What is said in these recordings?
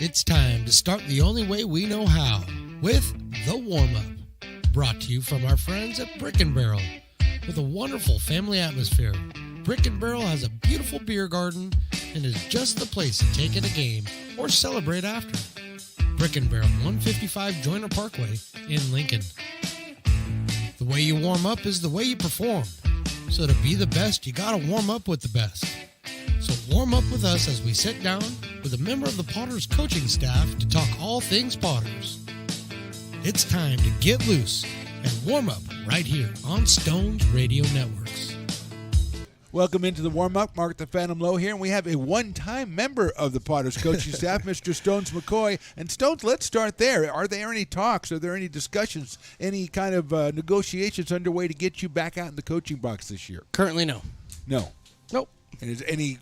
It's time to start the only way we know how, with the warm-up. Brought to you from our friends at Brick & Barrel. With a wonderful family atmosphere, Brick & Barrel has a beautiful beer garden and is just the place to take in a game or celebrate after. Brick & Barrel, 155 Joyner Parkway in Lincoln. The way you warm up is the way you perform. So to be the best, you gotta warm up with the best. So warm up with us as we sit down with a member of the Potters coaching staff to talk all things Potters. It's time to get loose and warm up right here on Stones Radio Networks. Welcome into the warm-up. Mark the Phantom Low here, and we have a one-time member of the Potters coaching staff, Mr. Stones McCoy. And Stones, let's start there. Are there any talks? Are there any discussions, any kind of negotiations underway to get you back out in the coaching box this year? Currently, no. No. Nope. And is any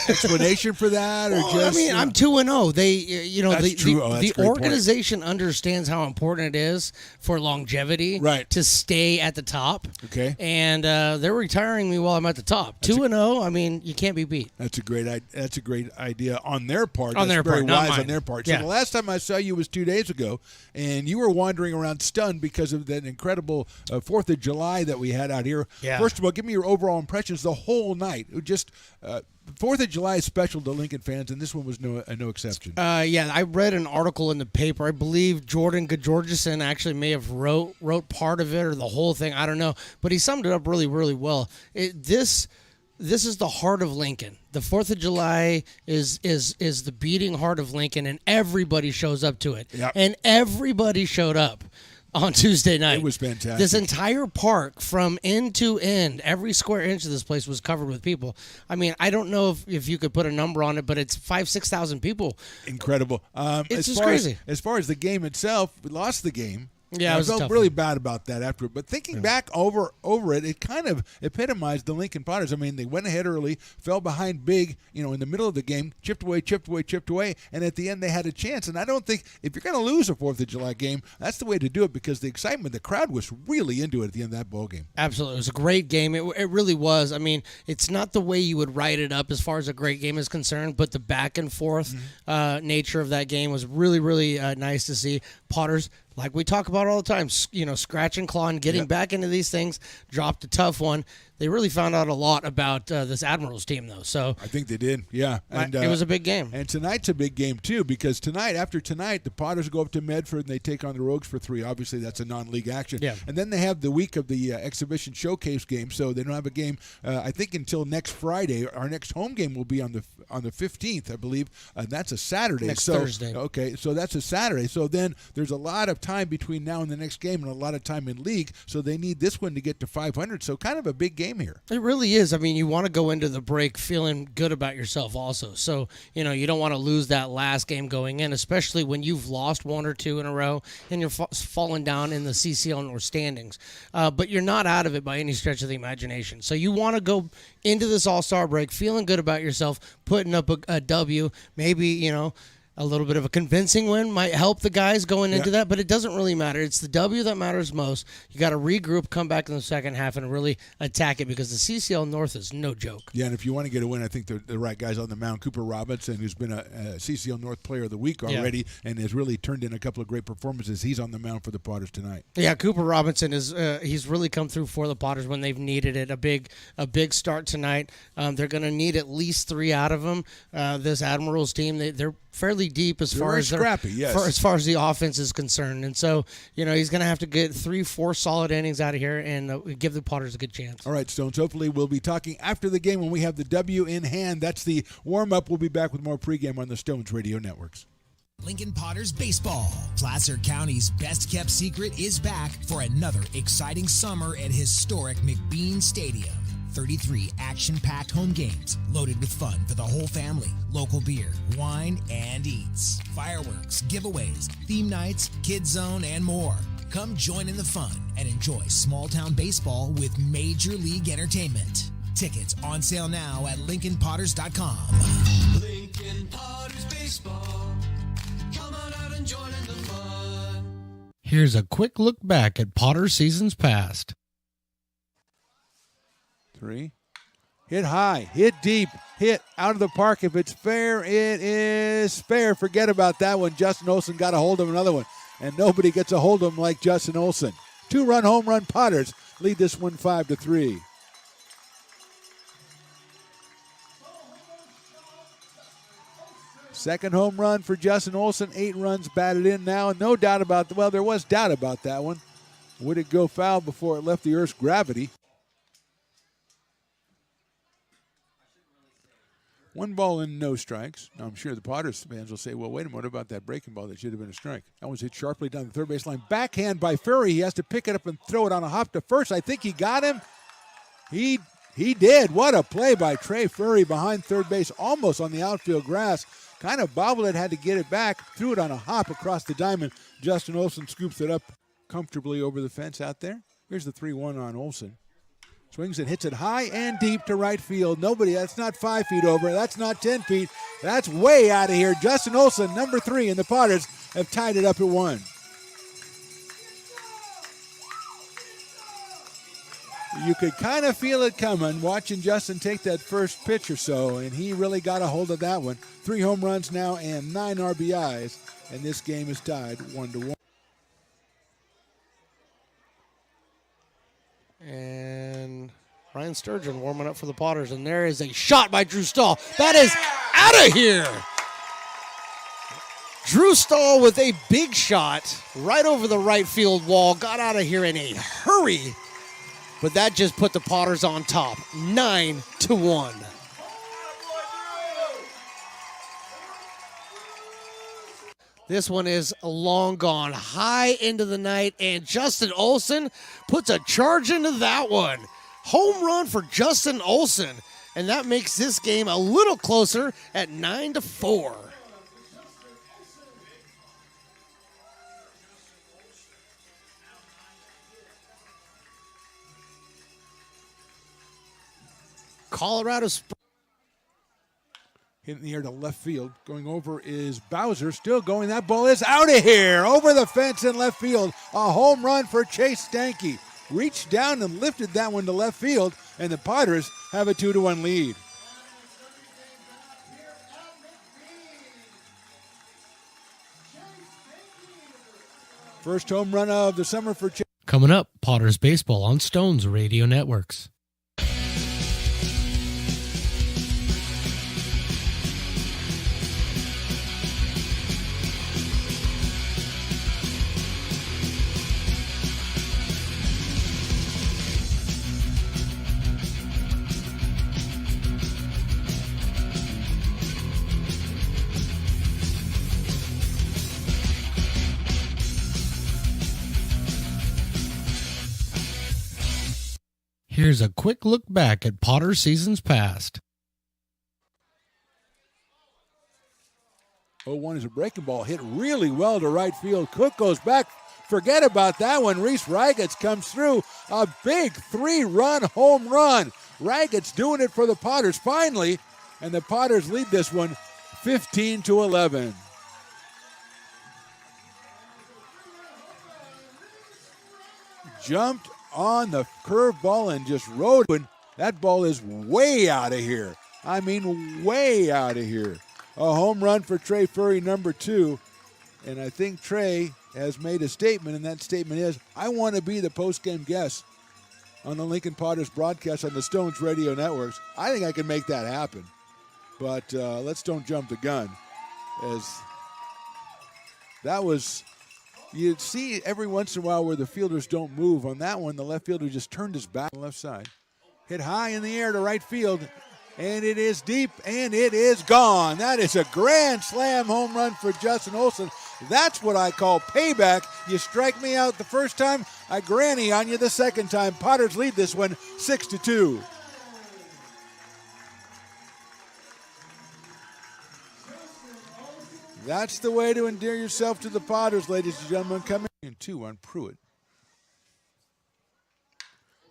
explanation for that, or just? I mean, I'm 2-0. They, That's true. Oh, that's a the great organization understands how important it is for longevity, right, to stay at the top. Okay. And they're retiring me while I'm at the top. 2-0. I mean, you can't be beat. That's a great idea on their part. On their part, not mine. On their part. Yeah. So the last time I saw you was 2 days ago, and you were wandering around stunned because of that incredible 4th of July that we had out here. Yeah. First of all, give me your overall impressions the whole night. Just 4th of July is special to Lincoln fans, and this one was no exception. Yeah, I read an article in the paper. I believe Jordan Gajorgeson actually may have wrote part of it or the whole thing. I don't know, but he summed it up really, really well. This is the heart of Lincoln. The 4th of July is the beating heart of Lincoln, and everybody shows up to it. Yep. And everybody showed up on Tuesday night. It was fantastic. This entire park, from end to end, every square inch of this place was covered with people. I mean, I don't know if you could put a number on it, but it's 6,000 people. Incredible. It's just crazy. As far as the game itself, we lost the game. Yeah, I felt really bad about that after it. But thinking back over it, it kind of epitomized the Lincoln Potters. I mean, they went ahead early, fell behind big, in the middle of the game, chipped away, and at the end they had a chance. And I don't think, if you're going to lose a 4th of July game, that's the way to do it, because the excitement, the crowd was really into it at the end of that ball game. Absolutely. It was a great game. It really was. I mean, it's not the way you would write it up as far as a great game is concerned, but the back and forth nature of that game was really, really nice to see. Potters, like we talk about all the time, scratch and claw and getting back into these things, dropped a tough one. They really found out a lot about this Admirals team, though. So I think they did, yeah. And it was a big game. And tonight's a big game, too, because after tonight, the Potters go up to Medford and they take on the Rogues for 3. Obviously, that's a non-league action. Yeah. And then they have the week of the exhibition showcase game, so they don't have a game, I think, until next Friday. Our next home game will be on the 15th, I believe, and that's a Saturday. Next Thursday. Okay, so that's a Saturday. So then there's a lot of time between now and the next game and a lot of time in league, so they need this one to get to 500, so kind of a big game here. It really is. I mean, you want to go into the break feeling good about yourself also. So, you don't want to lose that last game going in, especially when you've lost 1 or 2 in a row and you're falling down in the CCL North standings. But you're not out of it by any stretch of the imagination. So you want to go into this All-Star break feeling good about yourself, putting up a W, maybe, a little bit of a convincing win might help the guys going into that, but it doesn't really matter. It's the W that matters most. You got to regroup, come back in the second half, and really attack it, because the CCL North is no joke. Yeah, and if you want to get a win, I think the right guys on the mound. Cooper Robinson, who's been a CCL North Player of the Week already, and has really turned in a couple of great performances. He's on the mound for the Potters tonight. Yeah, Cooper Robinson is he's really come through for the Potters when they've needed it. A big start tonight. They're going to need at least 3 out of them. This Admirals team, they're fairly deep as far as scrappy, yes. as far as the offense is concerned, and so he's going to have to get 3-4 solid innings out of here and give the Potters a good chance. All right, Stones. Hopefully, we'll be talking after the game when we have the W in hand. That's the warm up. We'll be back with more pregame on the Stones Radio Networks. Lincoln Potters Baseball. Placer County's best-kept secret is back for another exciting summer at historic McBean Stadium. 33 action-packed home games loaded with fun for the whole family. Local beer, wine, and eats. Fireworks, giveaways, theme nights, kids zone, and more. Come join in the fun and enjoy small-town baseball with Major League Entertainment. Tickets on sale now at LincolnPotters.com. Lincoln Potters Baseball. Come on out and join in the fun. Here's a quick look back at Potter seasons past. 3, Hit high, hit deep, hit out of the park. If it's fair, it is fair. Forget about that one. Justin Olson got a hold of another one, and nobody gets a hold of him like Justin Olson. 2-run home run Potters lead this one 5-3. Second home run for Justin Olson. 8 runs batted in now, and no doubt about there was doubt about that one. Would it go foul before it left the Earth's gravity? 1 ball and no strikes. Now, I'm sure the Potters fans will say, well, wait a minute, what about that breaking ball that should have been a strike? That was hit sharply down the third baseline. Backhand by Ferry. He has to pick it up and throw it on a hop to first. I think he got him. He did. What a play by Trey Ferry behind third base, almost on the outfield grass. Kind of bobbled it, had to get it back, threw it on a hop across the diamond. Justin Olson scoops it up comfortably over the fence out there. Here's the 3-1 on Olson. Swings and hits it high and deep to right field. Nobody, that's not 5 feet over. That's not 10 feet. That's way out of here. Justin Olson, number 3, and the Potters have tied it up at 1. You could kind of feel it coming watching Justin take that first pitch or so, and he really got a hold of that one. 3 home runs now and 9 RBIs, and this game is tied 1-1. And Ryan Sturgeon warming up for the Potters, and there is a shot by Drew Stahl. That is out of here. Drew Stahl with a big shot right over the right field wall. Got out of here in a hurry, but that just put the Potters on top, 9-1. This one is long gone, high into the night, and Justin Olson puts a charge into that one. Home run for Justin Olson, and that makes this game a little closer at 9-4. Colorado Springs. Hitting the air to left field. Going over is Bowser. Still going. That ball is out of here. Over the fence in left field. A home run for Chase Stanky. Reached down and lifted that one to left field, and the Potters have a 2-1 lead. First home run of the summer for Chase. Coming up, Potters Baseball on Stones Radio Networks. Here's a quick look back at Potter seasons past. 0-1 is a breaking ball hit really well to right field. Cook goes back. Forget about that one. Reese Ragatz comes through. A big 3-run home run. Ragatz doing it for the Potters finally, and the Potters lead this one 15-11. Jumped on the curveball and just rode it. That ball is way out of here. I mean, way out of here. A home run for Trey Furry, number 2. And I think Trey has made a statement, and that statement is, I want to be the post-game guest on the Lincoln Potters broadcast on the Stones Radio Networks. I think I can make that happen. But let's don't jump the gun. As that was... You see every once in a while where the fielders don't move. On that one, the left fielder just turned his back on the left side. Hit high in the air to right field, and it is deep, and it is gone. That is a grand slam home run for Justin Olson. That's what I call payback. You strike me out the first time, I granny on you the second time. Potters lead this one 6-2. That's the way to endear yourself to the Potters, ladies and gentlemen. Coming in 2 on Pruitt.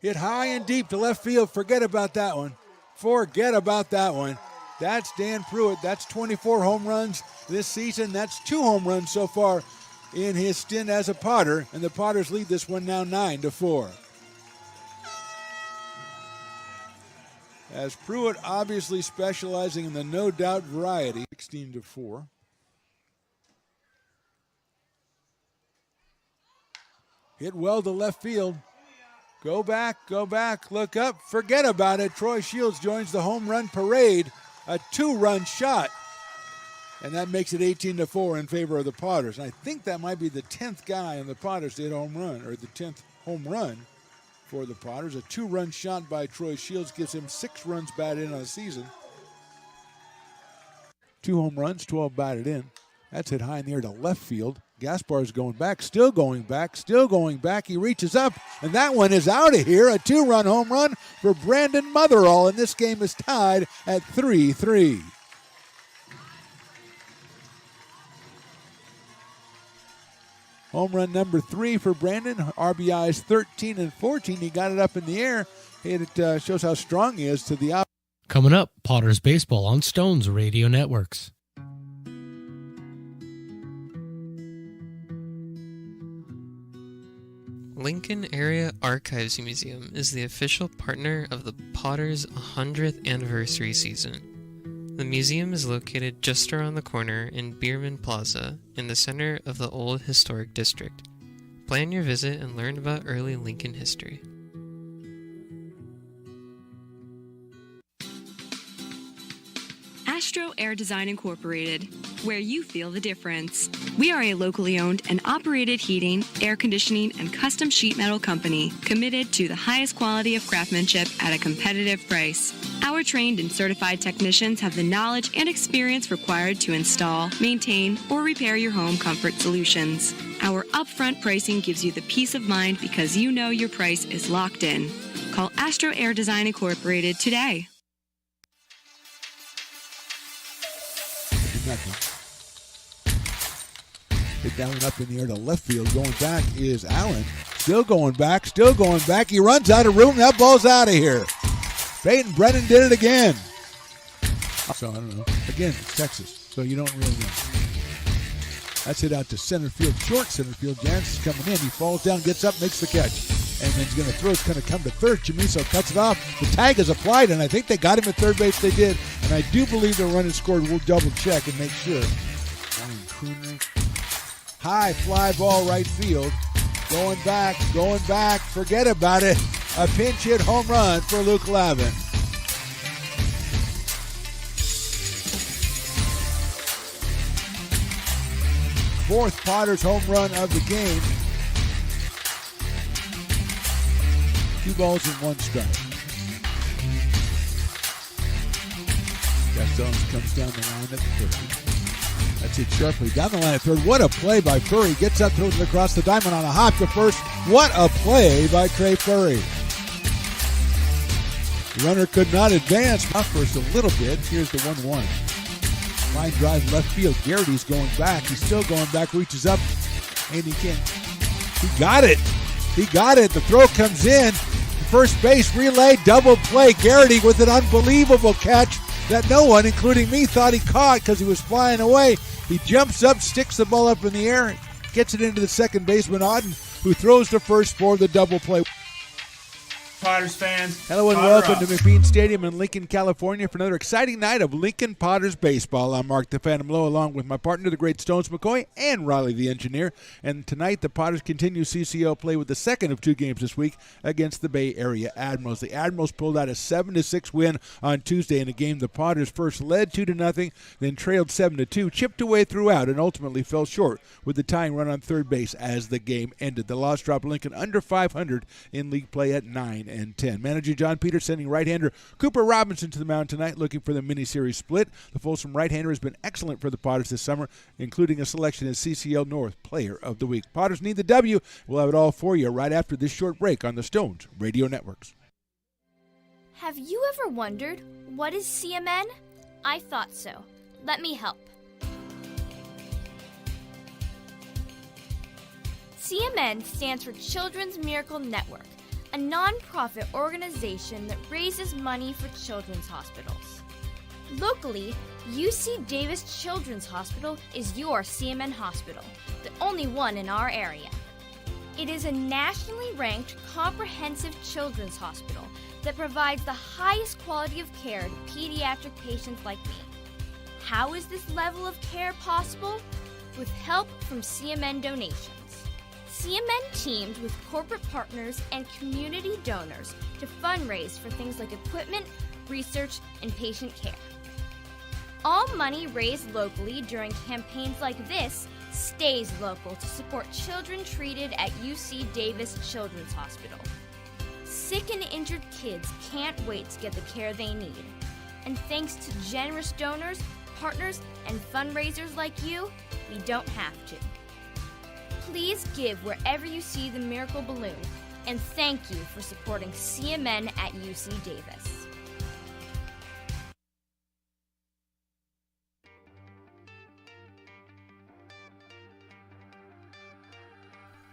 Hit high and deep to left field. Forget about that one. Forget about that one. That's Dan Pruitt. That's 24 home runs this season. That's 2 home runs so far in his stint as a Potter. And the Potters lead this one now 9-4. as Pruitt obviously specializing in the no doubt variety. 16-4. Hit well to left field. Go back, look up, forget about it. Troy Shields joins the home run parade. A 2-run shot. And that makes it 18-4 in favor of the Potters. And I think that might be the 10th guy in the Potters to hit a home run, or the 10th home run for the Potters. A 2-run shot by Troy Shields gives him 6 runs batted in on the season. 2 home runs, 12 batted in. That's hit high in the air to left field. Gaspar's going back, still going back. He reaches up, and that one is out of here. A 2-run home run for Brandon Motherall, and this game is tied at 3-3. Home run number 3 for Brandon. RBIs 13 and 14. He got it up in the air. It shows how strong he is to the out. Coming up, Potters Baseball on Stones Radio Networks. Lincoln Area Archives Museum is the official partner of the Potters' 100th anniversary season. The museum is located just around the corner in Bierman Plaza in the center of the Old Historic District. Plan your visit and learn about early Lincoln history. Astro Air Design Incorporated, where you feel the difference. We are a locally owned and operated heating, air conditioning, and custom sheet metal company committed to the highest quality of craftsmanship at a competitive price. Our trained and certified technicians have the knowledge and experience required to install, maintain, or repair your home comfort solutions. Our upfront pricing gives you the peace of mind because you know your price is locked in. Call Astro Air Design Incorporated today. Nothing. Hit down and up in the air to left field. Going back is Allen. Still going back. He runs out of room. That ball's out of here. Peyton Brennan did it again. So, I don't know. Again, it's Texas, so you don't really know. That's hit out to center field. Short center field. Jansen's coming in. He falls down, gets up, makes the catch. And then he's going to throw. It's going to come to third. Chamiso cuts it off. The tag is applied, and I think they got him at third base. They did. And I do believe the run is scored. We'll double check and make sure. High fly ball right field. Going back. Forget about it. A pinch hit home run for Luke Lavin. Fourth Potters home run of the game. 2 balls and 1 strike. Gaston comes down the line at the third. That's it sharply down the line at third. What a play by Furry. Gets up, throws it across the diamond on a hop to first. What a play by Trey Furry. The runner could not advance. Off first a little bit. Here's the 1-1. Line drive left field. Garrity's going back. He's still going back. Reaches up. And he can't. He got it. The throw comes in. First base relay, double play. Garrity with an unbelievable catch that no one, including me, thought he caught because he was flying away. He jumps up, sticks the ball up in the air, gets it into the second baseman, Auden, who throws to first for the double play. Potters fans, hello and welcome to McBean Stadium in Lincoln, California for another exciting night of Lincoln Potters baseball. I'm Mark the Phantom Lowe along with my partner, the great Stones McCoy, and Riley the engineer. And tonight the Potters continue CCL play with the second of 2 games this week against the Bay Area Admirals. The Admirals pulled out a 7-6 win on Tuesday in a game the Potters first led 2-0, then trailed 7-2, chipped away throughout, and ultimately fell short with the tying run on third base as the game ended. The loss dropped Lincoln under 500 in league play at 9-10. Manager John Peters sending right-hander Cooper Robinson to the mound tonight looking for the mini-series split. The Folsom right-hander has been excellent for the Potters this summer, including a selection as CCL North Player of the Week. Potters need the W. We'll have it all for you right after this short break on the Stones Radio Networks. Have you ever wondered, what is CMN? I thought so. Let me help. CMN stands for Children's Miracle Network, a non-profit organization that raises money for children's hospitals. Locally, UC Davis Children's Hospital is your CMN hospital, the only one in our area. It is a nationally ranked comprehensive children's hospital that provides the highest quality of care to pediatric patients like me. How is this level of care possible? With help from CMN donations. CMN teamed with corporate partners and community donors to fundraise for things like equipment, research, and patient care. All money raised locally during campaigns like this stays local to support children treated at UC Davis Children's Hospital. Sick and injured kids can't wait to get the care they need. And thanks to generous donors, partners, and fundraisers like you, we don't have to. Please give wherever you see the Miracle Balloon, and thank you for supporting CMN at UC Davis.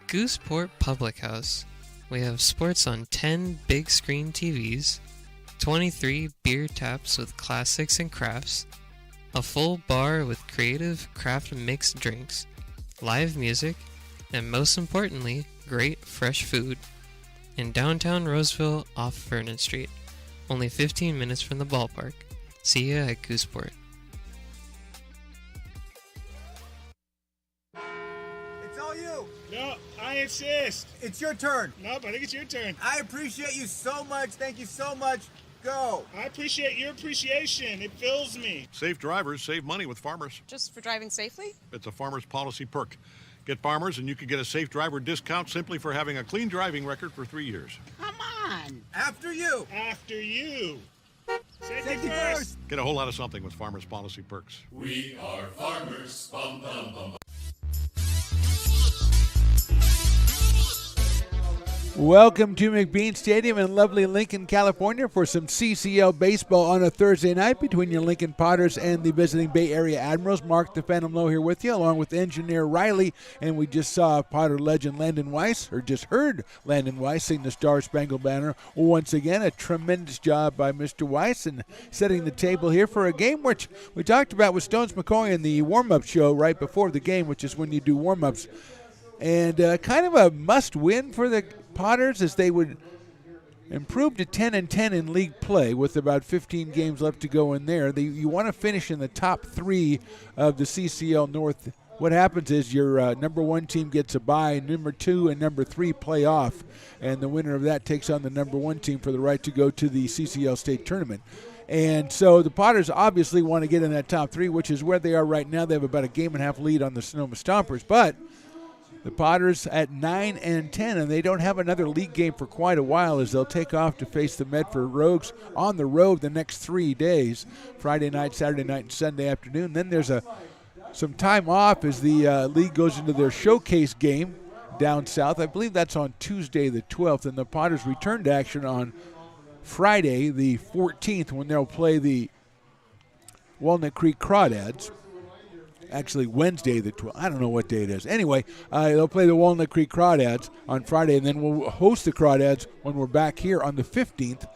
Gooseport Public House. We have sports on 10 big screen TVs, 23 beer taps with classics and crafts, a full bar with creative craft mixed drinks, live music, and most importantly, great fresh food. In downtown Roseville off Vernon Street, only 15 minutes from the ballpark. See ya at Gooseport. It's all you. No, I insist. It's your turn. Nope, I think it's your turn. I appreciate you so much. Thank you so much. Go. I appreciate your appreciation. It fills me. Safe drivers save money with Farmers. Just for driving safely? It's a Farmers policy perk. Get Farmers and you can get a safe driver discount simply for having a clean driving record for 3 years. Come on. After you. After you. Safety first. Get a whole lot of something with Farmers policy perks. We are farmers. Bum, bum, bum. Welcome to McBean Stadium in lovely Lincoln, California for some CCL baseball on a Thursday night between your Lincoln Potters and the visiting Bay Area Admirals. Mark the Phantom Low here with you, along with engineer Riley. And we just saw Potter legend Landon Weiss, or just heard Landon Weiss sing the Star Spangled Banner. Once again, a tremendous job by Mr. Weiss in setting the table here for a game which we talked about with Stones McCoy in the warm-up show right before the game, which is when you do warm-ups. And kind of a must-win for the Potters as they would improve to 10-10 in league play with about 15 games left to go in there. You want to finish in the top 3 of the CCL North. What happens is your number 1 team gets a bye, number 2 and number 3 play off, and the winner of that takes on the number 1 team for the right to go to the CCL State Tournament. And so the Potters obviously want to get in that top 3, which is where they are right now. They have about a game and a half lead on the Sonoma Stompers, but the Potters at 9-10, and they don't have another league game for quite a while as they'll take off to face the Medford Rogues on the road the next 3 days, Friday night, Saturday night, and Sunday afternoon. Then there's some time off as the league goes into their showcase game down south. I believe that's on Tuesday the 12th, and the Potters return to action on Friday the 14th when they'll play the Walnut Creek Crawdads. Actually, Wednesday the 12th. I don't know what day it is. Anyway, they'll play the Walnut Creek Crawdads on Friday, and then we'll host the Crawdads when we're back here on the 15th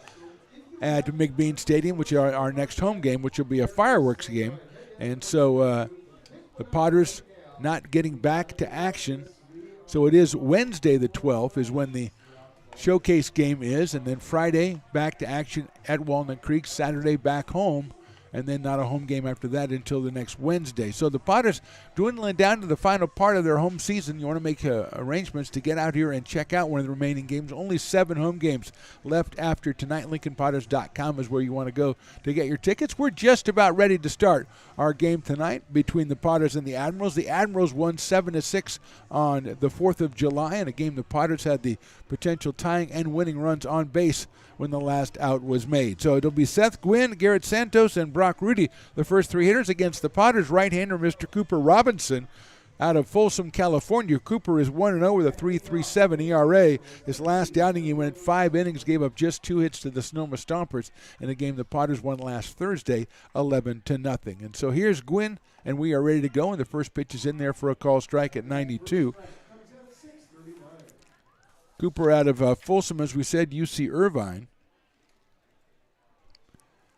at McBean Stadium, which is our next home game, which will be a fireworks game. And so the Potters not getting back to action. So it is Wednesday the 12th is when the showcase game is, and then Friday back to action at Walnut Creek, Saturday back home, and then not a home game after that until the next Wednesday. So the Potters dwindling down to the final part of their home season. You want to make arrangements to get out here and check out one of the remaining games. Only 7 home games left after tonight. LincolnPotters.com is where you want to go to get your tickets. We're just about ready to start our game tonight between the Potters and the Admirals. The Admirals won 7-6 on the 4th of July in a game the Potters had the potential tying and winning runs on base when the last out was made. So it'll be Seth Gwynn, Garrett Santos, and Brock Rudy, the first 3 hitters against the Potters. Right-hander Mr. Cooper Robinson out of Folsom, California. Cooper is 1-0 with a 3.37 ERA. His last outing, he went 5 innings, gave up just 2 hits to the Sonoma Stompers in a game the Potters won last Thursday, 11-0. And so here's Gwynn, and we are ready to go, and the first pitch is in there for a call strike at 92. Cooper out of Folsom, as we said, UC Irvine.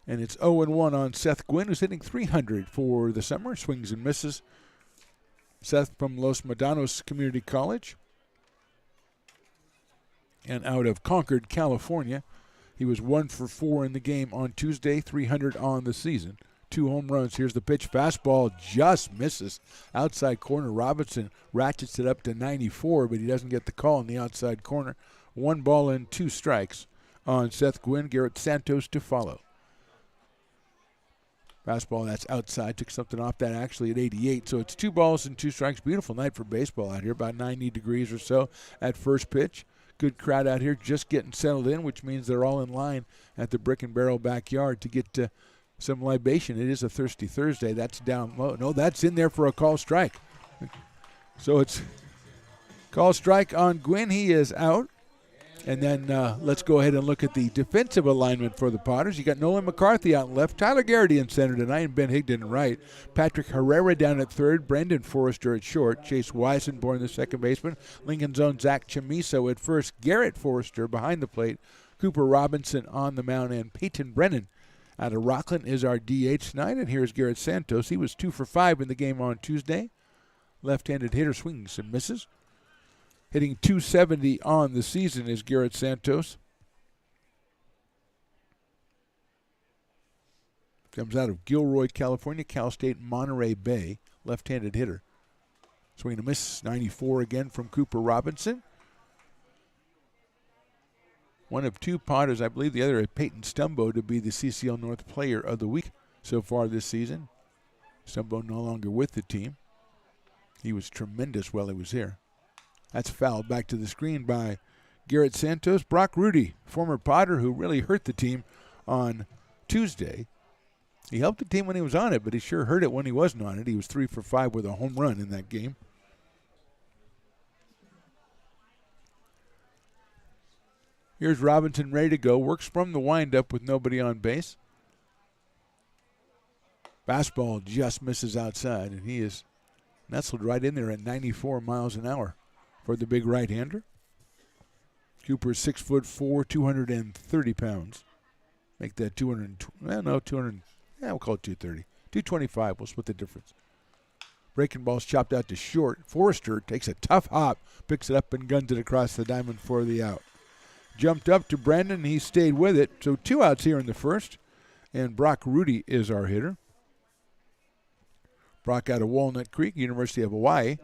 And it's 0-1 on Seth Gwynn, who's hitting .300 for the summer. Swings and misses. Seth from Los Medanos Community College and out of Concord, California. He was 1 for 4 in the game on Tuesday, 300 on the season. 2 home runs. Here's the pitch. Fastball just misses. Outside corner. Robinson ratchets it up to 94, but he doesn't get the call in the outside corner. 1 ball and 2 strikes on Seth Gwynn. Garrett Santos to follow. Fastball that's outside. Took something off that actually at 88. So it's 2 balls and 2 strikes. Beautiful night for baseball out here. About 90 degrees or so at first pitch. Good crowd out here just getting settled in, which means they're all in line at the Brick and Barrel backyard to get some libation. It is a Thirsty Thursday. That's down low. No, that's in there for a call strike. So it's call strike on Gwynn. He is out. And then let's go ahead and look at the defensive alignment for the Potters. You got Nolan McCarthy out in left, Tyler Garrity in center tonight, and Ben Higdon in right. Patrick Herrera down at third, Brendan Forrester at short, Chase Weisenborn the second baseman, Lincoln's own Zach Chamiso at first, Garrett Forrester behind the plate, Cooper Robinson on the mound, and Peyton Brennan out of Rockland is our DH tonight. And here's Garrett Santos. He was 2 for 5 in the game on Tuesday. Left-handed hitter, swings and misses. Hitting .270 on the season is Garrett Santos. Comes out of Gilroy, California, Cal State Monterey Bay. Left-handed hitter. Swing and a miss, 94 again from Cooper Robinson. One of 2 Potters, I believe the other is Peyton Stumbo, to be the CCL North Player of the Week so far this season. Stumbo no longer with the team. He was tremendous while he was here. That's fouled back to the screen by Garrett Santos. Brock Rudy, former Potter who really hurt the team on Tuesday. He helped the team when he was on it, but he sure hurt it when he wasn't on it. He was 3 for 5 with a home run in that game. Here's Robinson ready to go. Works from the windup with nobody on base. Fastball just misses outside, and he is nestled right in there at 94 miles an hour for the big right-hander. Cooper is 6'4", 230 pounds. Make that 200. We'll call it 230. 225. We'll split the difference. Breaking ball's chopped out to short. Forrester takes a tough hop, picks it up and guns it across the diamond for the out. Jumped up to Brandon. He stayed with it. So 2 outs here in the first. And Brock Rudy is our hitter. Brock out of Walnut Creek, University of Hawaii.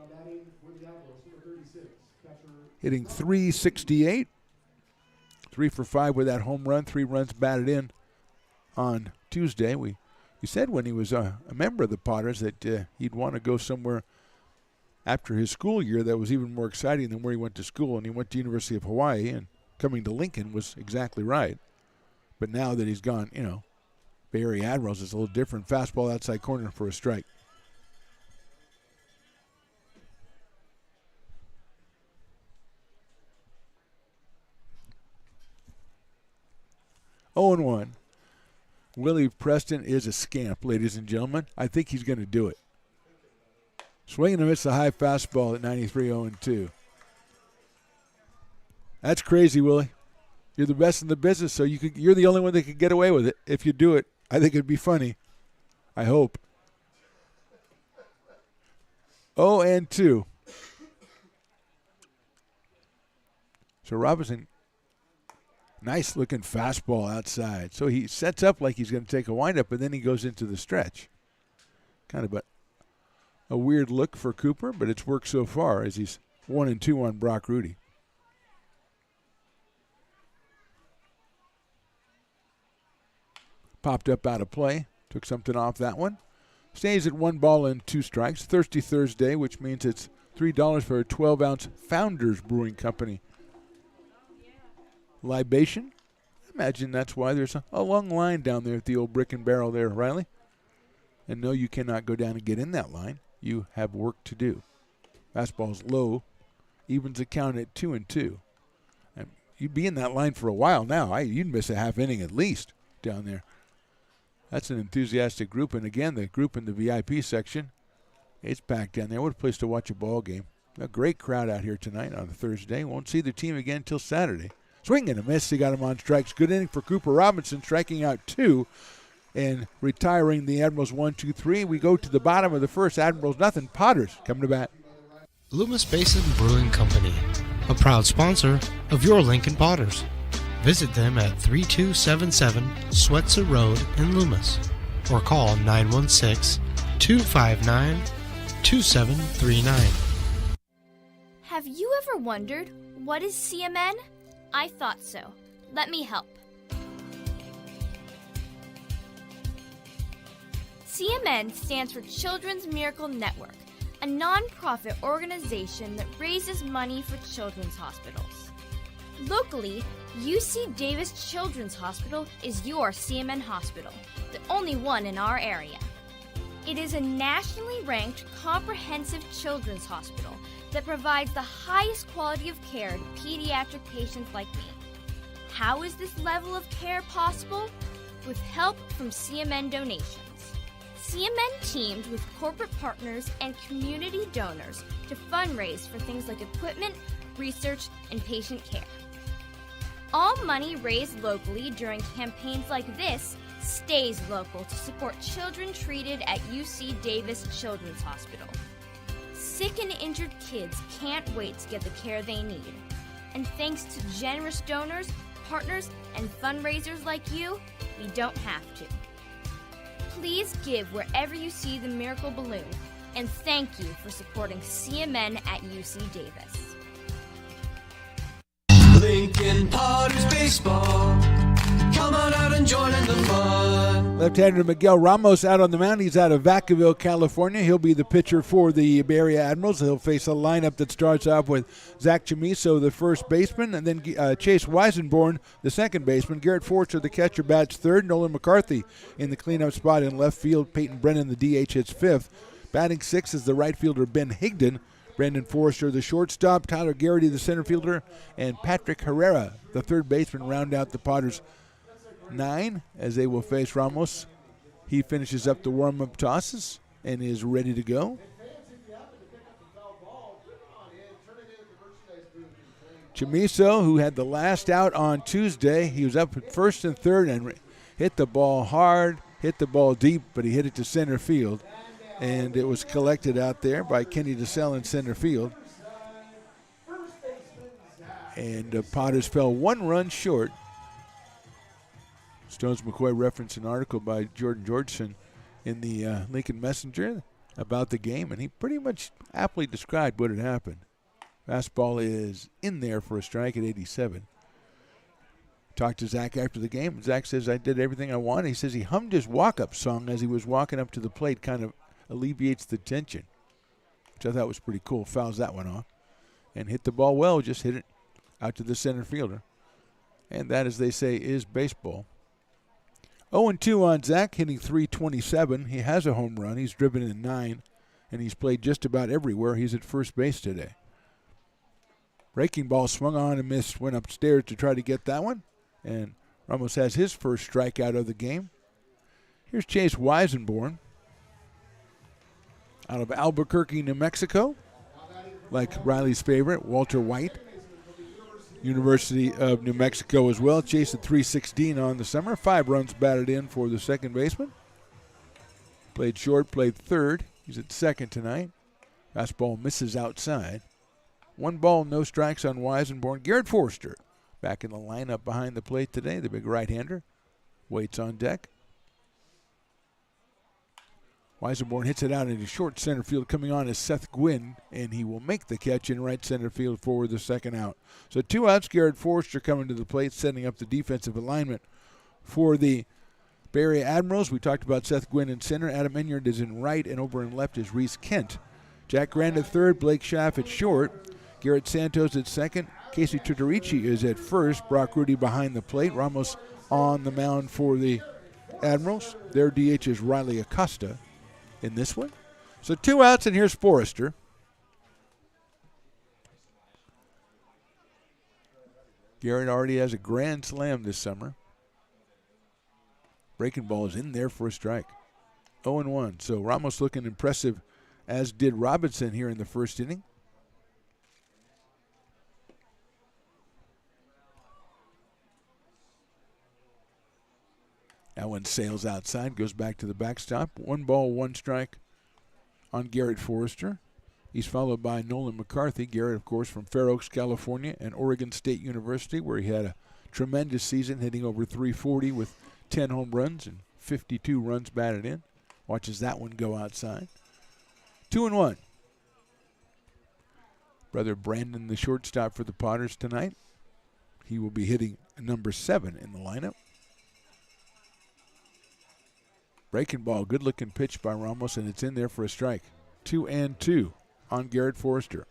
Hitting .368. 3 for 5 with that home run. 3 runs batted in on Tuesday. He said when he was a member of the Potters that he'd want to go somewhere after his school year that was even more exciting than where he went to school. And he went to University of Hawaii, and coming to Lincoln was exactly right. But now that he's gone, Bay Area Admirals is a little different. Fastball outside corner for a strike. Oh and 1. Willie Preston is a scamp, ladies and gentlemen. I think he's going to do it. Swinging and miss a high fastball at 93, 0-2. That's crazy, Willie. You're the best in the business, so you're the only one that could get away with it. If you do it, I think it'd be funny. I hope. 0-2. So Robinson, nice looking fastball outside. So he sets up like he's going to take a windup, and then he goes into the stretch. Kind of a weird look for Cooper, but it's worked so far as he's 1-2 on Brock Rudy. Popped up out of play. Took something off that one. Stays at 1 ball and 2 strikes. Thirsty Thursday, which means it's $3 for a 12-ounce Founders Brewing Company libation. I imagine that's why there's a long line down there at the old Brick and Barrel there, Riley. And no, you cannot go down and get in that line. You have work to do. Fastball's low. Evens the count at 2-2. And you'd be in that line for a while now. You'd miss a half inning at least down there. That's an enthusiastic group. And again, the group in the VIP section, it's packed down there. What a place to watch a ball game. A great crowd out here tonight on a Thursday. Won't see the team again until Saturday. Swing and a miss. He got him on strikes. Good inning for Cooper Robinson, striking out 2 and retiring the Admirals 1-2-3. We go to the bottom of the first. Admirals nothing. Potters coming to bat. Loomis Basin Brewing Company, a proud sponsor of your Lincoln Potters. Visit them at 3277 Swetzer Road in Loomis or call 916-259-2739. Have you ever wondered, what is CMN? I thought so. Let me help. CMN stands for Children's Miracle Network, a non-profit organization that raises money for children's hospitals. Locally, UC Davis Children's Hospital is your CMN hospital, the only one in our area. It is a nationally ranked comprehensive children's hospital that provides the highest quality of care to pediatric patients like me. How is this level of care possible? With help from CMN donations. CMN teamed with corporate partners and community donors to fundraise for things like equipment, research, and patient care. All money raised locally during campaigns like this stays local to support children treated at UC Davis Children's Hospital. Sick and injured kids can't wait to get the care they need. And thanks to generous donors, partners, and fundraisers like you, we don't have to. Please give wherever you see the Miracle Balloon, and thank you for supporting CMN at UC Davis. Lincoln Potters Baseball. Come on out and join in the fun. Left-hander Miguel Ramos out on the mound. He's out of Vacaville, California. He'll be the pitcher for the Bay Area Admirals. He'll face a lineup that starts off with Zach Chamiso, the first baseman, and then Chase Weisenborn, the second baseman. Garrett Forster, the catcher, bats third. Nolan McCarthy in the cleanup spot in left field. Peyton Brennan, the DH, hits fifth. Batting sixth is the right fielder, Ben Higdon. Brandon Forrester, the shortstop. Tyler Garrity, the center fielder. And Patrick Herrera, the third baseman, round out the Potters' 9 as they will face Ramos. He finishes up the warm-up tosses and is ready to go. Chamiso, who had the last out on Tuesday, he was up at first and third and hit the ball hard, hit the ball deep, but he hit it to center field. And it was collected out there by Kenny DeSalle in center field. And Potters fell one run short. Stones McCoy referenced an article by Jordan Georgeson in the Lincoln Messenger about the game, and he pretty much aptly described what had happened. Fastball is in there for a strike at 87. Talked to Zach after the game, and Zach says, I did everything I wanted. He says he hummed his walk-up song as he was walking up to the plate, kind of alleviates the tension, which I thought was pretty cool. Fouls that one off and hit the ball well, just hit it out to the center fielder. And that, as they say, is baseball. 0-2 on Zach, hitting .327. He has a home run. He's driven in 9, and he's played just about everywhere. He's at first base today. Breaking ball swung on and missed, went upstairs to try to get that one, and Ramos has his first strikeout of the game. Here's Chase Weisenborn out of Albuquerque, New Mexico, like Riley's favorite, Walter White. University of New Mexico as well. Chase at .316 on the summer. 5 runs batted in for the second baseman. Played short, played third. He's at second tonight. Fastball misses outside. 1 ball, no strikes on Weisenborn. Garrett Forster back in the lineup behind the plate today. The big right-hander waits on deck. Weisenborn hits it out into short center field. Coming on is Seth Gwynn, and he will make the catch in right center field for the second out. So 2 outs. Garrett Forster coming to the plate, setting up the defensive alignment for the Bay Area Admirals. We talked about Seth Gwynn in center. Adam Enyard is in right, and over in left is Reese Kent. Jack Grant at third. Blake Schaff at short. Garrett Santos at second. Casey Tutorici is at first. Brock Rudy behind the plate. Ramos on the mound for the Admirals. Their DH is Riley Acosta in this one. So 2 outs, and here's Forrester. Garrett already has a grand slam this summer. Breaking ball is in there for a strike. 0-1. So Ramos looking impressive, as did Robinson here in the first inning. That one sails outside, goes back to the backstop. 1 ball, 1 strike on Garrett Forrester. He's followed by Nolan McCarthy. Garrett, of course, from Fair Oaks, California, and Oregon State University, where he had a tremendous season, hitting over 340 with 10 home runs and 52 runs batted in. Watches that one go outside. 2-1. Brother Brandon, the shortstop for the Potters tonight. He will be hitting number 7 in the lineup. Breaking ball, good-looking pitch by Ramos, and it's in there for a strike. 2-2 on Garrett Forrester.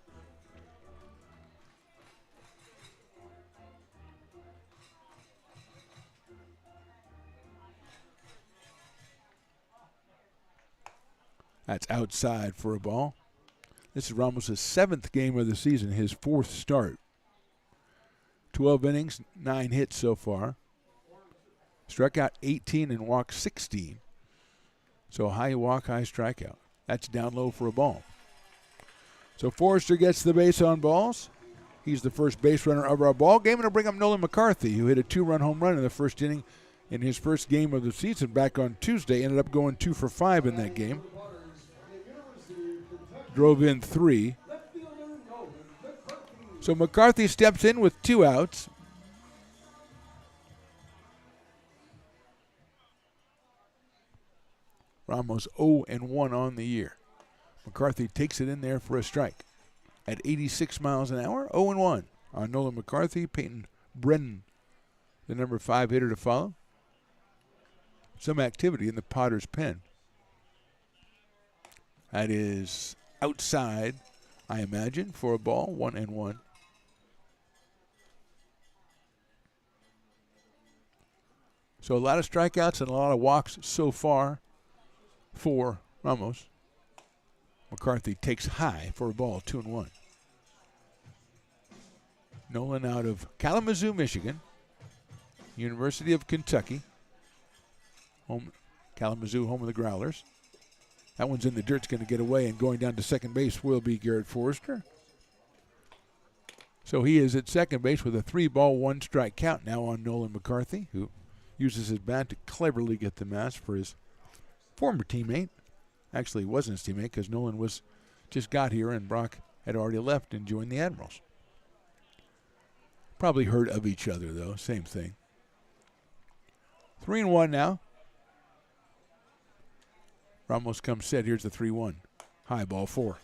That's outside for a ball. This is Ramos' 7th game of the season, his 4th start. 12 innings, 9 hits so far. Struck out 18 and walked 16. So high walk, high strikeout. That's down low for a ball. So Forrester gets the base on balls. He's the first base runner of our ball game, and it'll bring up Nolan McCarthy, who hit a 2-run home run in the first inning in his first game of the season back on Tuesday. Ended up going 2 for 5 in that game. Drove in 3. So McCarthy steps in with 2 outs. Ramos 0-1 on the year. McCarthy takes it in there for a strike. At 86 miles an hour, 0-1 on Nolan McCarthy. Peyton Brennan, the number 5 hitter to follow. Some activity in the Potters' pen. That is outside, I imagine, for a ball, 1-1. So a lot of strikeouts and a lot of walks so far for Ramos. McCarthy takes high for a ball, 2-1. Nolan out of Kalamazoo, Michigan. University of Kentucky. Kalamazoo, home of the Growlers. That one's in the dirt. It's going to get away, and going down to second base will be Garrett Forrester. So he is at second base with a 3-ball, 1-strike count now on Nolan McCarthy, who uses his bat to cleverly get the mass for his former teammate. Actually, it wasn't his teammate because Nolan was just got here and Brock had already left and joined the Admirals. Probably heard of each other, though. Same thing. 3-1 now. Ramos comes set. Here's the 3-1. High ball 4.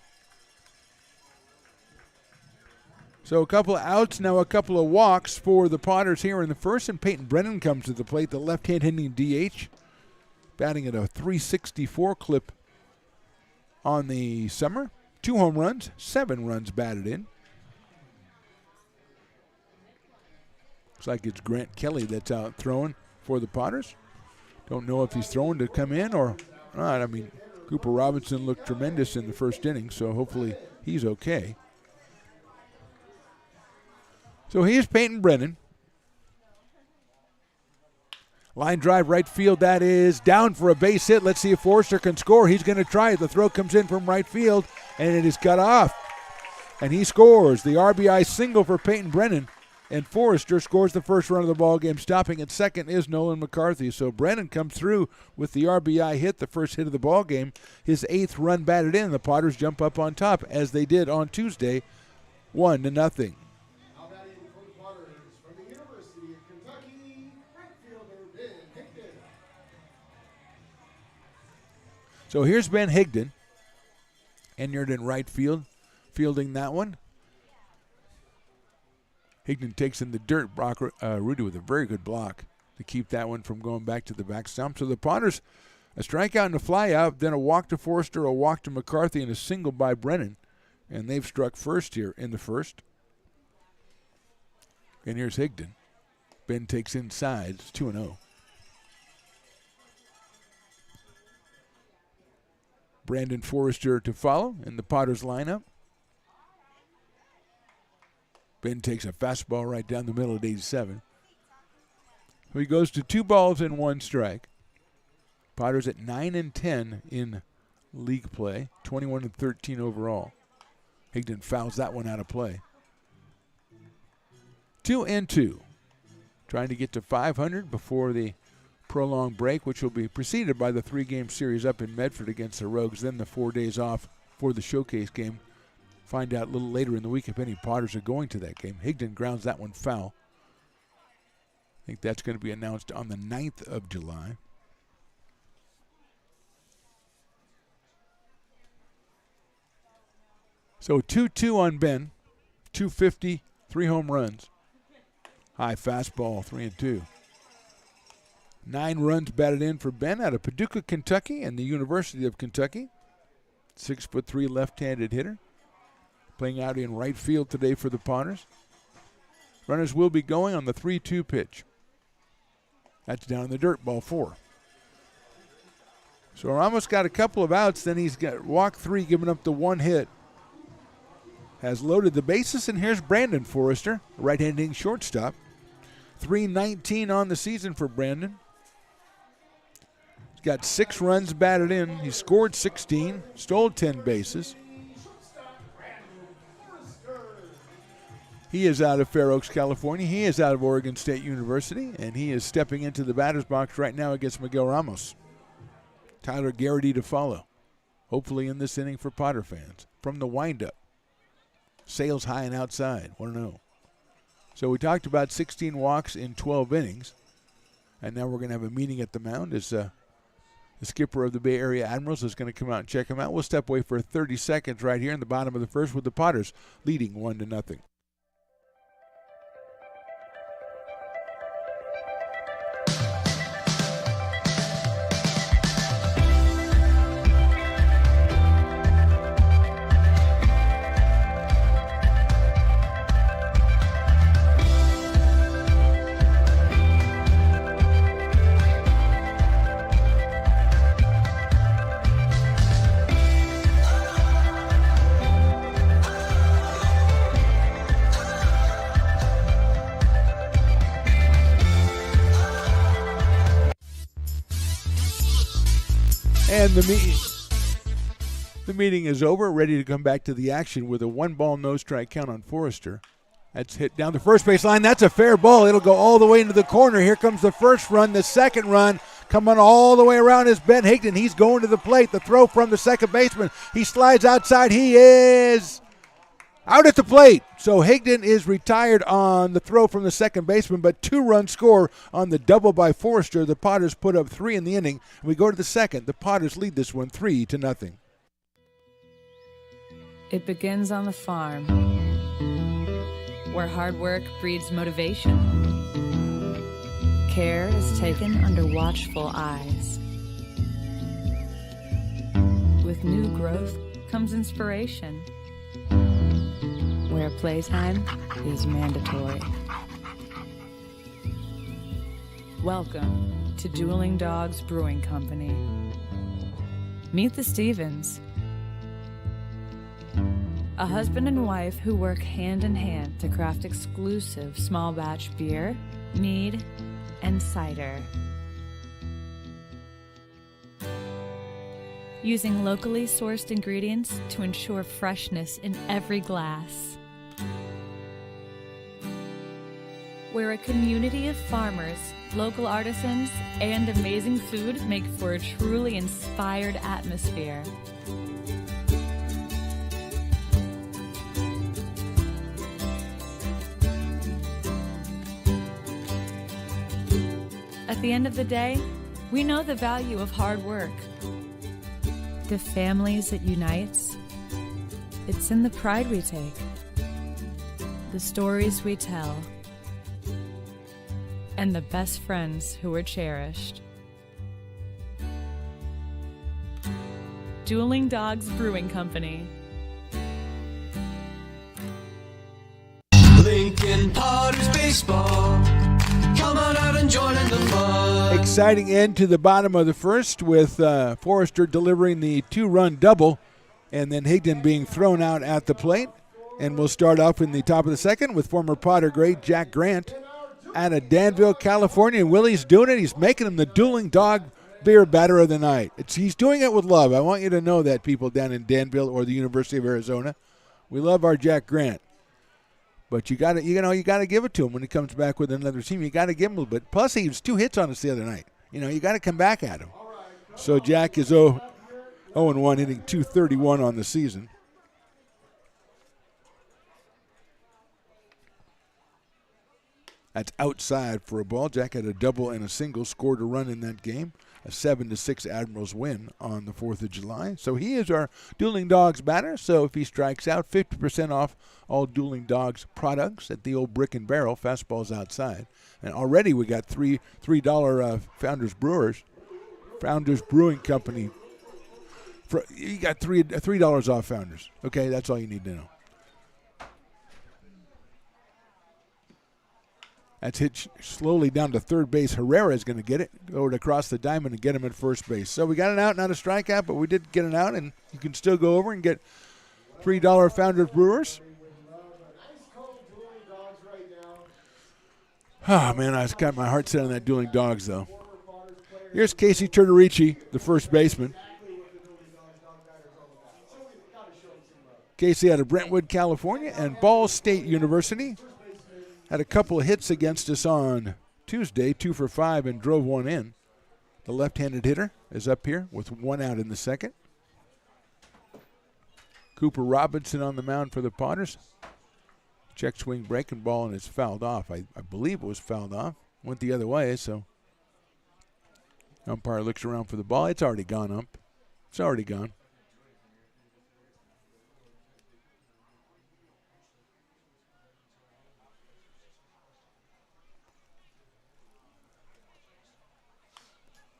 So a couple of outs, now a couple of walks for the Potters here in the first, and Peyton Brennan comes to the plate, the left-hand hitting DH, batting at a .364 clip on the summer. 2 home runs, 7 runs batted in. Looks like it's Grant Kelly that's out throwing for the Potters. Don't know if he's throwing to come in or not. I mean, Cooper Robinson looked tremendous in the first inning, so hopefully he's okay. So here's Peyton Brennan. Line drive right field, that is down for a base hit. Let's see if Forrester can score. He's going to try it. The throw comes in from right field, and it is cut off. And he scores the RBI single for Peyton Brennan. And Forrester scores the first run of the ball game. Stopping at second is Nolan McCarthy. So Brennan comes through with the RBI hit, the first hit of the ball game. His 8th run batted in. The Potters jump up on top, as they did on Tuesday, 1-0. So here's Ben Higdon, entered in right field, fielding that one. Higdon takes in the dirt. Brock Rudy with a very good block to keep that one from going back to the back stump. So the Potters, a strikeout and a fly out, then a walk to Forrester, a walk to McCarthy, and a single by Brennan. And they've struck first here in the first. And here's Higdon. Ben takes inside. It's 2-0. Brandon Forrester to follow in the Potters lineup. Ben takes a fastball right down the middle at 87. So he goes to 2 balls and 1 strike. Potters at 9-10 in league play, 21-13 overall. Higdon fouls that one out of play. 2-2. Trying to get to 500 before the prolonged break, which will be preceded by the 3-game series up in Medford against the Rogues, then the 4 days off for the showcase game. Find out a little later in the week if any Potters are going to that game. Higdon grounds that one foul. I think that's going to be announced on the 9th of July. So 2-2 on Ben, 250, 3 home runs. High fastball, 3-2. 9 runs batted in for Ben out of Paducah, Kentucky, and the University of Kentucky. 6'3" left-handed hitter. Playing out in right field today for the Potters. Runners will be going on the 3-2 pitch. That's down in the dirt, ball 4. So Ramos got a couple of outs, then he's got walk 3, giving up the 1 hit. Has loaded the bases, and here's Brandon Forrester, right-handing shortstop. 319 on the season for Brandon. He's got 6 runs batted in. He scored 16, stole 10 bases. He is out of Fair Oaks, California. He is out of Oregon State University, and he is stepping into the batter's box right now against Miguel Ramos. Tyler Garrity to follow, hopefully in this inning for Potter fans. From the windup, Sales high and outside, 1-0. So we talked about 16 walks in 12 innings, and now we're going to have a meeting at the mound as the skipper of the Bay Area Admirals is going to come out and check him out. We'll step away for 30 seconds right here in the bottom of the first with the Potters leading 1-0. And the meeting is over, ready to come back to the action with a 1-ball, no strike count on Forrester. That's hit down the first base line. That's a fair ball. It'll go all the way into the corner. Here comes the first run. The second run coming all the way around is Ben Higdon. He's going to the plate. The throw from the second baseman. He slides outside. He is out at the plate. So Higdon is retired on the throw from the second baseman, but 2-run score on the double by Forrester. The Potters put up 3 in the inning. We go to the second. The Potters lead this one 3-0. It begins on the farm, where hard work breeds motivation. Care is taken under watchful eyes. With new growth comes inspiration, where playtime is mandatory. Welcome to Dueling Dogs Brewing Company. Meet the Stevens, a husband and wife who work hand in hand to craft exclusive small batch beer, mead, and cider. Using locally sourced ingredients to ensure freshness in every glass. Where a community of farmers, local artisans, and amazing food make for a truly inspired atmosphere. At the end of the day, we know the value of hard work. The families it unites, it's in the pride we take, the stories we tell, and the best friends who are cherished. Dueling Dogs Brewing Company. Lincoln Potters Baseball. Come on out and join in the fun. Exciting end to the bottom of the first with Forrester delivering the 2-run double and then Higdon being thrown out at the plate. And we'll start off in the top of the second with former Potter great Jack Grant out of Danville, California. And Willie's doing it. He's making him the Dueling Dog Beer Batter of the Night. He's doing it with love. I want you to know that, people down in Danville or the University of Arizona. We love our Jack Grant. But you got to give it to him when he comes back with another team. You got to give him a little bit. Plus, he was 2 hits on us the other night. You got to come back at him. So Jack is 0-1, hitting .231 on the season. That's outside for a ball. Jack had a double and a single, scored a run in that game. A 7-6 Admirals win on the 4th of July. So he is our Dueling Dogs batter. So if he strikes out, 50% off all Dueling Dogs products at the old Brick and Barrel. Fastball's outside. And already we got $3 Founders Brewing Company. You got $3 off Founders. Okay, that's all you need to know. That's hit slowly down to third base. Herrera is going to get it, go across the diamond and get him at first base. So we got an out, not a strikeout, but we did get an out, and you can still go over and get $3 Founders Brewers. Oh, man, I just got my heart set on that Dueling Dogs, though. Here's Casey Turtorici, the first baseman. Casey out of Brentwood, California, and Ball State University. Had a couple of hits against us on Tuesday, 2 for 5, and drove one in. The left-handed hitter is up here with one out in the second. Cooper Robinson on the mound for the Potters. Check swing, breaking ball, and it's fouled off. I believe it was fouled off. Went the other way, so umpire looks around for the ball. It's already gone, ump. It's already gone.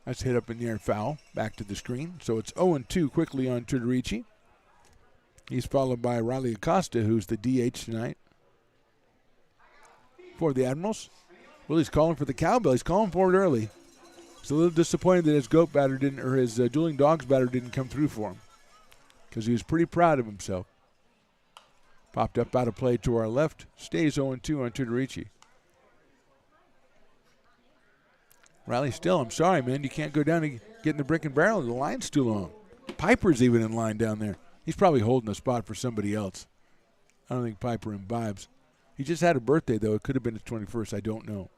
That's hit up in the air, foul. Back to the screen. So it's 0-2 quickly on Turtorici. He's followed by Riley Acosta, who's the DH tonight for the Admirals. Well, he's calling for the cowbell. He's calling for it early. He's a little disappointed that his goat batter didn't, or his Dueling Dogs batter didn't come through for him, because he was pretty proud of himself. Popped up out of play to our left. Stays 0-2 on Turtorici. Riley still, I'm sorry, man. You can't go down and get in the Brick and Barrel. The line's too long. Piper's even in line down there. He's probably holding a spot for somebody else. I don't think Piper imbibes. He just had a birthday, though. It could have been his 21st. I don't know.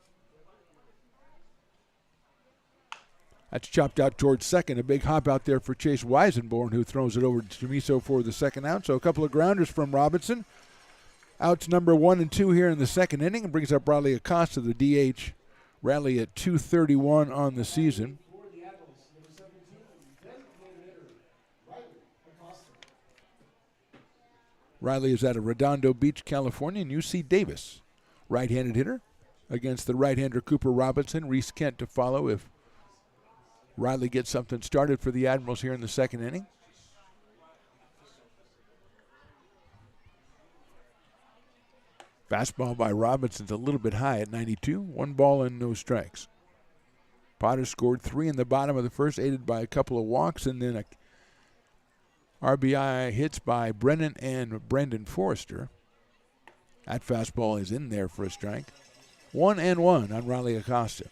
That's chopped out towards second. A big hop out there for Chase Weisenborn, who throws it over to Chamiso for the second out. So a couple of grounders from Robinson. Outs number 1 and 2 here in the second inning, and brings up Riley Acosta, the DH. Rally at 231 on the season. Riley is out of Redondo Beach, California, and UC Davis. Right-handed hitter against the right-hander Cooper Robinson. Reese Kent to follow if Riley gets something started for the Admirals here in the second inning. Fastball by Robinson's a little bit high at 92. 1 ball and no strikes. Potter scored 3 in the bottom of the first, aided by a couple of walks, and then a RBI hits by Brennan and Brandon Forrester. That fastball is in there for a strike. 1-1 on Riley Acosta.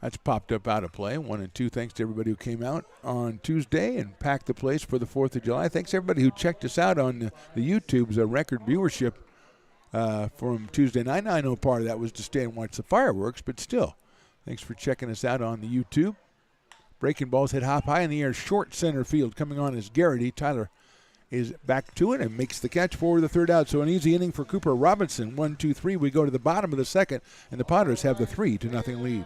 That's popped up out of play. 1-2. Thanks to everybody who came out on Tuesday and packed the place for the 4th of July. Thanks to everybody who checked us out on the YouTube's record viewership from Tuesday night. I know part of that was to stay and watch the fireworks, but still, thanks for checking us out on the YouTube. Breaking balls hit hop high in the air, short center field. Coming on is Garrity. Tyler is back to it and makes the catch for the third out. So an easy inning for Cooper Robinson. 1-2-3. We go to the bottom of the second, and the Potters have the 3-0 lead.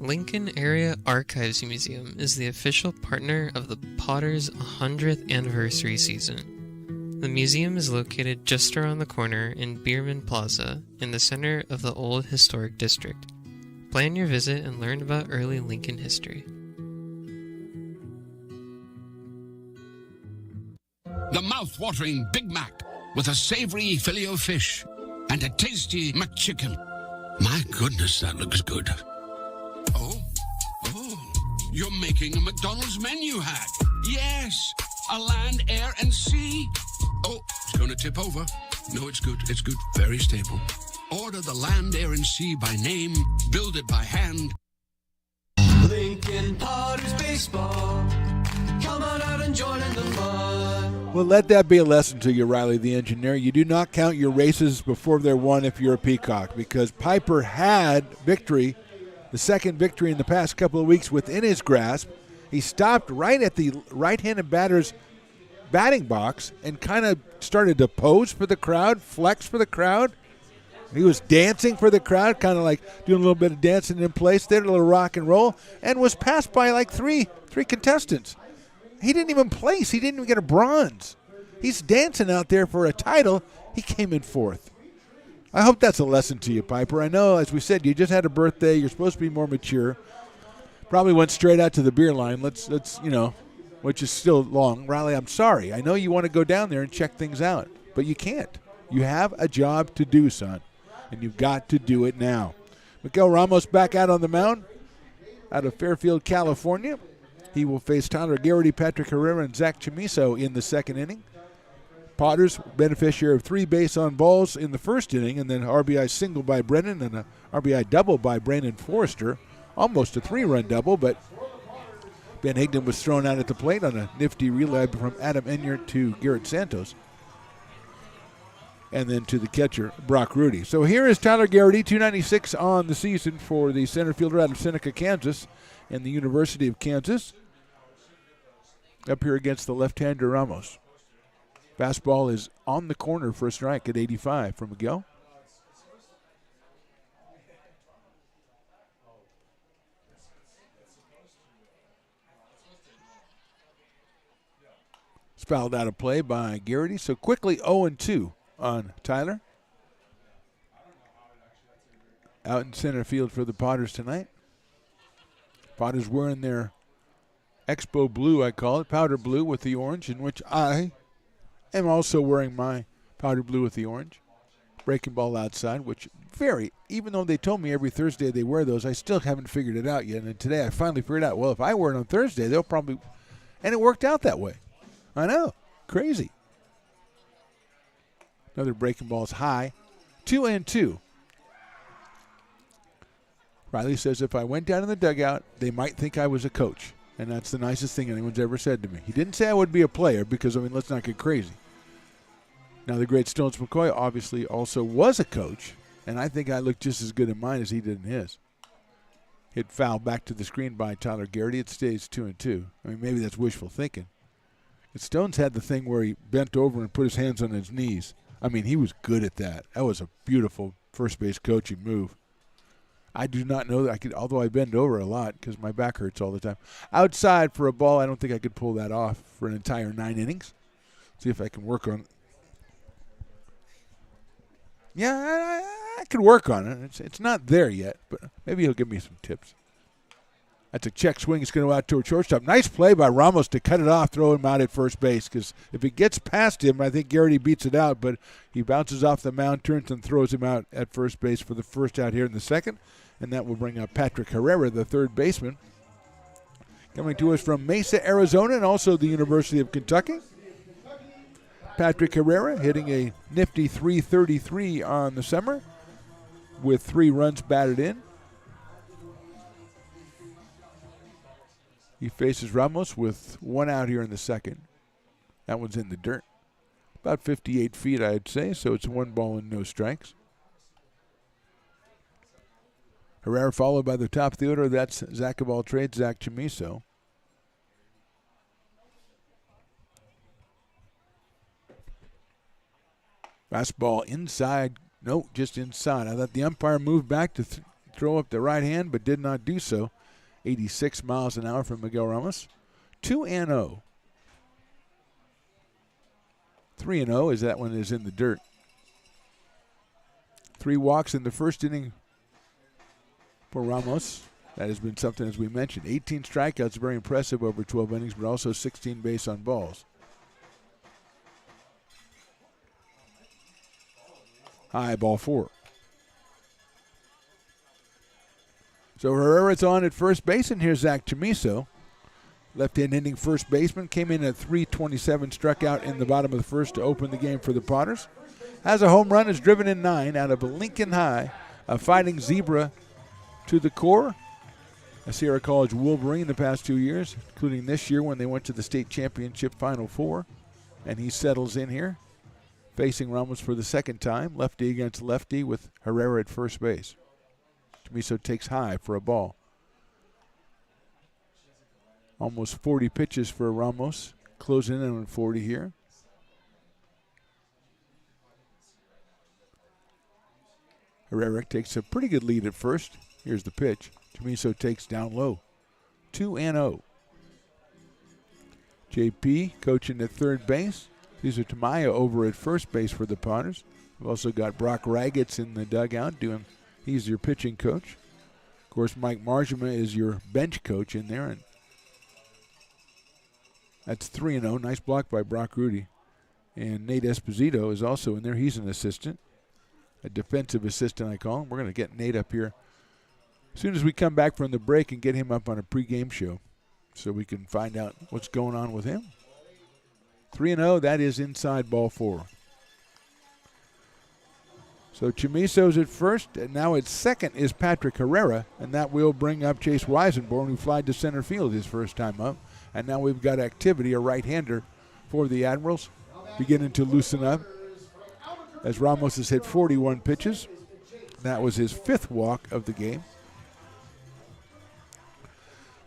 Lincoln Area Archives Museum is the official partner of the Potters' 100th anniversary season. The museum is located just around the corner in Bierman Plaza in the center of the Old Historic District. Plan your visit and learn about early Lincoln history. The mouth-watering Big Mac with a savory filet-o-fish. and a tasty McChicken. My goodness, that looks good. Oh, you're making a McDonald's menu hack. Yes, a land, air, and sea. Oh, it's going to tip over. No, it's good. It's good. Very stable. Order the land, air, and sea by name. Build it by hand. Lincoln Potters Baseball. Come on out and join in the fun. Well, let that be a lesson to you, Riley the engineer. You do not count your races before they're won if you're a peacock, because Piper had victory, the second victory in the past couple of weeks, within his grasp. He stopped right at the right-handed batter's batting box and kind of started to pose for the crowd, flex for the crowd. He was dancing for the crowd, kind of like doing a little bit of dancing in place there, a little rock and roll, and was passed by like three contestants. He didn't even place. He didn't even get a bronze. He's dancing out there for a title. He came in fourth. I hope that's a lesson to you, Piper. I know, as we said, you just had a birthday. You're supposed to be more mature. Probably went straight out to the beer line. Let's which is still long. Riley, I'm sorry. I know you want to go down there and check things out, but you can't. You have a job to do, son, and you've got to do it now. Miguel Ramos back out on the mound out of Fairfield, California. He will face Tyler Garrity, Patrick Herrera, and Zach Chamiso in the second inning. Potters, beneficiary of 3 base on balls in the first inning, and then RBI single by Brennan and a RBI double by Brandon Forrester. Almost a 3-run double, but Ben Higdon was thrown out at the plate on a nifty relay from Adam Enyart to Garrett Santos. And then to the catcher, Brock Rudy. So here is Tyler Garrity, 296 on the season for the center fielder out of Seneca, Kansas, and the University of Kansas. Up here against the left-hander Ramos. Fastball is on the corner for a strike at 85 from Miguel. It's fouled out of play by Garrity. So quickly 0-2 on Tyler. Out in center field for the Potters tonight. Potters wearing their Expo blue, I call it, powder blue with the orange, in which I am also wearing my powder blue with the orange. Breaking ball outside, which even though they told me every Thursday they wear those, I still haven't figured it out yet. And today I finally figured out, well, if I wear it on Thursday, they'll probably, and it worked out that way. I know, crazy. Another breaking ball is high, 2-2. Riley says if I went down in the dugout, they might think I was a coach. And that's the nicest thing anyone's ever said to me. He didn't say I would be a player because, let's not get crazy. Now, the great Stones McCoy obviously also was a coach, and I think I look just as good in mine as he did in his. Hit foul back to the screen by Tyler Garrity. It stays 2-2. Maybe that's wishful thinking. But Stones had the thing where he bent over and put his hands on his knees. He was good at that. That was a beautiful first base coaching move. I do not know that I could, although I bend over a lot because my back hurts all the time. Outside for a ball, I don't think I could pull that off for an entire 9 innings. See if I can work on it. Yeah, I could work on it. It's not there yet, but maybe he'll give me some tips. That's a check swing. It's going to go out toward shortstop. Nice play by Ramos to cut it off, throw him out at first base, because if it gets past him, I think Garrity beats it out, but he bounces off the mound, turns and throws him out at first base for the first out here in the second, and that will bring up Patrick Herrera, the third baseman, coming to us from Mesa, Arizona, and also the University of Kentucky. Patrick Herrera hitting a nifty .333 on the summer with 3 runs batted in. He faces Ramos with 1 out here in the second. That one's in the dirt. About 58 feet, I'd say, so it's 1 ball and no strikes. Herrera followed by the top of the order. That's Zach of all trades, Zach Chamiso. Fastball inside. No, just inside. I thought the umpire moved back to throw up the right hand, but did not do so. 86 miles an hour from Miguel Ramos. 2-0. 3-0 as that one is in the dirt. 3 walks in the first inning for Ramos. That has been something, as we mentioned. 18 strikeouts, very impressive over 12 innings, but also 16 base on balls. High, ball 4. So Herrera's on at first base, and here's Zach Chamiso. Left-hand hitting first baseman, came in at 327, struck out in the bottom of the first to open the game for the Potters. Has a home run, is driven in 9 out of Lincoln High, a Fighting Zebra to the core. A Sierra College Wolverine the past 2 years, including this year when they went to the state championship Final Four. And he settles in here, facing Ramos for the second time, lefty against lefty with Herrera at first base. Chamiso takes high for a ball. Almost 40 pitches for Ramos, closing in on 40 here. Herrera takes a pretty good lead at first. Here's the pitch. Chamiso takes down low. 2-0. JP coaching at third base. Cesar Tamayo over at first base for the Potters. We've also got Brock Raggets in the dugout doing. He's your pitching coach. Of course, Mike Marjama is your bench coach in there. And that's 3-0. Nice block by Brock Rudy. And Nate Esposito is also in there. He's an assistant. A defensive assistant, I call him. We're going to get Nate up here as soon as we come back from the break and get him up on a pregame show so we can find out what's going on with him. 3-0, that is inside ball 4. So Chamiso's at first, and now at second is Patrick Herrera, and that will bring up Chase Weisenborn, who flied to center field his first time up. And now we've got activity, a right-hander for the Admirals, beginning to loosen up as Ramos has hit 41 pitches. That was his 5th walk of the game.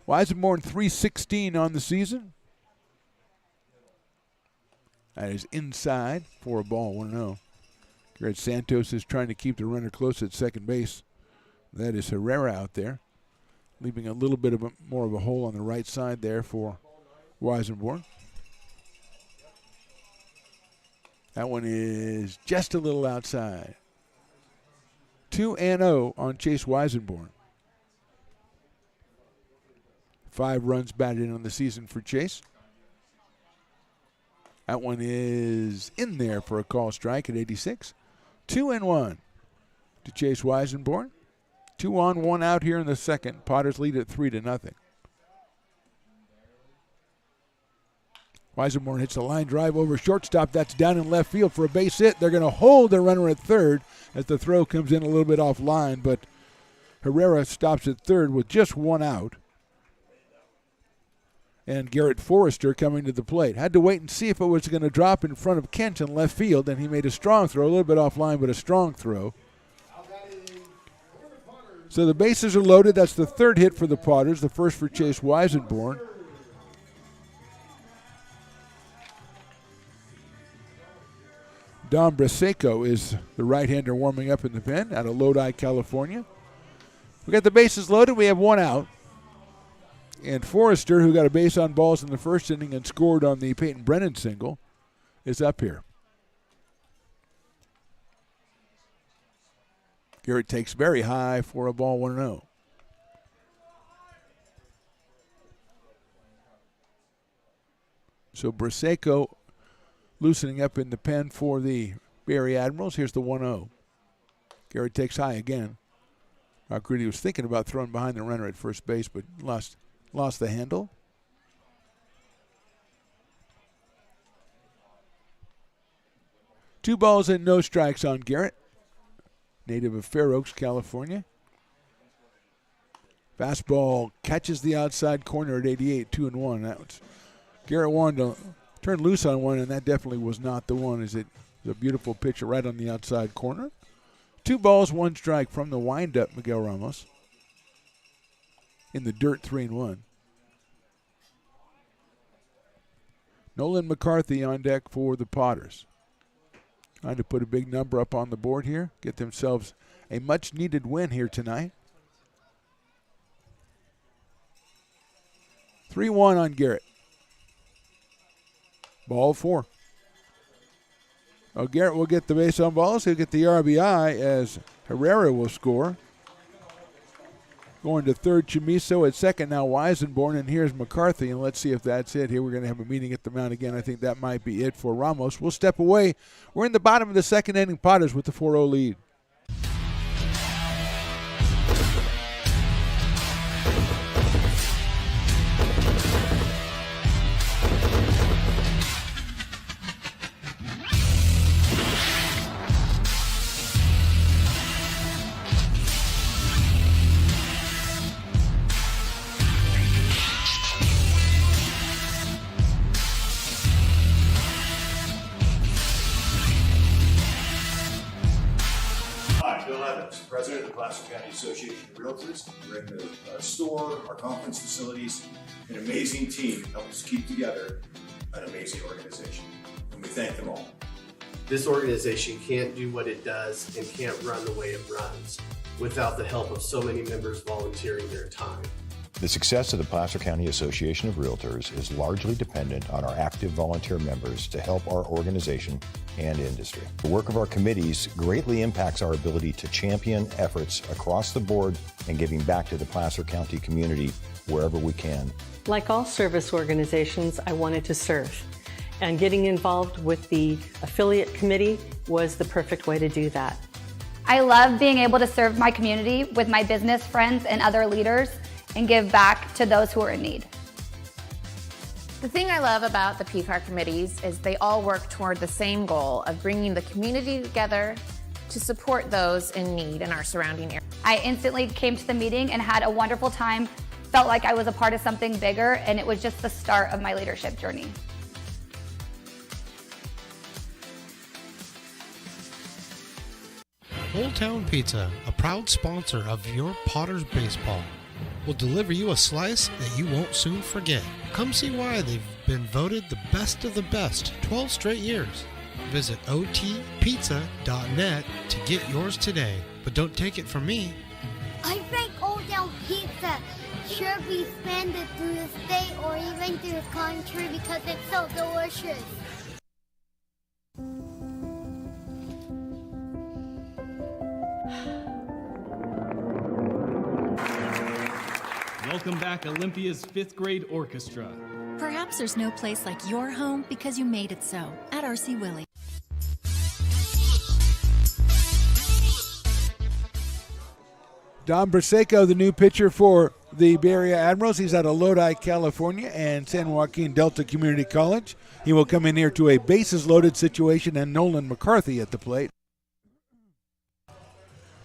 Weisenborn 316 on the season. That is inside for a ball, 1-0. Garrett Santos is trying to keep the runner close at second base. That is Herrera out there, leaving a little bit of more of a hole on the right side there for Weisenborn. That one is just a little outside. 2-0 on Chase Weisenborn. 5 runs batted in on the season for Chase. That one is in there for a call strike at 86. 2-1 to Chase Weisenborn. 2 on, 1 out here in the second. Potters lead at 3-0. Weisenborn hits a line drive over shortstop. That's down in left field for a base hit. They're going to hold the runner at third as the throw comes in a little bit off line, but Herrera stops at third with just 1 out. And Garrett Forrester coming to the plate. Had to wait and see if it was going to drop in front of Kent in left field, and he made a strong throw, a little bit off line, but a strong throw. So the bases are loaded. That's the 3rd hit for the Potters, the first for Chase Weisenborn. Don Braseco is the right-hander warming up in the pen out of Lodi, California. We got the bases loaded. We have 1 out. And Forrester, who got a base on balls in the first inning and scored on the Peyton Brennan single, is up here. Garrett takes very high for a ball, 1-0. So Braseco loosening up in the pen for the Barry Admirals. Here's the 1-0. Garrett takes high again. Brock Rudy was thinking about throwing behind the runner at first base, but lost the handle. Two balls and no strikes on Garrett, native of Fair Oaks, California. Fastball catches the outside corner at 88, 2-1. That was, Garrett wanted to turn loose on one, and that definitely was not the one. Is it a beautiful pitch right on the outside corner? 2 balls, 1 strike from the windup, Miguel Ramos. In the dirt, 3-1. Nolan McCarthy on deck for the Potters. Trying to put a big number up on the board here, get themselves a much-needed win here tonight. 3-1 on Garrett. Ball 4. Oh, Garrett will get the base on balls. He'll get the RBI as Herrera will score. Going to third, Chamiso. At second now, Weisenborn, and here's McCarthy. And let's see if that's it. Here we're going to have a meeting at the mound again. I think that might be it for Ramos. We'll step away. We're in the bottom of the second inning. Potters with the 4-0 lead. President of the Placer County Association of Realtors. We're in the store, our conference facilities, an amazing team that helps keep together an amazing organization. And we thank them all. This organization can't do what it does and can't run the way it runs without the help of so many members volunteering their time. The success of the Placer County Association of Realtors is largely dependent on our active volunteer members to help our organization and industry. The work of our committees greatly impacts our ability to champion efforts across the board and giving back to the Placer County community wherever we can. Like all service organizations, I wanted to serve. And getting involved with the affiliate committee was the perfect way to do that. I love being able to serve my community with my business friends and other leaders and give back to those who are in need. The thing I love about the PCAR committees is they all work toward the same goal of bringing the community together to support those in need in our surrounding area. I instantly came to the meeting and had a wonderful time, felt like I was a part of something bigger, and it was just the start of my leadership journey. Old Town Pizza, a proud sponsor of your Potters baseball, will deliver you a slice that you won't soon forget. Come see why they've been voted the best of the best 12 straight years. Visit otpizza.net to get yours today. But don't take it from me. I think Old Town Pizza should be expanded through the state or even through the country because it's so delicious. Welcome back, Olympia's 5th grade orchestra. Perhaps there's no place like your home because you made it so at RC Willey. Don Braseco, the new pitcher for the Bay Area Admirals. He's out of Lodi, California, and San Joaquin Delta Community College. He will come in here to a bases-loaded situation, and Nolan McCarthy at the plate.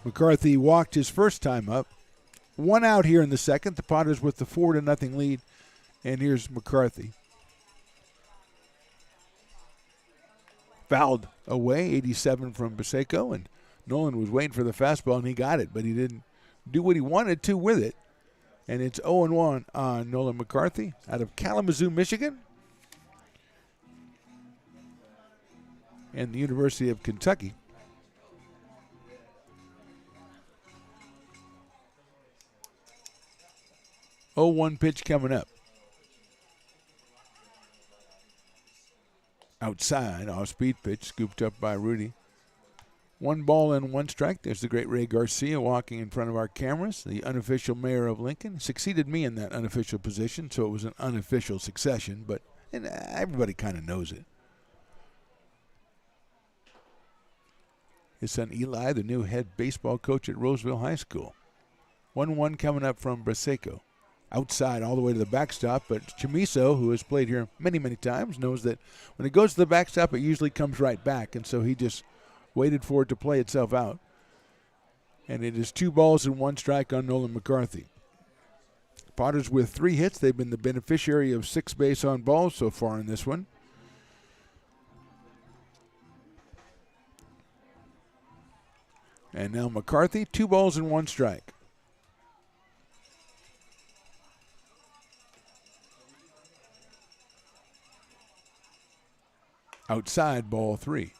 McCarthy walked his first time up. One out here in the second. The Potters with the 4-0 lead. And here's McCarthy. Fouled away, 87 from Braseco, and Nolan was waiting for the fastball, and he got it, but he didn't do what he wanted to with it. And it's 0-1 on Nolan McCarthy out of Kalamazoo, Michigan, and the University of Kentucky. 0-1 pitch coming up. Outside, off-speed pitch, scooped up by Rudy. 1 ball and 1 strike. There's the great Ray Garcia walking in front of our cameras, the unofficial mayor of Lincoln. Succeeded me in that unofficial position, so it was an unofficial succession, but everybody kind of knows it. His son Eli, the new head baseball coach at Roseville High School. 1-1 coming up from Braseco. Outside all the way to the backstop, but Chamiso, who has played here many, many times, knows that when it goes to the backstop, it usually comes right back, and so he just waited for it to play itself out. And it is 2 balls and 1 strike on Nolan McCarthy. Potters with 3 hits. They've been the beneficiary of 6 base on balls so far in this one. And now McCarthy, 2 balls and 1 strike. Outside, ball 3.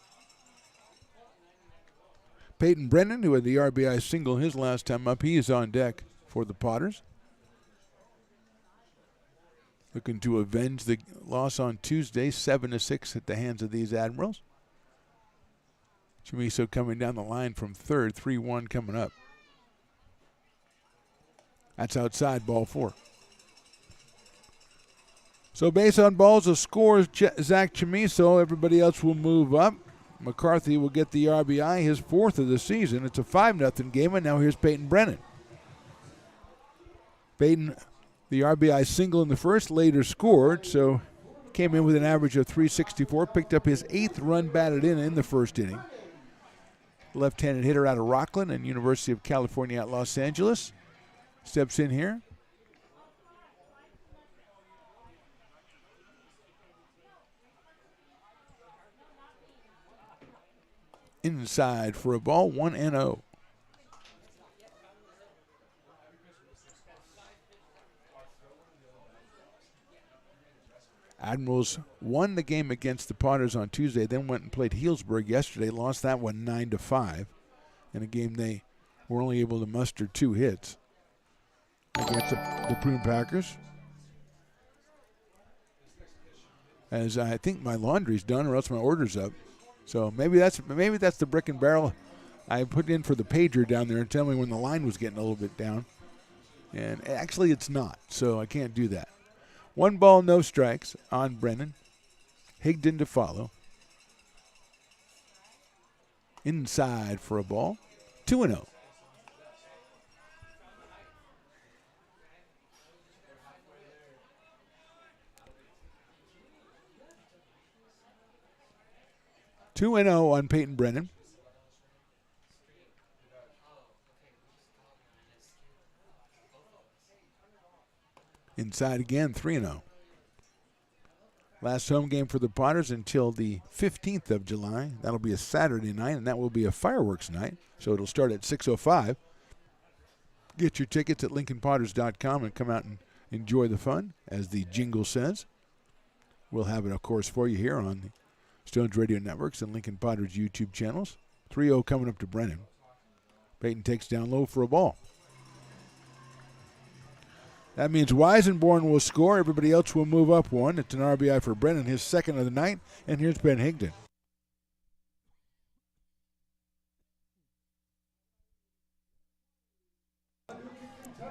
Peyton Brennan, who had the RBI single his last time up, he is on deck for the Potters. Looking to avenge the loss on Tuesday, 7-6 at the hands of these Admirals. Chamiso coming down the line from third, 3-1 coming up. That's outside, ball 4. So base on balls, the score is Zach Chamiso. Everybody else will move up. McCarthy will get the RBI, his 4th of the season. It's a 5-0 game, and now here's Peyton Brennan. Peyton, the RBI single in the first, later scored, so came in with an average of .364, picked up his 8th run batted in the first inning. Left-handed hitter out of Rockland and University of California at Los Angeles. Steps in here. Inside for a ball, 1-0. Admirals won the game against the Potters on Tuesday, then went and played Healdsburg yesterday, lost that one 9-5 in a game they were only able to muster 2 hits against the Prune Packers. As I think my laundry's done or else my order's up. So maybe that's the Brick and Barrel I put in for the pager down there and tell me when the line was getting a little bit down. And actually it's not, so I can't do that. 1 ball, no strikes on Brennan. Higdon to follow. Inside for a ball. 2-0. On Peyton Brennan. Inside again, 3-0. Last home game for the Potters until the 15th of July. That'll be a Saturday night, and that will be a fireworks night. So it'll start at 6:05. Get your tickets at LincolnPotters.com and come out and enjoy the fun, as the jingle says. We'll have it, of course, for you here on the Stones Radio Networks and Lincoln Potters YouTube channels. 3-0 coming up to Brennan. Peyton takes down low for a ball. That means Weisenborn will score. Everybody else will move up 1. It's an RBI for Brennan, his 2nd of the night. And here's Ben Higdon.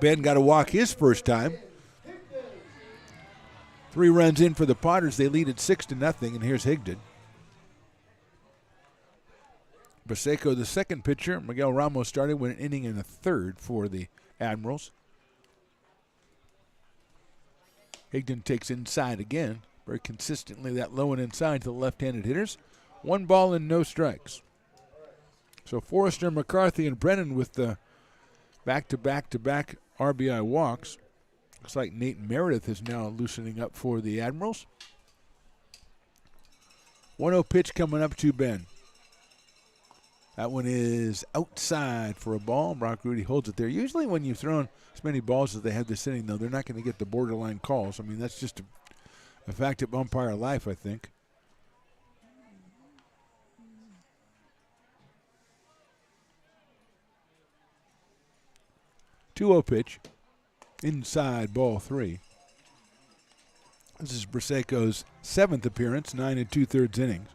Ben got to walk his first time. 3 runs in for the Potters. They lead at 6-0, and here's Higdon. Baseco, the second pitcher. Miguel Ramos started with an inning and a third for the Admirals. Higdon takes inside again, very consistently that low and inside to the left-handed hitters. 1 ball and no strikes. So Forrester, McCarthy, and Brennan with the back-to-back-to-back RBI walks. Looks like Nate Meredith is now loosening up for the Admirals. 1-0 pitch coming up to Ben. That one is outside for a ball. Brock Rudy holds it there. Usually when you've thrown as many balls as they have this inning, though, they're not going to get the borderline calls. I mean, that's just a fact of umpire life, I think. Two-0 pitch. Inside, ball 3. This is Braseco's 7th appearance, 9 2/3 innings.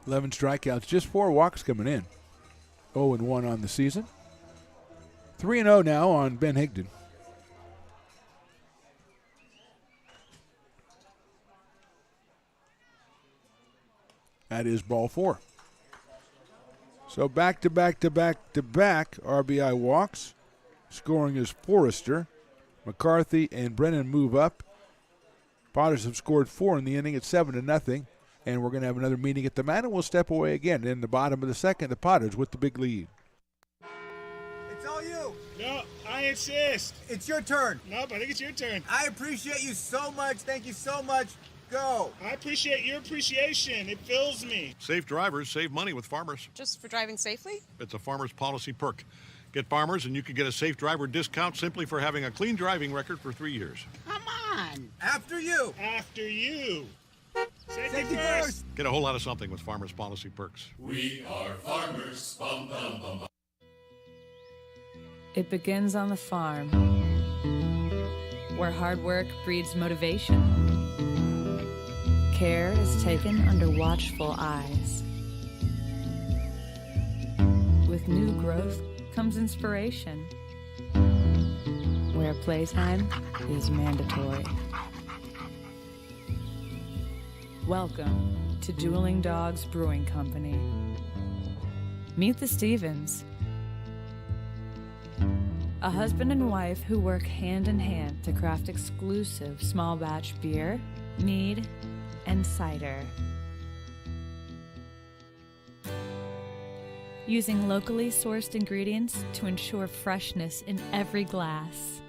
11 strikeouts, just 4 walks coming in. 0-1 on the season. 3-0 now on Ben Higdon. That is ball 4. So back-to-back-to-back-to-back RBI walks. Scoring is Forrester. McCarthy and Brennan move up. Potters have scored 4 in the inning at 7-0. And we're going to have another meeting at the mat, and we'll step away again. In the bottom of the second, the Potters with the big lead. It's all you. No, I insist. It's your turn. Nope, I think it's your turn. I appreciate you so much. Thank you so much. Go. I appreciate your appreciation. It fills me. Safe drivers save money with Farmers. Just for driving safely? It's a Farmers policy perk. Get Farmers and you can get a safe driver discount simply for having a clean driving record for 3 years. Come on. After you. After you. Safety first. Get a whole lot of something with Farmers policy perks. We are farmers. Bum, bum, bum, bum. It begins on the farm, where hard work breeds motivation. Care is taken under watchful eyes. With new growth comes inspiration, where playtime is mandatory. Welcome to Dueling Dogs Brewing Company. Meet the Stevens, a husband and wife who work hand in hand to craft exclusive small batch beer, mead, and cider. Using locally sourced ingredients to ensure freshness in every glass.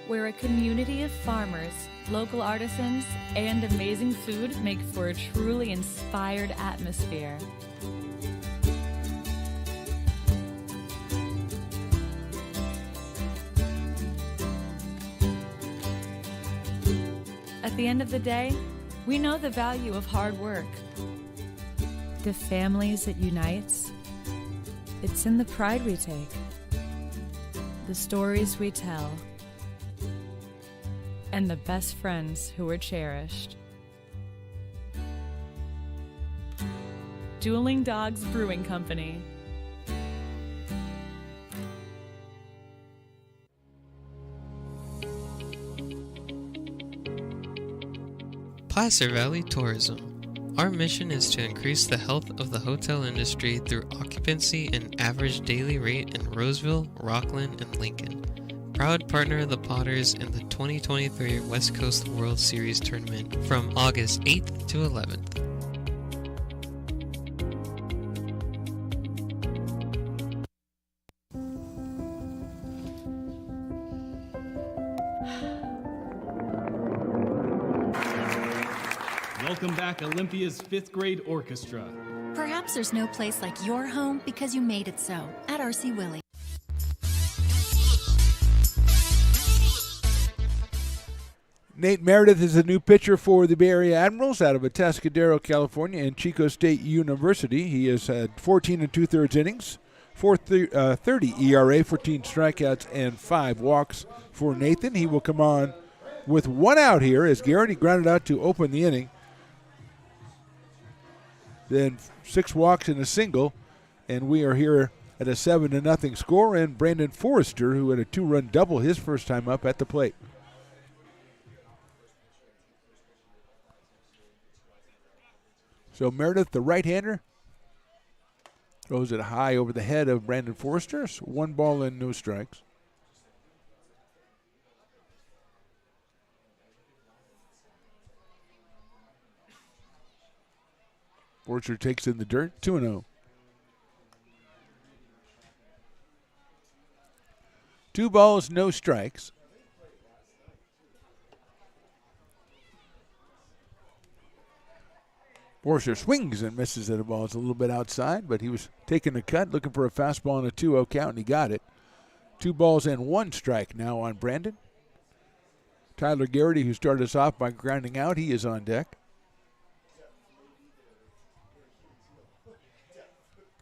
Where a community of farmers, local artisans, and amazing food make for a truly inspired atmosphere. At the end of the day, we know the value of hard work. The families it unites, it's in the pride we take, the stories we tell, and the best friends who are cherished. Dueling Dogs Brewing Company. Placer Valley Tourism. Our mission is to increase the health of the hotel industry through occupancy and average daily rate in Roseville, Rockland, and Lincoln. Proud partner of the Potters in the 2023 West Coast World Series Tournament from August 8th to 11th. Welcome back, Olympia's 5th grade orchestra. Perhaps there's no place like your home because you made it so at RC Willey. Nate Meredith is a new pitcher for the Bay Area Admirals out of Atascadero, California, and Chico State University. He has had 14 2/3 innings, 4.30 ERA, 14 strikeouts, and 5 walks for Nathan. He will come on with 1 out here as Garrity grounded out to open the inning. Then 6 walks and a single, and we are here at a 7-0 score, and Brandon Forrester, who had a 2-run double his first time up, at the plate. So Meredith, the right-hander, throws it high over the head of Brandon Forrester. 1 ball and no strikes. Forrester takes in the dirt, 2-0. 2 balls, no strikes. Forrester swings and misses at a ball. It's a little bit outside, but he was taking a cut, looking for a fastball on a 2-0 count, and he got it. 2 balls and 1 strike now on Brandon. Tyler Garrity, who started us off by grounding out, he is on deck.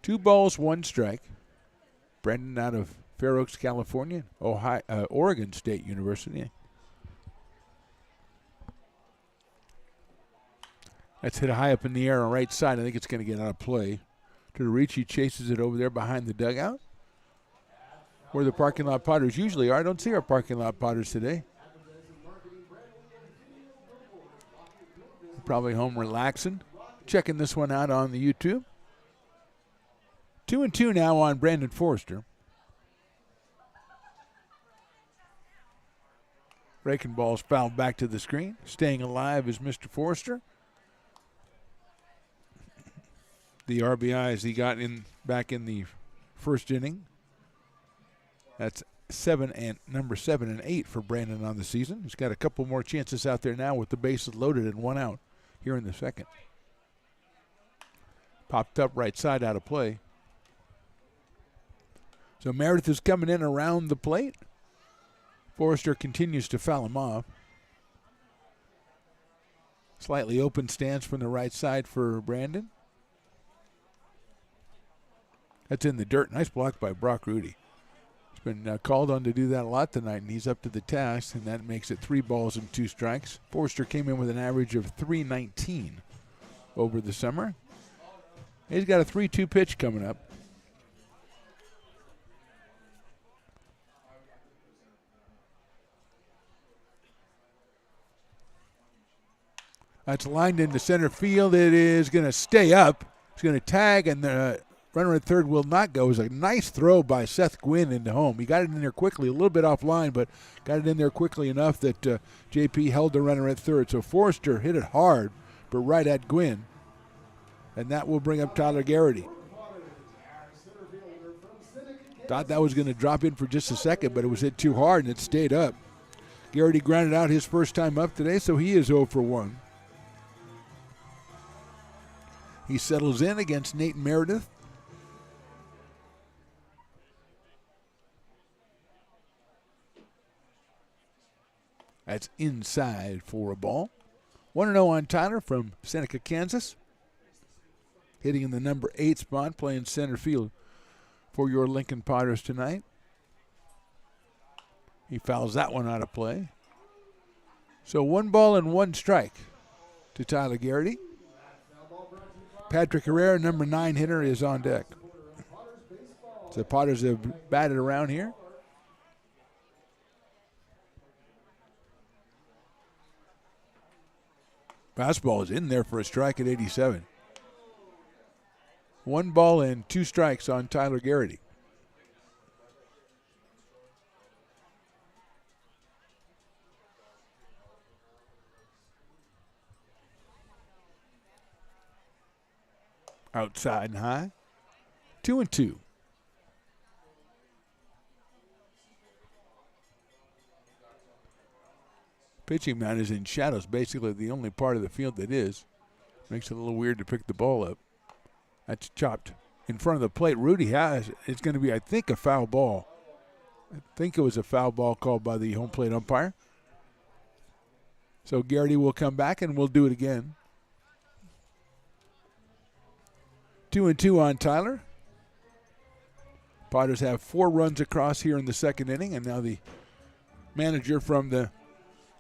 2 balls, 1 strike. Brandon out of Fair Oaks, California, Oregon State University. That's hit high up in the air on right side. I think it's going to get out of play. Todorici chases it over there behind the dugout, where the parking lot Potters usually are. I don't see our parking lot Potters today. Probably home relaxing. Checking this one out on the YouTube. 2-2 now on Brandon Forrester. Breaking ball's fouled back to the screen. Staying alive is Mr. Forrester. The RBIs he got back in the first inning. That's number 7 and 8 for Brandon on the season. He's got a couple more chances out there now with the bases loaded and 1 out here in the second. Popped up right side, out of play. So Meredith is coming in around the plate. Forrester continues to foul him off. Slightly open stance from the right side for Brandon. That's in the dirt. Nice block by Brock Rudy. He's been called on to do that a lot tonight, and he's up to the task, and that makes it 3 balls and 2 strikes. Forrester came in with an average of .319 over the summer. He's got a 3-2 pitch coming up. That's lined into center field. It is going to stay up. It's going to tag, and the runner at third will not go. It was a nice throw by Seth Gwynn into home. He got it in there quickly, a little bit offline, but got it in there quickly enough that JP held the runner at third. So Forrester hit it hard, but right at Gwynn. And that will bring up Tyler Garrity. Thought that was going to drop in for just a second, but it was hit too hard, and it stayed up. Garrity grounded out his first time up today, so he is 0 for 1. He settles in against Nate Meredith. That's inside for a ball. 1-0 on Tyler from Seneca, Kansas. Hitting in the number 8 spot, playing center field for your Lincoln Potters tonight. He fouls that one out of play. So 1 ball and 1 strike to Tyler Garrity. Patrick Herrera, number 9 hitter, is on deck. So the Potters have batted around here. Fastball is in there for a strike at 87. 1 ball and 2 strikes on Tyler Garrity. Outside and high. 2-2. Pitching mound is in shadows, basically the only part of the field that is. Makes it a little weird to pick the ball up. That's chopped in front of the plate. Rudy has, it's going to be, I think, a foul ball. I think it was a foul ball called by the home plate umpire. So Garrity will come back and we'll do it again. 2-2 on Tyler. Potters have 4 runs across here in the second inning, and now the manager from the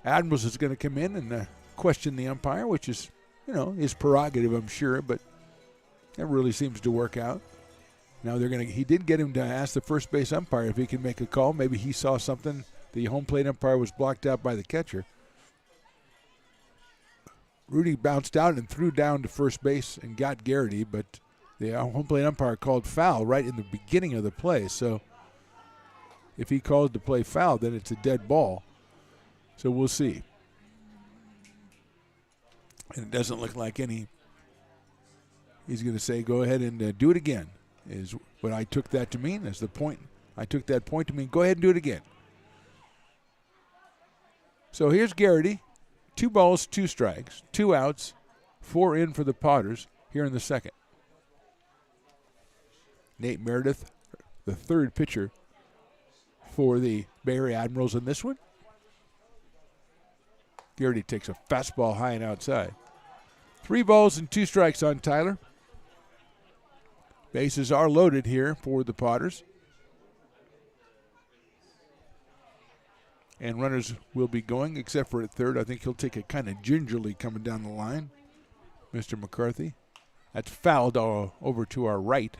Admirals is going to come in and question the umpire, which is, his prerogative, I'm sure, but that really seems to work out. Now he did get him to ask the first base umpire if he can make a call. Maybe he saw something. The home plate umpire was blocked out by the catcher. Rudy bounced out and threw down to first base and got Garrity, but the home plate umpire called foul right in the beginning of the play. So if he calls the play foul, then it's a dead ball. So we'll see. And it doesn't look like he's going to say, go ahead and do it again, is what I took that to mean, is the point. I took that point to mean, go ahead and do it again. So here's Garrity. 2 balls, 2 strikes, 2 outs, 4 in for the Potters here in the second. Nate Meredith, the third pitcher for the Bay Area Admirals in this one. Garrity takes a fastball high and outside. 3 balls and 2 strikes on Tyler. Bases are loaded here for the Potters. And runners will be going, except for at third. I think he'll take it kind of gingerly coming down the line, Mr. McCarthy. That's fouled over to our right.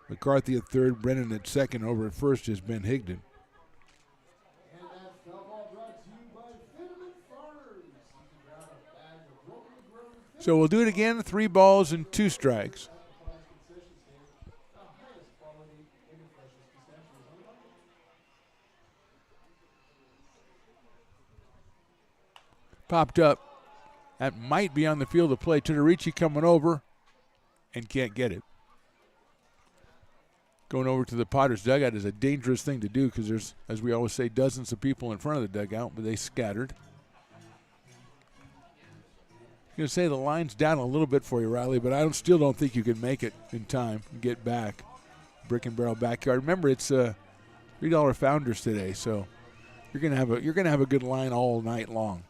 McCarthy at third, Brennan at second. Over at first is Ben Higdon. So we'll do it again, 3 balls and 2 strikes. Popped up. That might be on the field of play. Tudorici coming over and can't get it. Going over to the Potters dugout is a dangerous thing to do because there's, as we always say, dozens of people in front of the dugout, but they scattered. I'm going to say the line's down a little bit for you, Riley, but I still don't think you can make it in time and get back. Brick and Barrel Backyard. Remember, it's $3 Founders today, so you're going to have a good line all night long.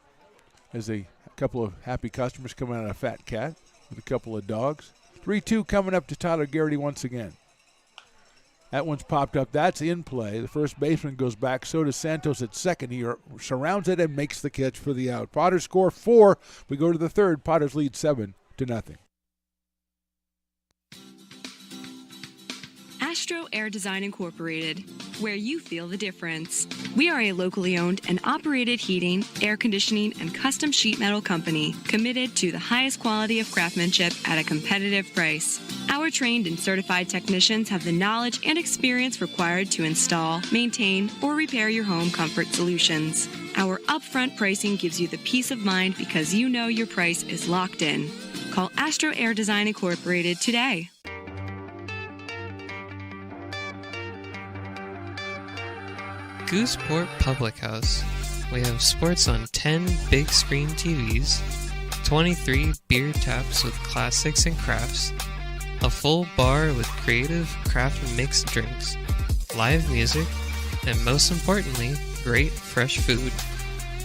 As a couple of happy customers coming out of Fat Cat with a couple of dogs. 3-2 coming up to Tyler Garrity once again. That one's popped up. That's in play. The first baseman goes back. So does Santos at second. He surrounds it and makes the catch for the out. Potters score 4. We go to the third. Potters lead 7-0. Astro Air Design Incorporated, where you feel the difference. We are a locally owned and operated heating, air conditioning, and custom sheet metal company committed to the highest quality of craftsmanship at a competitive price. Our trained and certified technicians have the knowledge and experience required to install, maintain, or repair your home comfort solutions. Our upfront pricing gives you the peace of mind because you know your price is locked in. Call Astro Air Design Incorporated today. Gooseport Public House. We have sports on 10 big screen TVs, 23 beer taps with classics and crafts, a full bar with creative craft mixed drinks, live music, and most importantly, great fresh food.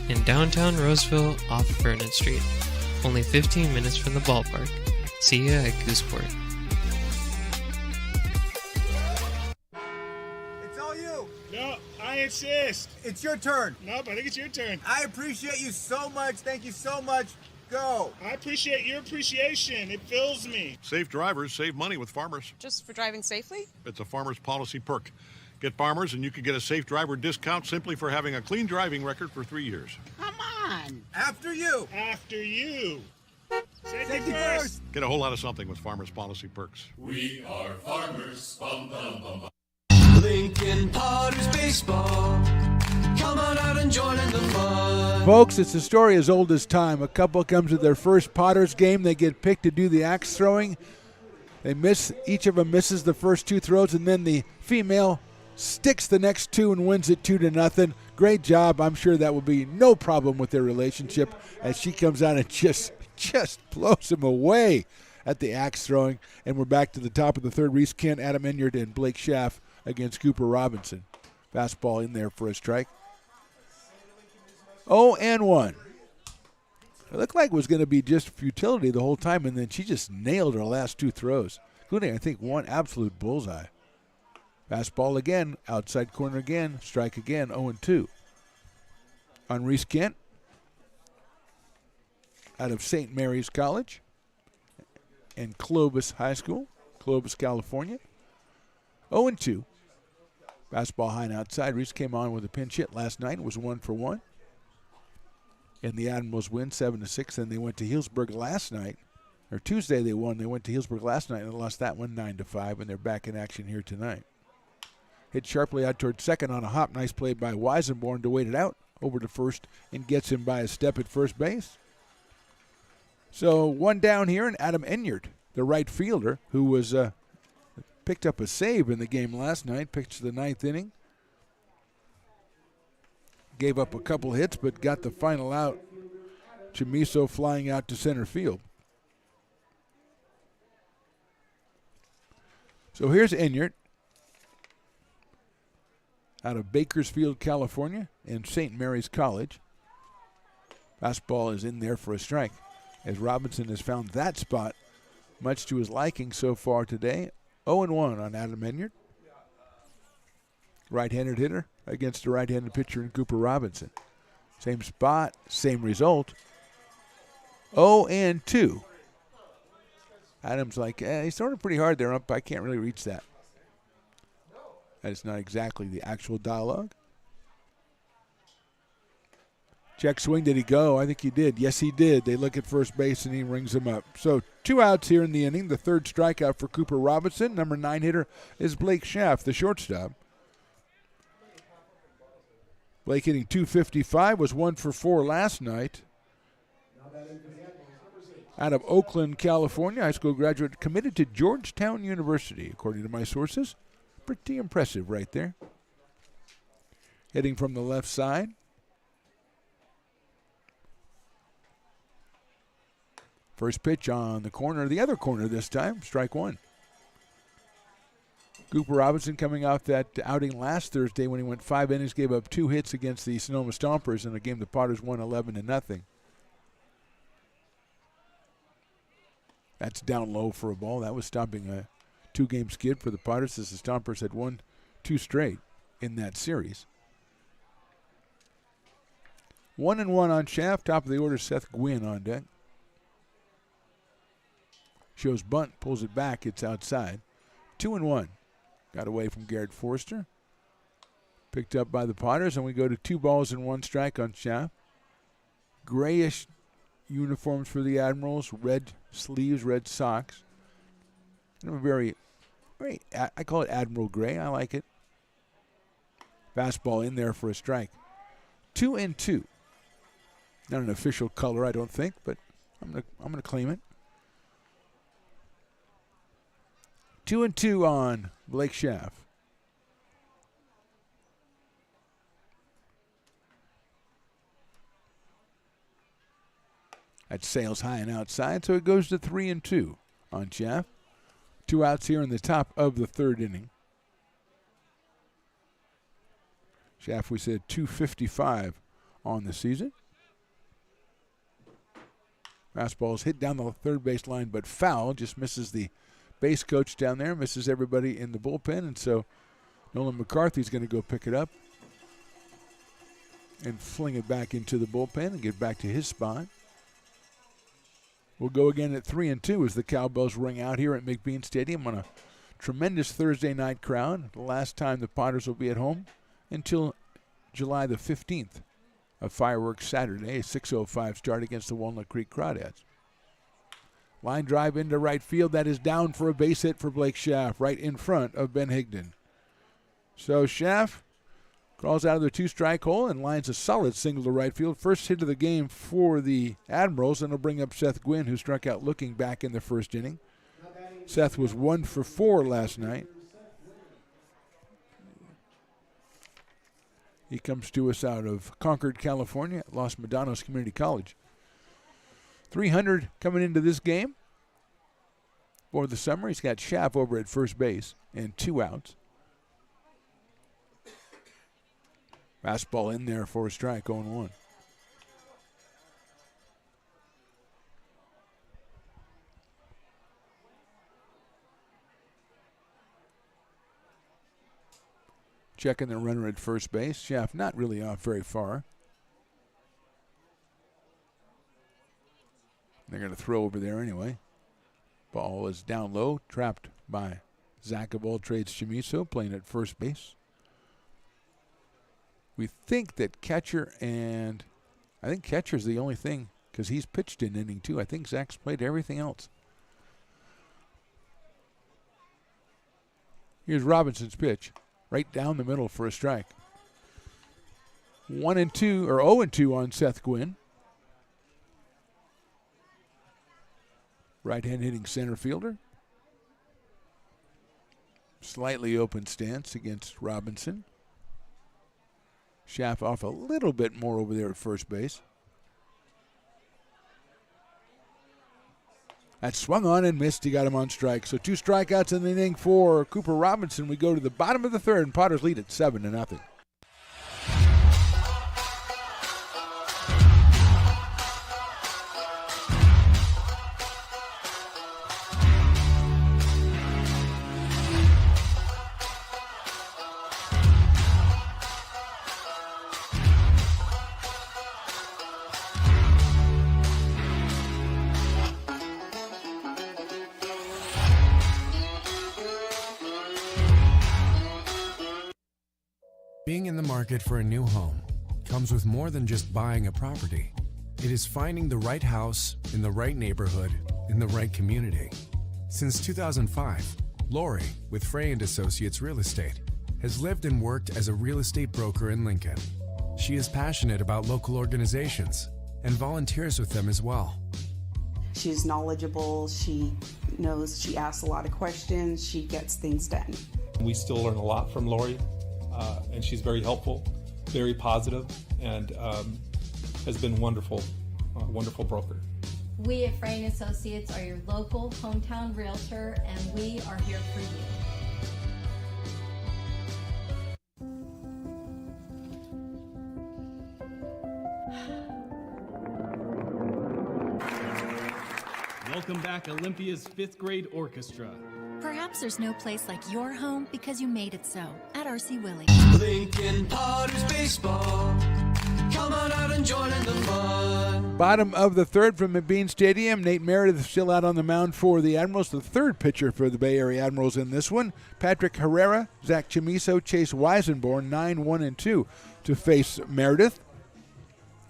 In downtown Roseville off Vernon Street. Only 15 minutes from the ballpark. See ya at Gooseport. It's all you. No, I insist. It's your turn. Nope, I think it's your turn. I appreciate you so much. Thank you so much. Go. I appreciate your appreciation. It fills me. Safe drivers save money with Farmers. Just for driving safely? It's a Farmers policy perk. Get Farmers and you can get a safe driver discount simply for having a clean driving record for 3 years. Come on. After you. After you. Safety first. Get a whole lot of something with Farmers policy perks. We are farmers. Bum, bum, bum, bum. Lincoln Potters Baseball. Come on out and join in the fun. Folks, it's a story as old as time. A couple comes to their first Potters game. They get picked to do the axe throwing. They miss. Each of them misses the first 2 throws, and then the female sticks the next 2 and wins it 2-0. Great job. I'm sure that will be no problem with their relationship as she comes out and just blows him away at the axe throwing. And we're back to the top of the third. Reese Kent, Adam Enyard, and Blake Schaff against Cooper Robinson. Fastball in there for a strike. 0-1. It looked like it was going to be just futility the whole time, and then she just nailed her last 2 throws, including, I think, one absolute bullseye. Fastball again, outside corner again, strike again, 0-2. On Reese Kent, out of St. Mary's College and Clovis High School, Clovis, California. 0-2. Fastball high and outside. Reese came on with a pinch hit last night. It was 1 for 1. And the Admirals win 7-6. Then they went to Healdsburg last night. Or Tuesday they won. They went to Healdsburg last night and lost that one 9-5. And they're back in action here tonight. Hit sharply out toward second on a hop. Nice play by Weisenborn to wait it out over to first and gets him by a step at first base. So 1 down here, and Adam Enyard, the right fielder, who was picked up a save in the game last night, pitched the 9th inning. Gave up a couple hits, but got the final out. Chamiso flying out to center field. So here's Enyard out of Bakersfield, California, and St. Mary's College. Fastball is in there for a strike, as Robinson has found that spot much to his liking so far today. 0-1 on Adam Enyard. Right-handed hitter against a right-handed pitcher in Cooper Robinson. Same spot, same result. 0-2. Adam's like, he's throwing it pretty hard there, ump. I can't really reach that. That is not exactly the actual dialogue. Check swing, did he go? I think he did. Yes, he did. They look at first base, and he rings him up. So 2 outs here in the inning. The third strikeout for Cooper Robinson. Number 9 hitter is Blake Schaff, the shortstop. Blake hitting .255, was 1 for 4 last night. Out of Oakland, California, high school graduate, committed to Georgetown University, according to my sources. Pretty impressive right there. Hitting from the left side. First pitch on the corner, the other corner this time, strike 1. Cooper Robinson coming off that outing last Thursday when he went 5 innings, gave up 2 hits against the Sonoma Stompers in a game the Potters won 11-0. That's down low for a ball. That was stopping a 2-game skid for the Potters as the Stompers had won 2 straight in that series. 1-1 on Schaff. Top of the order, Seth Gwynn on deck. Shows bunt, pulls it back. It's outside. 2-1. Got away from Garrett Forster. Picked up by the Potters, and we go to 2 balls and 1 strike on Schaff. Grayish uniforms for the Admirals, red sleeves, red socks. And a very, I call it Admiral Gray. I like it. Fastball in there for a strike. 2-2. Not an official color, I don't think, but I'm gonna claim it. 2-2 on Blake Schaff. That sails high and outside, so it goes to 3-2 on Schaff. 2 outs here in the top of the 3rd inning. Schaff, we said 255 on the season. Fastball's hit down the third base line, but foul. Just misses the base coach down there, misses everybody in the bullpen, and so Nolan McCarthy's going to go pick it up and fling it back into the bullpen and get back to his spot. We'll go again at 3-2 as the cowbells ring out here at McBean Stadium on a tremendous Thursday night crowd. The last time the Potters will be at home until July the 15th, a fireworks Saturday, a 6:05 start against the Walnut Creek Crawdads. Line drive into right field. That is down for a base hit for Blake Schaff, right in front of Ben Higdon. So Schaff crawls out of the 2-strike hole and lines a solid single to right field. First hit of the game for the Admirals, and it'll bring up Seth Gwynn, who struck out looking back in the 1st inning. Seth was 1 for 4 last night. He comes to us out of Concord, California, at Los Medanos Community College. 300 coming into this game for the summer. He's got Schaff over at first base and 2 outs. Fastball in there for a strike, 0-1. Checking the runner at first base. Schaff not really off very far. They're going to throw over there anyway. Ball is down low, trapped by Zach of All Trades Chamiso, playing at first base. We think that catcher's the only thing, because he's pitched in inning 2. I think Zach's played everything else. Here's Robinson's pitch, right down the middle for a strike. 1-2 or 0-2 on Seth Gwynn. Right-hand hitting center fielder. Slightly open stance against Robinson. Schaff off a little bit more over there at first base. That swung on and missed. He got him on strike. So 2 strikeouts in the inning for Cooper Robinson. We go to the bottom of the 3rd, and Potters lead at 7-0. Being in the market for a new home comes with more than just buying a property. It is finding the right house in the right neighborhood in the right community. Since 2005, Lori, with Frey & Associates Real Estate, has lived and worked as a real estate broker in Lincoln. She is passionate about local organizations and volunteers with them as well. She's knowledgeable, she knows, she asks a lot of questions, she gets things done. We still learn a lot from Lori, and she's very helpful, very positive, and has been wonderful, wonderful broker. We at Frey & Associates are your local hometown realtor, and we are here for you. Welcome back, Olympia's 5th grade orchestra. Perhaps there's no place like your home because you made it so at RC Willey. Lincoln Potters Baseball. Come on out and join in the fun. Bottom of the third from McBean Stadium. Nate Meredith still out on the mound for the Admirals. The third pitcher for the Bay Area Admirals in this one. Patrick Herrera, Zach Chamiso, Chase Weisenborn, 9-1-2 to face Meredith,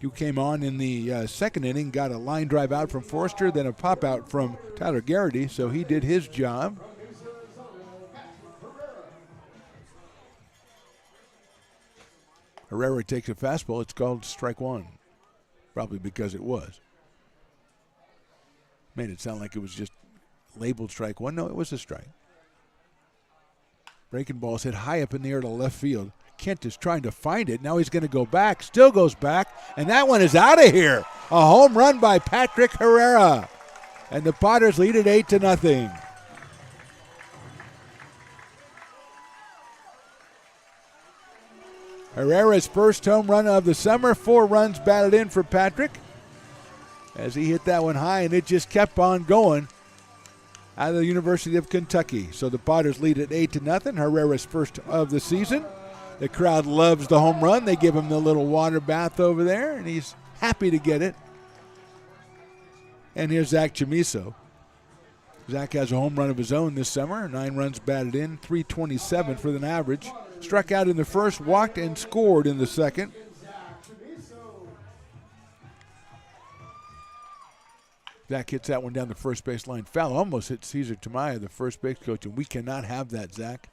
who came on in the second inning, got a line drive out from Forrester, then a pop out from Tyler Garrity, so he did his job. Herrera takes a fastball. It's called strike one, probably because it was. Made it sound like it was just labeled strike one. No, it was a strike. Breaking ball's hit high up in the air to left field. Kent is trying to find it. Now he's going to go back. Still goes back. And that one is out of here. A home run by Patrick Herrera. And the Potters lead it 8-0. Herrera's first home run of the summer. 4 runs batted in for Patrick as he hit that one high, and it just kept on going out of the University of Kentucky. So the Potters lead it 8-0. Herrera's first of the season. The crowd loves the home run. They give him the little water bath over there, and he's happy to get it. And here's Zach Chamiso. Zach has a home run of his own this summer. 9 runs batted in, .327 for an average. Struck out in the first, walked, and scored in the second. Zach hits that one down the first base line. Foul almost hit Cesar Tamayo, the first base coach, and we cannot have that, Zach.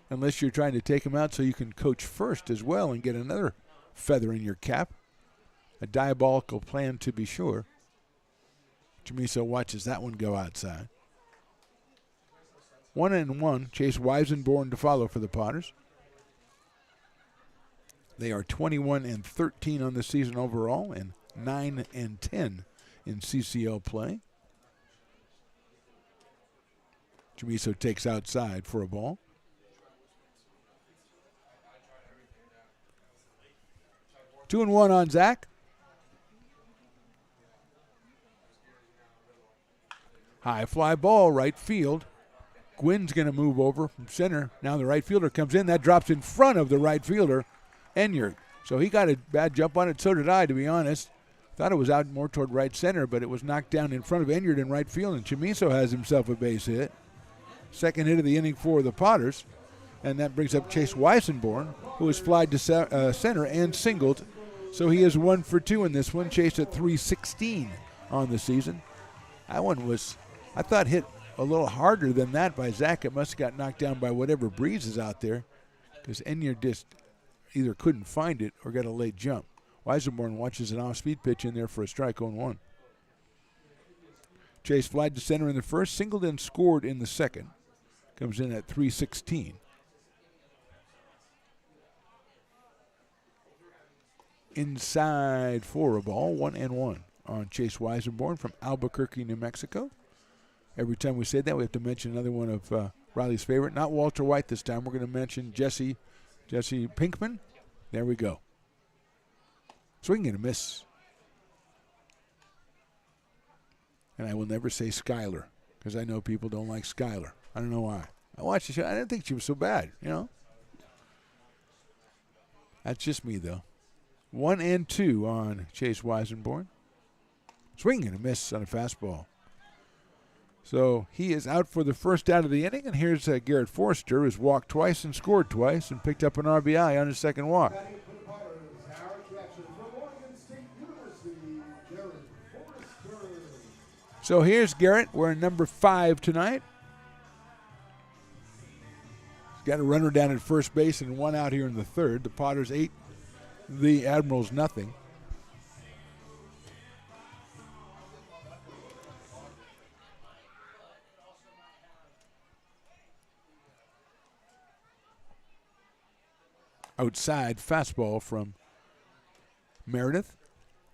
Unless you're trying to take him out so you can coach first as well and get another feather in your cap. A diabolical plan to be sure. Chamiso watches that one go outside. 1-1. Chase Weisenborn to follow for the Potters. They are 21-13 on the season overall and 9-10 in CCL play. Chamiso takes outside for a ball. Two and one on Zach. High fly ball, right field. Gwynn's going to move over from center. Now the right fielder comes in. That drops in front of the right fielder, Enyard. So he got a bad jump on it. So did I, to be honest. Thought it was out more toward right center, but it was knocked down in front of Enyard in right field, and Chamiso has himself a base hit. Second hit of the inning for the Potters. And that brings up Chase Weisenborn, who has flied to center and singled. So he is 1 for 2 in this one. Chase at .316 on the season. That one was, I thought, hit a little harder than that by Zach. It must have got knocked down by whatever breeze is out there, because Enyard just either couldn't find it or got a late jump. Weisenborn watches an off-speed pitch in there for a strike on one. Chase flied to center in the first, singled and scored in the second. Comes in at .316. Inside for a ball, 1-1 on Chase Weisenborn from Albuquerque, New Mexico. Every time we say that, we have to mention another one of Riley's favorite. Not Walter White this time. We're going to mention Jesse Pinkman. There we go. Swing and a miss. And I will never say Skyler, because I know people don't like Skyler. I don't know why. I watched the show. I didn't think she was so bad, you know. That's just me, though. 1-2 on Chase Weisenborn. Swing and a miss on a fastball. So he is out for the first out of the inning, and here's Garrett Forrester, who's walked twice and scored twice and picked up an RBI on his second walk. So here's Garrett wearing number 5 tonight. He's got a runner down at first base and 1 out here in the third. The Potters 8, the Admirals nothing. Outside fastball from Meredith.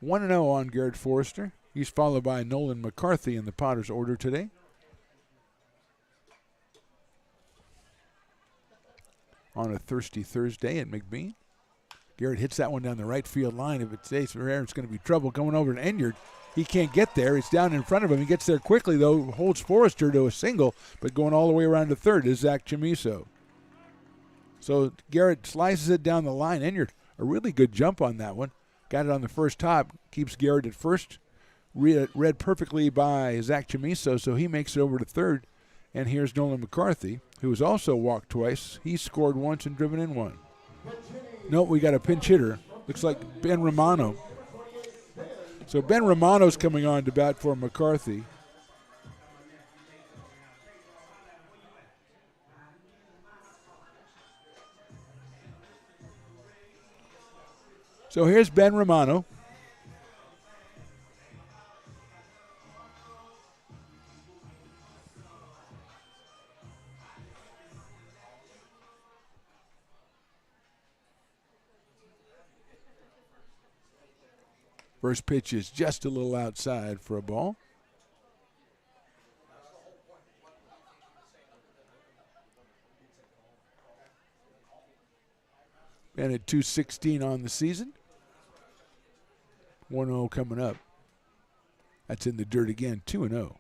1-0 on Garrett Forrester. He's followed by Nolan McCarthy in the Potters order today. On a thirsty Thursday at McBean. Garrett hits that one down the right field line. If it stays for air, it's going to be trouble coming over to Enyard. He can't get there. It's down in front of him. He gets there quickly, though, holds Forrester to a single, but going all the way around to third is Zach Chamiso. So Garrett slices it down the line. a really good jump on that one. Got it on the first top, keeps Garrett at first. Read perfectly by Zach Chamiso, so he makes it over to third. And here's Nolan McCarthy, who has also walked twice. He scored once and driven in one. Nope, we got a pinch hitter. Looks like Ben Romano. So Ben Romano's coming on to bat for McCarthy. So here's Ben Romano. First pitch is just a little outside for a ball. Ben at 216 on the season. 1-0 coming up. That's in the dirt again, 2-0.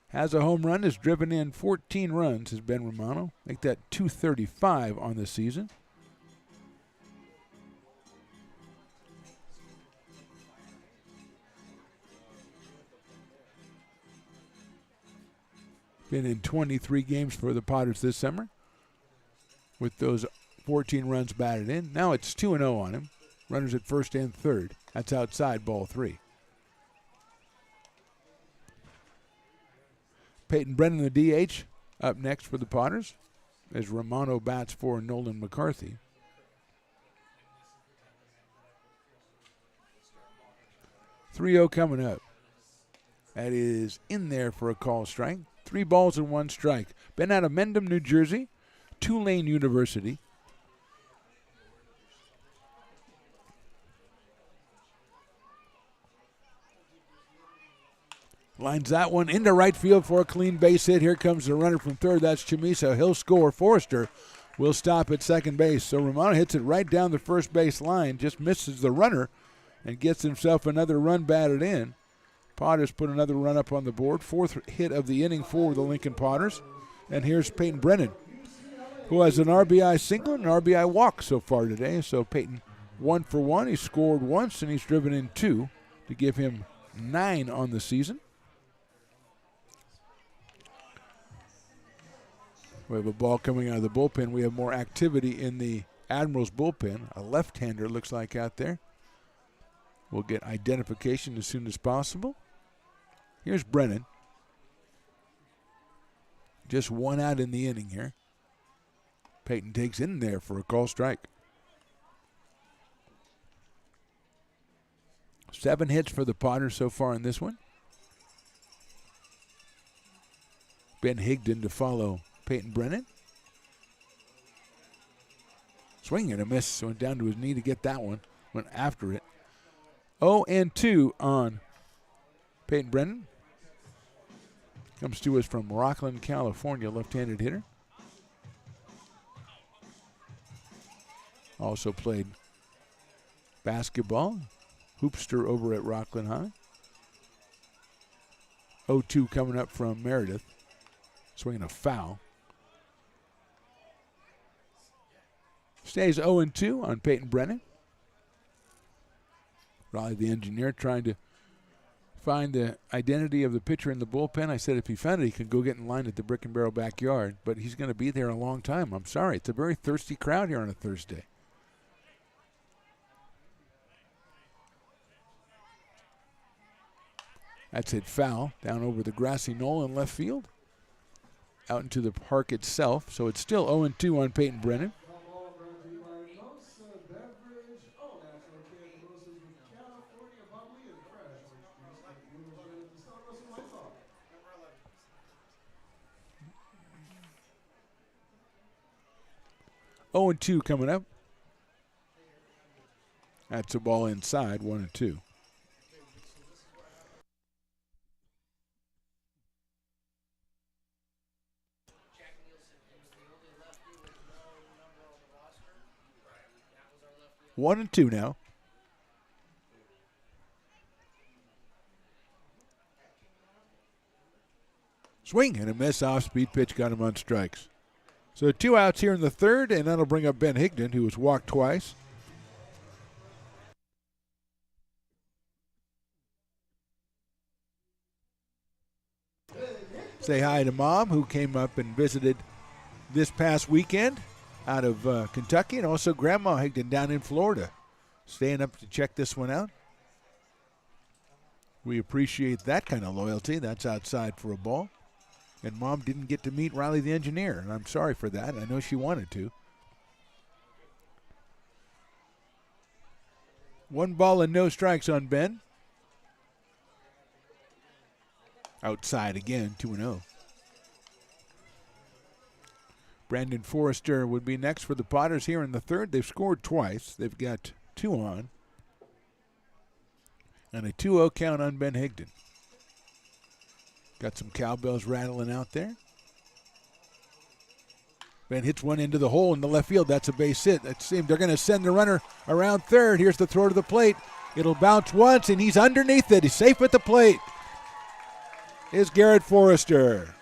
Has a home run, has driven in 14 runs, has Ben Romano. Make that 235 on the season. Been in 23 games for the Potters this summer with those 14 runs batted in. Now it's 2-0 on him. Runners at first and third. That's outside, ball 3. Peyton Brennan, the DH, up next for the Potters as Romano bats for Nolan McCarthy. .30 coming up. That is in there for a call strike. 3 balls and 1 strike. Been out of Mendham, New Jersey, Tulane University. Lines that one into right field for a clean base hit. Here comes the runner from third. That's Chamiso. He'll score. Forrester will stop at second base. So Romano hits it right down the first base line, just misses the runner, and gets himself another run batted in. Potters put another run up on the board. 4th hit of the inning for the Lincoln Potters. And here's Peyton Brennan, who has an RBI single and an RBI walk so far today. So Peyton 1 for 1. He scored once and he's driven in 2 to give him 9 on the season. We have a ball coming out of the bullpen. We have more activity in the Admirals bullpen. A left-hander looks like out there. We'll get identification as soon as possible. Here's Brennan. Just 1 out in the inning here. Peyton takes in there for a call strike. 7 hits for the Potters so far in this one. Ben Higdon to follow Peyton Brennan. Swing and a miss. Went down to his knee to get that one. Went after it. 0-2 on Peyton Brennan. Comes to us from Rockland, California, left-handed hitter. Also played basketball, hoopster over at Rockland High. 0-2 coming up from Meredith. Swinging a foul. Stays 0-2 on Peyton Brennan. Raleigh, the engineer, trying to find the identity of the pitcher in the bullpen. I said if he found it, he could go get in line at the Brick and Barrel backyard, but he's going to be there a long time. I'm sorry. It's a very thirsty crowd here on a Thursday. That's hit foul down over the grassy knoll in left field. Out into the park itself. So it's still 0-2 on Peyton Brennan. Oh, and 2 coming up. That's a ball inside, 1-2. One and 2 now. Swing and a miss. Off-speed pitch got him on strikes. So 2 outs here in the third, and that'll bring up Ben Higdon, who was walked twice. Say hi to Mom, who came up and visited this past weekend out of Kentucky, and also Grandma Higdon down in Florida, staying up to check this one out. We appreciate that kind of loyalty. That's outside for a ball. And Mom didn't get to meet Riley the engineer, and I'm sorry for that. I know she wanted to. 1 ball and no strikes on Ben. Outside again, 2-0. Brandon Forrester would be next for the Potters here in the third. They've scored twice. They've got 2 on. And a 2-0 count on Ben Higdon. Got some cowbells rattling out there. Ben hits one into the hole in the left field. That's a base hit. That seems they're going to send the runner around third. Here's the throw to the plate. It'll bounce once, and he's underneath it. He's safe at the plate. Is Garrett Forrester.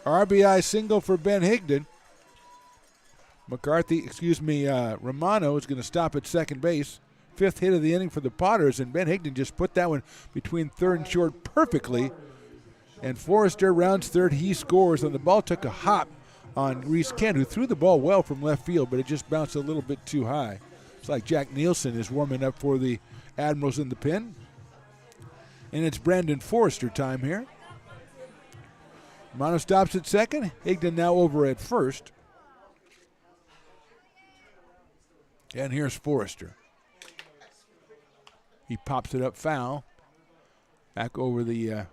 RBI single for Ben Higdon. Romano is going to stop at second base. 5th hit of the inning for the Potters, and Ben Higdon just put that one between third and short perfectly. And Forrester rounds third. He scores, and the ball took a hop on Reese Kent, who threw the ball well from left field, but it just bounced a little bit too high. It's like Jack Nielsen is warming up for the Admirals in the pen. And it's Brandon Forrester time here. Romano stops at second. Higdon now over at first. And here's Forrester. He pops it up foul. Back over the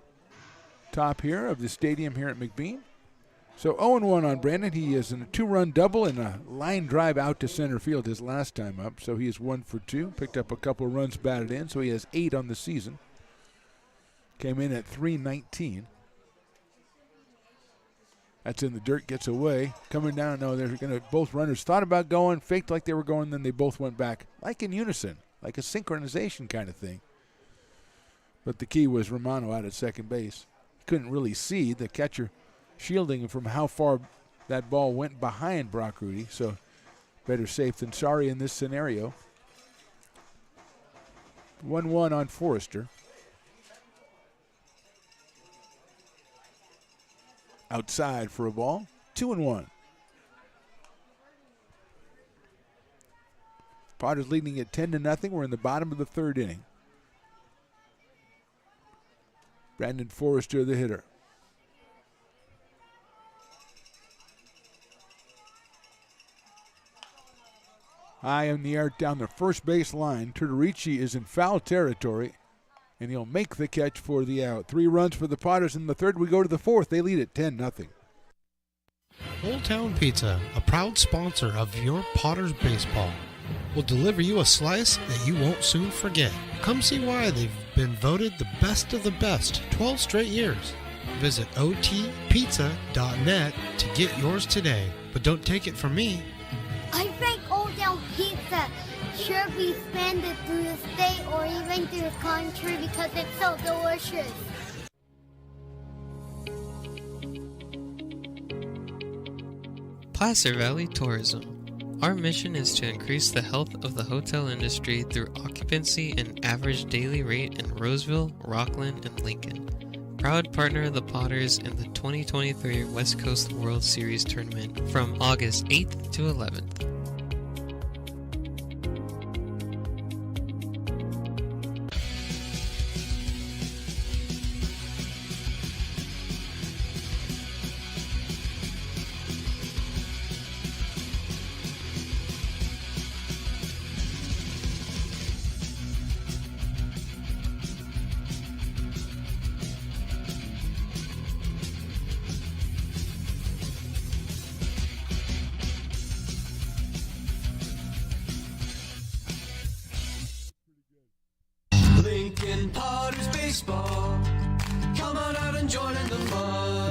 top here of the stadium here at McBean. So 0-1 on Brandon. He is in a 2-run double and a line drive out to center field his last time up. So he is 1 for 2. Picked up a couple of runs batted in. So he has 8 on the season. Came in at .319. That's in the dirt, gets away. Coming down, no, they're going to, both runners thought about going, faked like they were going, then they both went back, like in unison, like a synchronization kind of thing. But the key was Romano out at second base. He couldn't really see the catcher shielding from how far that ball went behind Brock Rudy, so better safe than sorry in this scenario. 1-1 on Forrester. Outside for a ball. 2-1. Potters leading at 10-0. We're in the bottom of the third inning. Brandon Forrester, the hitter. High in the air down the first base line. Turturici is in foul territory, and he'll make the catch for the out. 3 runs for the Potters in the third. We go to the fourth. They lead at 10-0. Old Town Pizza, a proud sponsor of your Potters baseball, will deliver you a slice that you won't soon forget. Come see why they've been voted the best of the best 12 straight years. Visit otpizza.net to get yours today. But don't take it from me. I think Old Town Pizza should be expanded to the state or even to the country because it's so delicious. Placer Valley Tourism. Our mission is to increase the health of the hotel industry through occupancy and average daily rate in Roseville, Rockland, and Lincoln. Proud partner of the Potters in the 2023 West Coast World Series Tournament from August 8th to 11th.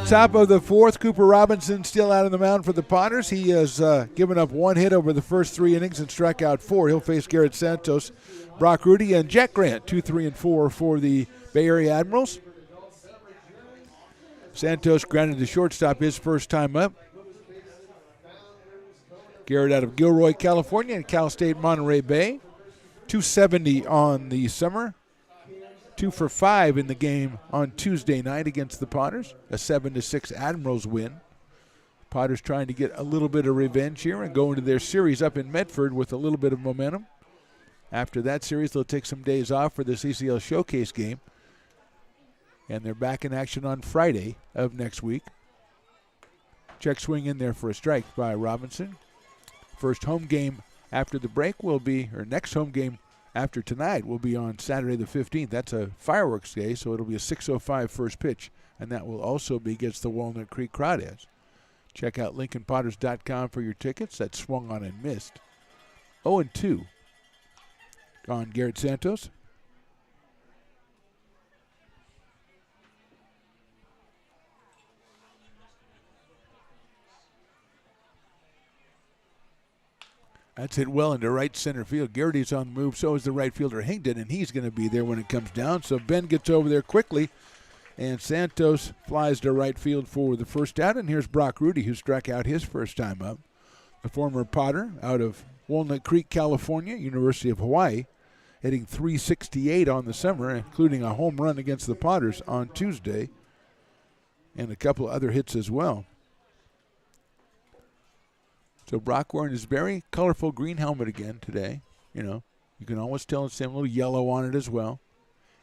Top of the fourth, Cooper Robinson still out on the mound for the Potters. He has given up 1 hit over the first 3 innings and struck out 4. He'll face Garrett Santos, Brock Rudy, and Jack Grant, 2, 3, and 4 for the Bay Area Admirals. Santos grounded the shortstop his first time up. Garrett out of Gilroy, California, and Cal State Monterey Bay. 270 on the summer. 2 for 5 in the game on Tuesday night against the Potters. A 7-6 Admirals win. Potters trying to get a little bit of revenge here and go into their series up in Medford with a little bit of momentum. After that series, they'll take some days off for the CCL Showcase game. And they're back in action on Friday of next week. Check swing in there for a strike by Robinson. First home game after the break will be, or next home game after tonight will be on Saturday the 15th. That's a fireworks day, so it'll be a 6:05 first pitch, and that will also be against the Walnut Creek Crawdads. Check out LincolnPotters.com for your tickets. That swung on and missed. 0-2 on Garrett Santos. That's hit well into right center field. Garrity's on the move, so is the right fielder Hington, and he's going to be there when it comes down. So Ben gets over there quickly, and Santos flies to right field for the first out. And here's Brock Rudy, who struck out his first time up. The former Potter out of Walnut Creek, California, University of Hawaii, hitting .368 on the summer, including a home run against the Potters on Tuesday, and a couple other hits as well. So Brock wearing his very colorful green helmet again today. You know, you can always tell it's a little yellow on it as well.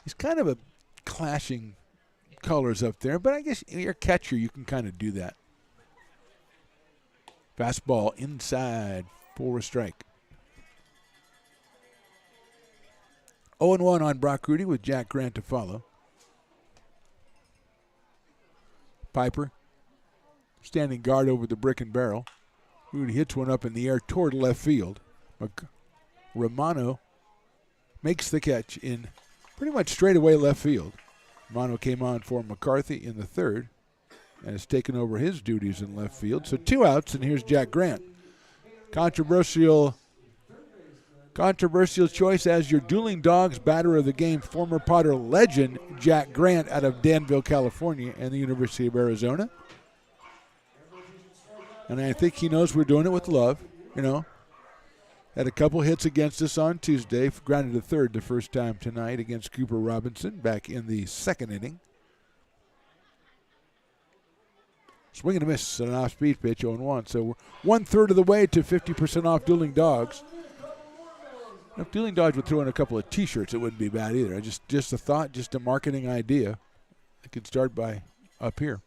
He's kind of a clashing colors up there, but I guess you're a catcher, you can kind of do that. Fastball inside for a strike. 0-1 on Brock Rudy with Jack Grant to follow. Piper standing guard over the brick and barrel. Rudy hits one up in the air toward left field. Romano makes the catch in pretty much straightaway left field. Romano came on for McCarthy in the third and has taken over his duties in left field. So 2 outs, and here's Jack Grant. Controversial choice as your dueling dogs batter of the game, former Potter legend Jack Grant out of Danville, California, and the University of Arizona. And I think he knows we're doing it with love, you know. Had a couple hits against us on Tuesday. Grounded a third the first time tonight against Cooper Robinson back in the second inning. Swing and a miss at an off-speed pitch, 0-1. So we're 1/3 of the way to 50% off Dueling Dogs. If Dueling Dogs would throw in a couple of T-shirts, it wouldn't be bad either. Just a thought, just a marketing idea. I could start by up here.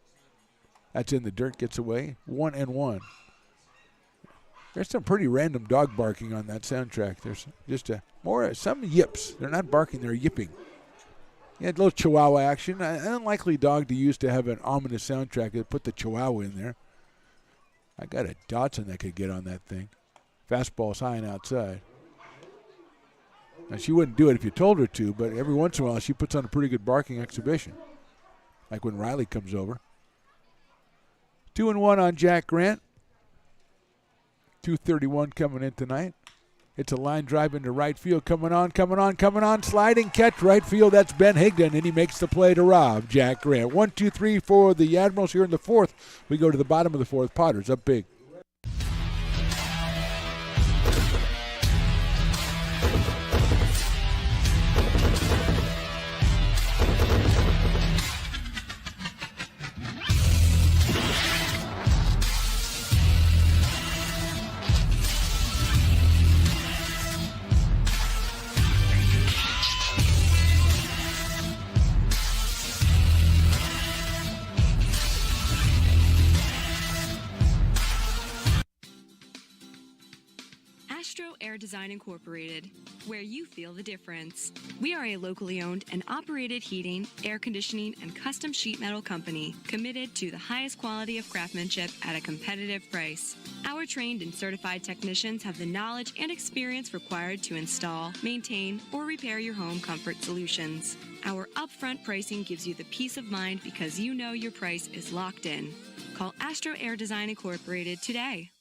That's in the dirt, gets away. 1-1. There's some pretty random dog barking on that soundtrack. There's just some yips. They're not barking, they're yipping. Yeah, a little Chihuahua action. An unlikely dog to use to have an ominous soundtrack. They put the Chihuahua in there. I got a Dotson that could get on that thing. Fastball's high and outside. Now, she wouldn't do it if you told her to, but every once in a while she puts on a pretty good barking exhibition. Like when Riley comes over. 2-1 on Jack Grant. 2:31 coming in tonight. It's a line drive into right field. Coming on. Sliding catch right field. That's Ben Higdon, and he makes the play to rob Jack Grant. 1-2-3 for the Admirals here in the fourth. We go to the bottom of the fourth. Potters up big. Air Design Incorporated, where you feel the difference. We are a locally owned and operated heating, air conditioning, and custom sheet metal company committed to the highest quality of craftsmanship at a competitive price. Our trained and certified technicians have the knowledge and experience required to install, maintain, or repair your home comfort solutions. Our upfront pricing gives you the peace of mind because you know your price is locked in. Call Astro Air Design Incorporated today.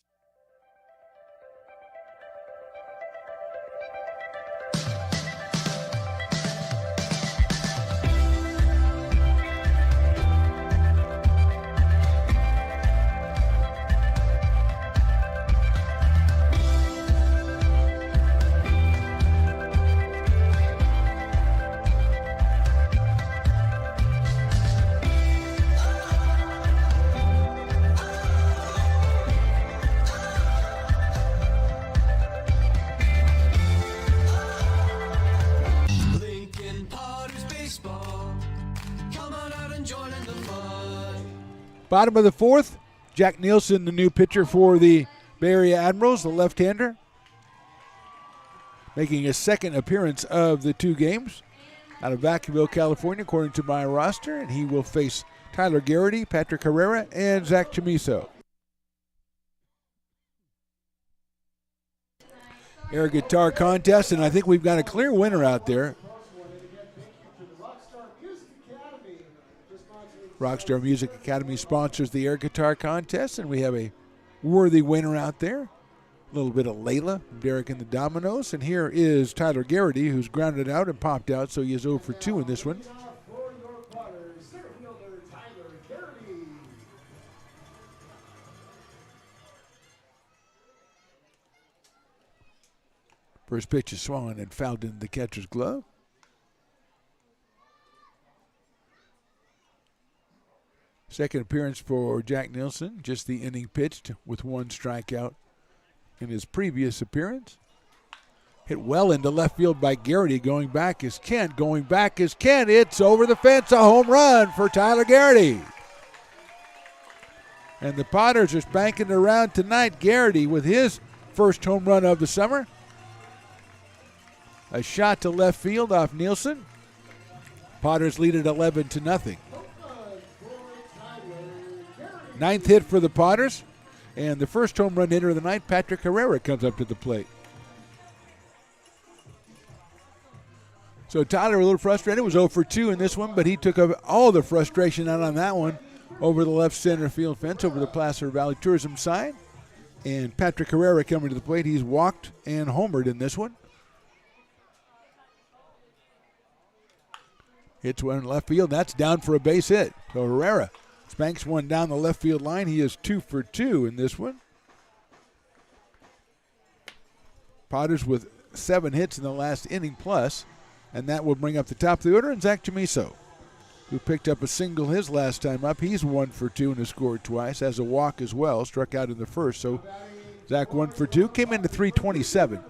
Bottom of the fourth, Jack Nielsen, the new pitcher for the Bay Area Admirals, the left-hander, making his second appearance of the 2 games out of Vacaville, California, according to my roster, and he will face Tyler Garrity, Patrick Herrera, and Zach Chamiso. Air guitar contest, and I think we've got a clear winner out there. Rockstar Music Academy sponsors the air guitar contest, and we have a worthy winner out there. A little bit of Layla, Derek and the Dominoes, and here is Tyler Garrity, who's grounded out and popped out, so he is 0 for 2 in this one. First pitch is swung and fouled into the catcher's glove. Second appearance for Jack Nielsen, just the inning pitched with 1 strikeout in his previous appearance. Hit well into left field by Garrity. Going back is Kent. It's over the fence. A home run for Tyler Garrity. And the Potters are spanking around tonight. Garrity with his first home run of the summer. A shot to left field off Nielsen. Potters lead at 11-0. 9th hit for the Potters. And the first home run hitter of the night, Patrick Herrera, comes up to the plate. So Tyler a little frustrated. Was 0 for 2 in this one, but he took all the frustration out on that one over the left center field fence, over the Placer Valley Tourism sign. And Patrick Herrera coming to the plate. He's walked and homered in this one. Hits one in left field. That's down for a base hit. So Herrera spanks one down the left field line. He is 2 for 2 in this one. Potters with 7 hits in the last inning plus, and that will bring up the top of the order. And Zach Chamiso, who picked up a single his last time up. He's 1 for 2 and has scored twice. Has a walk as well. Struck out in the first. So Zach 1 for 2. Came into 327.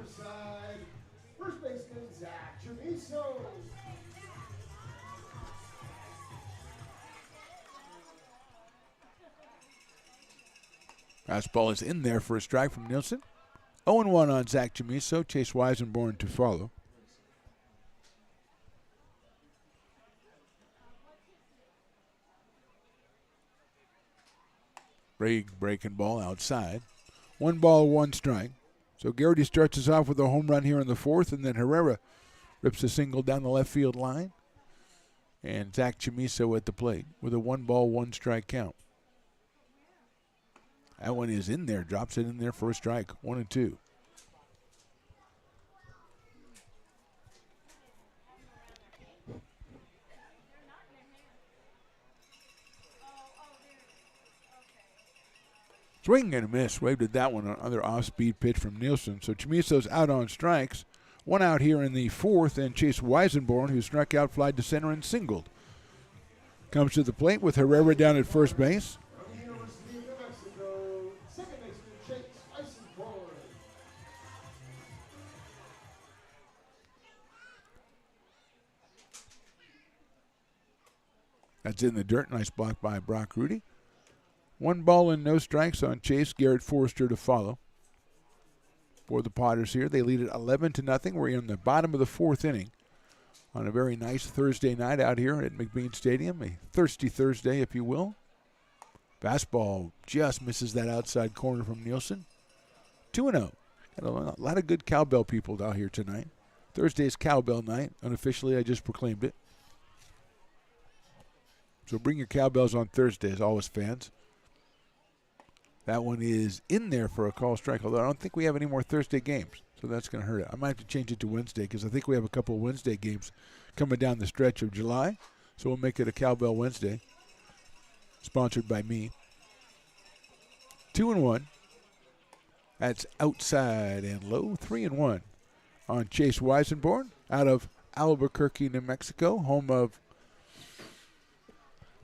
Fastball is in there for a strike from Nielsen. 0-1 on Zach Chamiso. Chase Weisenborn to follow. Breaking ball outside. 1 ball, 1 strike. So Garrity starts us off with a home run here in the 4th, and then Herrera rips a single down the left field line. And Zach Chamiso at the plate with a 1 ball, 1 strike count. That one is in there, drops it in there for a strike. 1-2. Swing and a miss. Waved at that one, another off-speed pitch from Nielsen. So Chamiso's out on strikes. 1 out here in the 4th, and Chase Weisenborn, who struck out, flied to center and singled. Comes to the plate with Herrera down at first base. That's in the dirt. Nice block by Brock Rudy. 1 ball and no strikes on Chase. Garrett Forrester to follow. For the Potters here, they lead it 11-0. We're in the bottom of the 4th inning on a very nice Thursday night out here at McBean Stadium. A thirsty Thursday, if you will. Fastball just misses that outside corner from Nielsen. 2-0. Got a lot of good cowbell people out here tonight. Thursday's cowbell night. Unofficially, I just proclaimed it. So bring your cowbells on Thursday, as always, fans. That one is in there for a call strike, although I don't think we have any more Thursday games, so that's going to hurt it. I might have to change it to Wednesday because I think we have a couple of Wednesday games coming down the stretch of July, so we'll make it a Cowbell Wednesday, sponsored by me. 2-1. That's outside and low. 3-1 on Chase Weisenborn out of Albuquerque, New Mexico, home of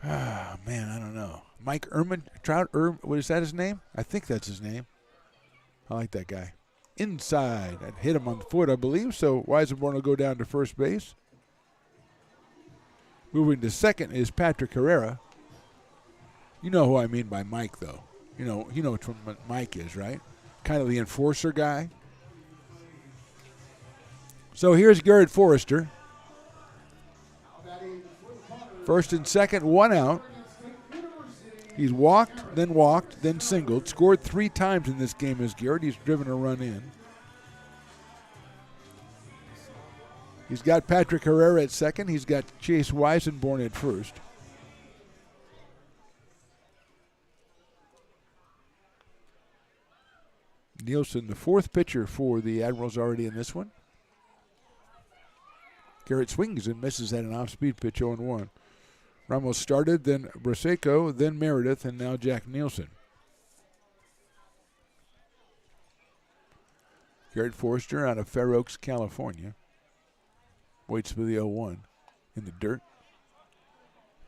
I don't know. Mike what is that his name? I think that's his name. I like that guy. Inside. I'd hit him on the foot, I believe, so Weisenborn will go down to first base. Moving to second is Patrick Herrera. You know who I mean by Mike, though. You know what Mike is, right? Kind of the enforcer guy. So here's Garrett Forrester. First and second, one out. He's walked, then singled. Scored 3 times in this game as Garrett. He's driven a run in. He's got Patrick Herrera at second. He's got Chase Weisenborn at first. Nielsen, the 4th pitcher for the Admirals, already in this one. Garrett swings and misses at an off-speed pitch, 0-1. Ramos started, then Braseco, then Meredith, and now Jack Nielsen. Garrett Forrester out of Fair Oaks, California. Waits for the 0-1 in the dirt.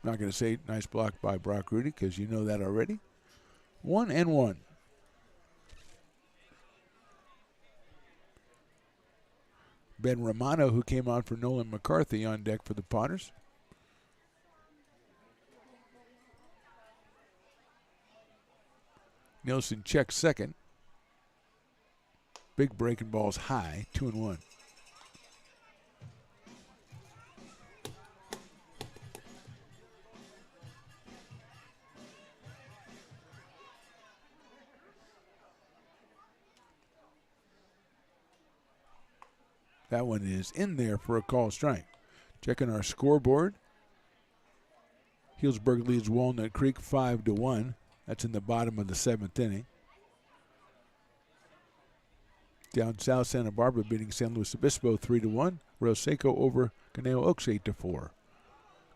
I'm not going to say nice block by Brock Rudy because you know that already. 1-1. Ben Romano, who came on for Nolan McCarthy, on deck for the Potters. Nielsen checks second. Big breaking ball's high, 2-1. That one is in there for a call strike. Checking our scoreboard. Healdsburg leads Walnut Creek 5-1. That's in the bottom of the 7th inning. Down south, Santa Barbara beating San Luis Obispo 3-1. Rosseco over Caneo Oaks 8-4.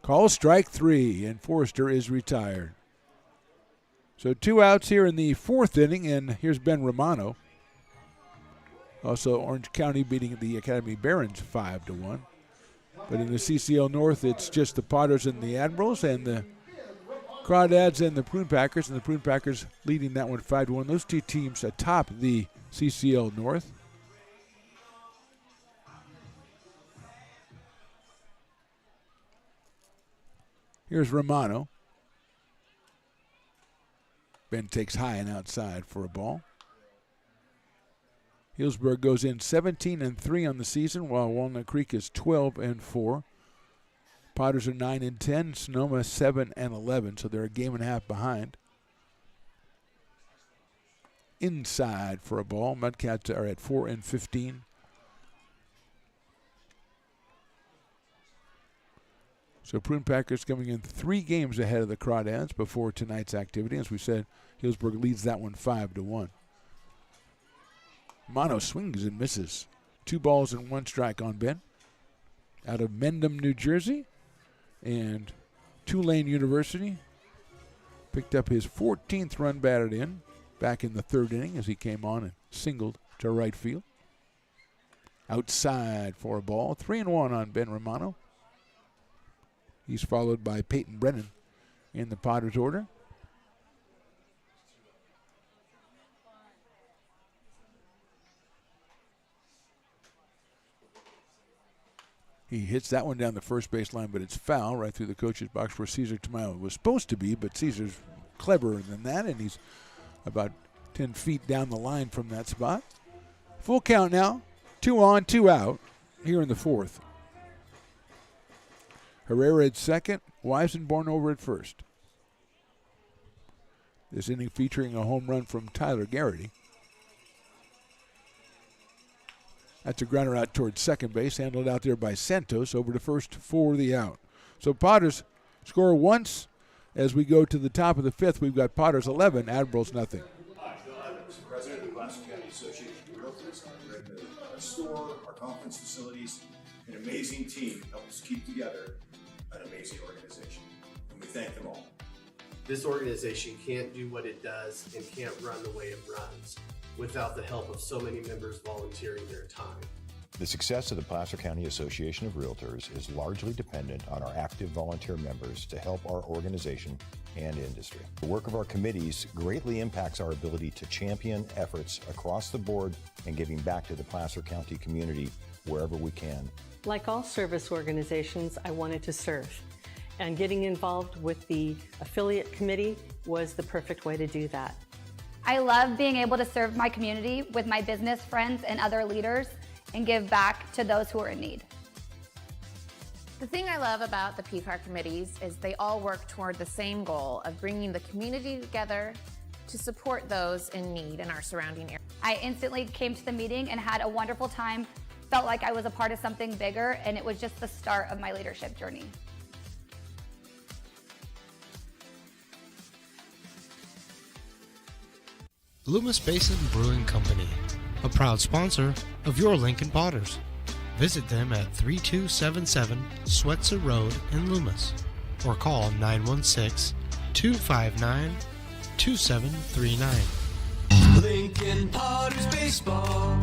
Call strike 3, and Forrester is retired. So 2 outs here in the 4th inning, and here's Ben Romano. Also, Orange County beating the Academy Barons 5-1. But in the CCL North, it's just the Potters and the Admirals, and the Crawdads and the Prune Packers, and the Prune Packers leading that one 5-1. Those 2 teams atop the CCL North. Here's Romano. Ben takes high and outside for a ball. Healdsburg goes in 17-3 on the season, while Walnut Creek is 12-4. Potters are 9-10, Sonoma 7-11, so they're a game and a half behind. Inside for a ball. Mudcats are at 4-15. So Prune Packers coming in 3 games ahead of the Crawdads before tonight's activity. As we said, Healdsburg leads that one 5-1. Mono swings and misses. 2 balls and 1 strike on Ben. Out of Mendham, New Jersey. And Tulane University. Picked up his 14th run batted in back in the 3rd inning as he came on and singled to right field. Outside for a ball. 3-1 on Ben Romano. He's followed by Peyton Brennan in the Potters order. He hits that one down the first base line, but it's foul right through the coach's box where Cesar Tamayo was supposed to be, but Cesar's cleverer than that, and he's about 10 feet down the line from that spot. Full count now. 2 on, 2 out here in the 4th. Herrera at second, Weisenborn over at first. This inning featuring a home run from Tyler Garrity. That's a grounder out towards second base, handled out there by Santos, over to first for the out. So Potters score once. As we go to the top of the 5th, we've got Potters 11, Admirals nothing. Hi, Bill Evans, President of the Placer County Association of Realtors. We're in the store, our conference facilities, an amazing team helps keep together an amazing organization, and we thank them all. This organization can't do what it does and can't run the way it runs without the help of so many members volunteering their time. The success of the Placer County Association of Realtors is largely dependent on our active volunteer members to help our organization and industry. The work of our committees greatly impacts our ability to champion efforts across the board and giving back to the Placer County community wherever we can. Like all service organizations, I wanted to serve. And getting involved with the affiliate committee was the perfect way to do that. I love being able to serve my community with my business friends and other leaders and give back to those who are in need. The thing I love about the PCAR committees is they all work toward the same goal of bringing the community together to support those in need in our surrounding area. I instantly came to the meeting and had a wonderful time, felt like I was a part of something bigger, and it was just the start of my leadership journey. Loomis Basin Brewing Company, a proud sponsor of your Lincoln Potters. Visit them at 3277 Swetzer Road in Loomis or call 916-259-2739. Lincoln Potters Baseball.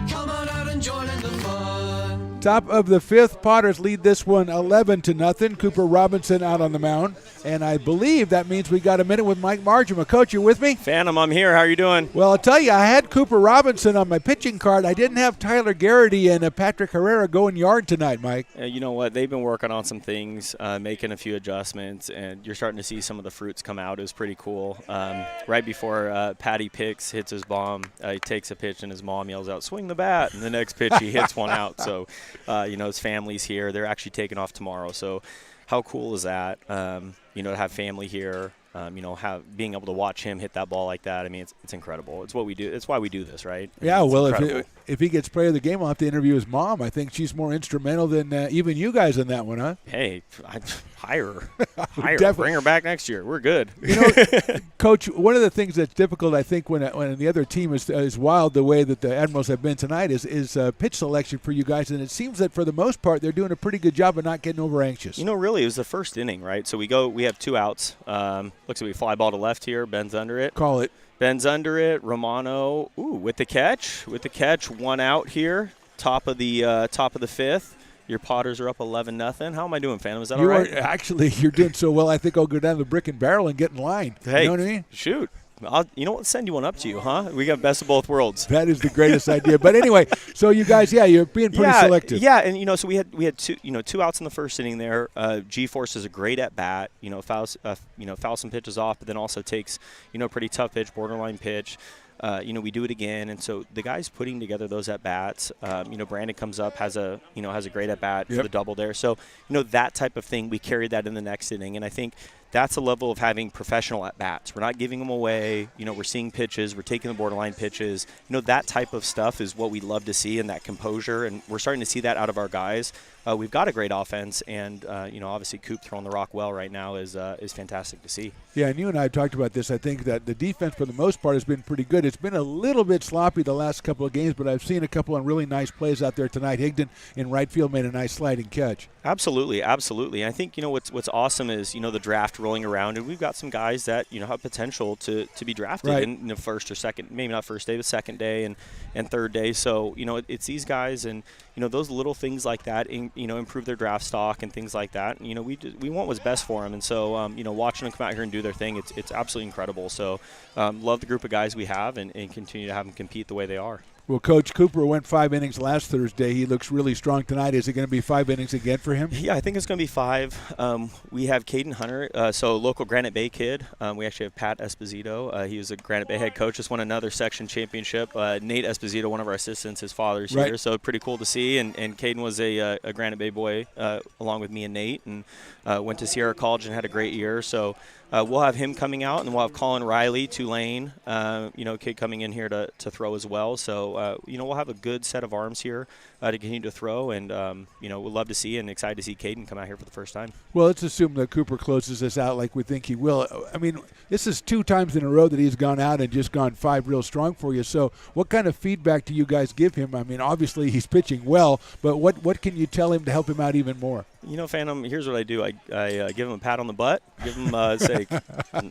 Come on out and join in the fun. Top of the fifth, Potters lead this one 11-0. Cooper Robinson out on the mound. And I believe that means we got a minute with Mike Margema. Coach, you with me? Phantom, I'm here. How are you doing? Well, I'll tell you, I had Cooper Robinson on my pitching card. I didn't have Tyler Garrity and Patrick Herrera going yard tonight, Mike. You know what? They've been working on some things, making a few adjustments, and you're starting to see some of the fruits come out. It was pretty cool. Right before Patty Picks hits his bomb, he takes a pitch, and his mom yells out, "Swing the bat!" And the next pitch, he hits one out. So, his family's here. They're actually taking off tomorrow. So, how cool is that? To have family here, being able to watch him hit that ball like that. I mean, it's incredible. It's what we do. It's why we do this, right? Yeah, it's well, incredible. if he gets player of the game, I'll have to interview his mom. I think she's more instrumental than even you guys in that one, huh? Hey, hire her. Bring her back next year. We're good. Coach, one of the things that's difficult, I think, when the other team is wild the way that the Admirals have been tonight is pitch selection for you guys, and it seems that for the most part they're doing a pretty good job of not getting over anxious. Really, it was the first inning, right? So we have 2 outs. Looks like we fly ball to left here. Ben's under it. Call it. Ben's under it. Romano, with the catch. 1 out here. Top of the fifth. Your Potters are up 11-0. How am I doing, Phantom? Is that all right? Actually, you're doing so well. I think I'll go down to the Brick and Barrel and get in line. Hey, you know what I mean? Shoot. Let's send you one up to you, huh? We got best of both worlds. That is the greatest idea. But anyway, so you guys, you're being pretty selective. Yeah, and so we had 2 outs in the first inning there. G-Force is a great at bat. Fouls some pitches off, but then also takes pretty tough pitch, borderline pitch. We do it again, and so the guys putting together those at bats. Brandon comes up, has a great at bat for the double there. So that type of thing, we carried that in the next inning, and I think that's a level of having professional at bats. We're not giving them away. We're seeing pitches. We're taking the borderline pitches. That type of stuff is what we love to see, and that composure. And we're starting to see that out of our guys. We've got a great offense, and obviously Coop throwing the rock well right now is fantastic to see. Yeah, and you and I have talked about this. I think that the defense for the most part has been pretty good. It's been a little bit sloppy the last couple of games, but I've seen a couple of really nice plays out there tonight. Higdon in right field made a nice sliding catch. Absolutely. I think what's awesome is the draft rolling around, and we've got some guys that have potential to be drafted in the first or second, maybe not first day, but second day and third day. So it's these guys, and those little things like that, improve their draft stock and things like that. We want what's best for them, and so watching them come out here and do their thing, it's absolutely incredible. So love the group of guys we have, and continue to have them compete the way they are. Well, Coach Cooper went 5 innings last Thursday. He looks really strong tonight. Is it going to be 5 innings again for him? Yeah, I think it's going to be 5. We have Caden Hunter, so local Granite Bay kid. We actually have Pat Esposito. He was a Granite Bay head coach. Just won another section championship. Nate Esposito, one of our assistants, his father's here, so pretty cool to see. And Caden was a Granite Bay boy along with me and Nate, and went to Sierra College and had a great year. So we'll have him coming out, and we'll have Colin Riley, Tulane, kid coming in here to throw as well. So, we'll have a good set of arms here to continue to throw, and, we'll love to see and excited to see Caden come out here for the first time. Well, let's assume that Cooper closes this out like we think he will. I mean, this is 2 times in a row that he's gone out and just gone 5 real strong for you. So what kind of feedback do you guys give him? I mean, obviously he's pitching well, but what can you tell him to help him out even more? Phantom, here's what I do. I give him a pat on the butt, give him say,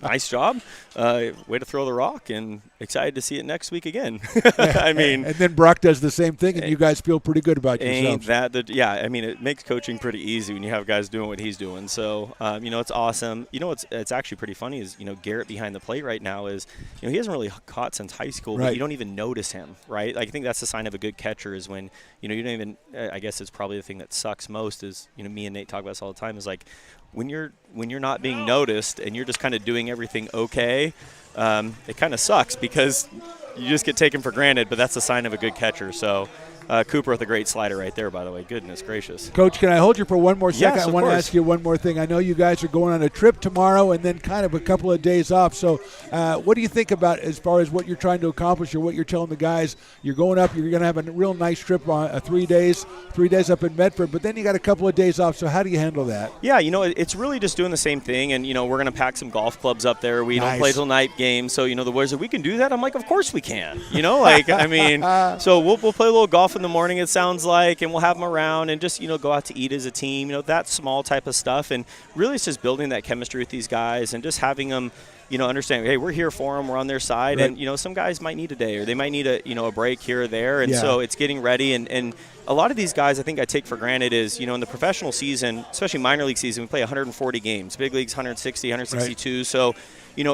nice job, way to throw the rock, and excited to see it next week again. I mean, and then Brock does the same thing, and you guys feel pretty good about yourselves. It makes coaching pretty easy when you have guys doing what he's doing. So, it's awesome. It's actually pretty funny is, Garrett behind the plate right now is, he hasn't really caught since high school, but you don't even notice him, right? Like, I think that's the sign of a good catcher is when, you don't even, I guess it's probably the thing that sucks most is, me me and Nate talk about this all the time, is like when you're not being noticed and you're just kind of doing everything okay, it kind of sucks because you just get taken for granted, but that's a sign of a good catcher. So Cooper with a great slider right there, by the way. Goodness gracious. Coach, can I hold you for one more second? Yes, I want to course. ask you one more thing. I know you guys are going on a trip tomorrow and then kind of a couple of days off. So what do you think about as far as what you're trying to accomplish or what you're telling the guys? You're going up, you're going to have a real nice trip on 3 days up in Medford, but then you got a couple of days off. So how do you handle that? Yeah, it's really just doing the same thing. And, we're going to pack some golf clubs up there. We don't play till night games. So, the boys are, we can do that. I'm like, of course we can. So we'll play a little golf in the morning, it sounds like, and we'll have them around and just, go out to eat as a team, that small type of stuff. And really it's just building that chemistry with these guys and just having them, understand, hey, we're here for them, we're on their side. Right. And, some guys might need a day or they might need a break here or there. And so it's getting ready. And a lot of these guys I think I take for granted is, in the professional season, especially minor league season, we play 140 games. Big leagues 160, 162. Right. So, you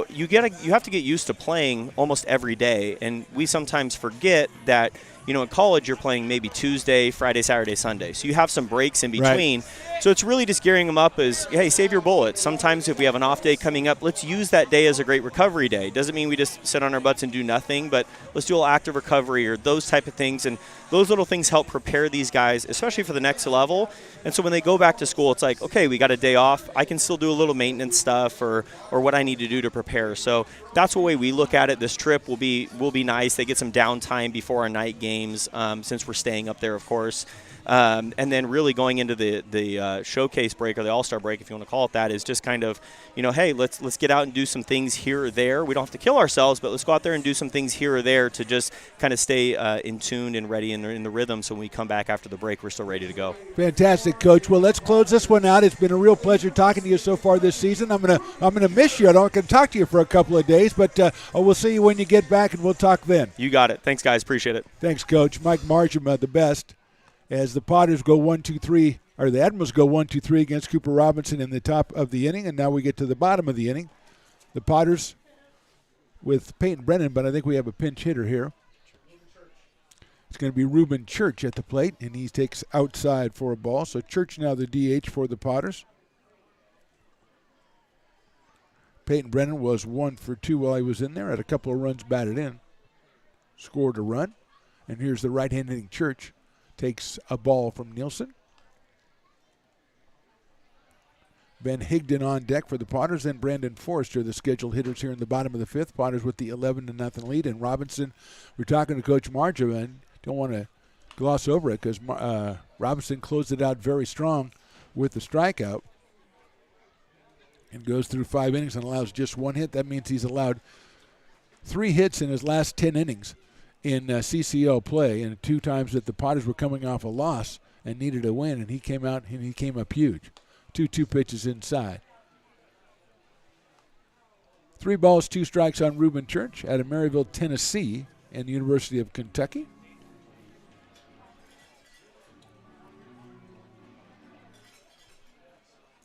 have to get used to playing almost every day. And we sometimes forget that, in college you're playing maybe Tuesday, Friday, Saturday, Sunday. So you have some breaks in between. Right. So it's really just gearing them up as, hey, save your bullets. Sometimes if we have an off day coming up, let's use that day as a great recovery day. Doesn't mean we just sit on our butts and do nothing, but let's do a little active recovery or those type of things. And those little things help prepare these guys, especially for the next level. And so when they go back to school, it's like, okay, we got a day off. I can still do a little maintenance stuff or what I need to do to prepare. So that's the way we look at it. This trip will be nice. They get some downtime before our night games, since we're staying up there, of course. And then really going into the showcase break or the all-star break, if you want to call it that, is just kind of, hey, let's get out and do some things here or there. We don't have to kill ourselves, but let's go out there and do some things here or there to just kind of stay in tune and ready in the rhythm. So when we come back after the break, we're still ready to go. Fantastic, Coach. Well, let's close this one out. It's been a real pleasure talking to you so far this season. I'm gonna miss you. I'm not gonna talk to you for a couple of days, but we'll see you when you get back, and we'll talk then. You got it. Thanks, guys. Appreciate it. Thanks, Coach. Mike Marsham, the best. As the Potters go 1-2-3, or the Admirals go 1-2-3 against Cooper Robinson in the top of the inning, and now we get to the bottom of the inning. The Potters with Peyton Brennan, but I think we have a pinch hitter here. It's going to be Reuben Church at the plate, and he takes outside for a ball. So Church now the DH for the Potters. Peyton Brennan was 1 for 2 while he was in there, had a couple of runs batted in, scored a run, and here's the right-hand hitting Church. Takes a ball from Nielsen. Ben Higdon on deck for the Potters, and Brandon Forrester, the scheduled hitters here in the bottom of the fifth. Potters with the 11-0 lead, and Robinson, we're talking to Coach Marja, and don't want to gloss over it because Robinson closed it out very strong with the strikeout and goes through 5 innings and allows just 1 hit. That means he's allowed 3 hits in his last 10 innings. In CCL play, and 2 times that the Potters were coming off a loss and needed a win, and he came out and he came up huge. 2 pitches inside. 3 balls, 2 strikes on Reuben Church out of Maryville, Tennessee, and the University of Kentucky.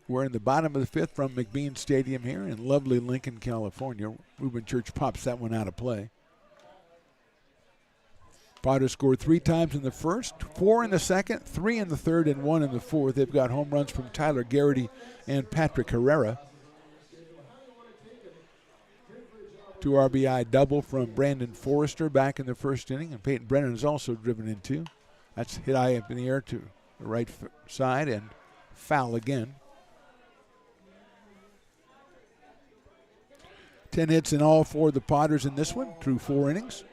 We're in the bottom of the fifth from McBean Stadium here in lovely Lincoln, California. Reuben Church pops that one out of play. Potters scored 3 times in the first, 4 in the second, 3 in the third, and 1 in the fourth. They've got home runs from Tyler Garrity and Patrick Herrera. 2 RBI double from Brandon Forrester back in the first inning, and Peyton Brennan is also driven in 2. That's hit high up in the air to the right side and foul again. 10 hits in all for the Potters in this one through 4 innings.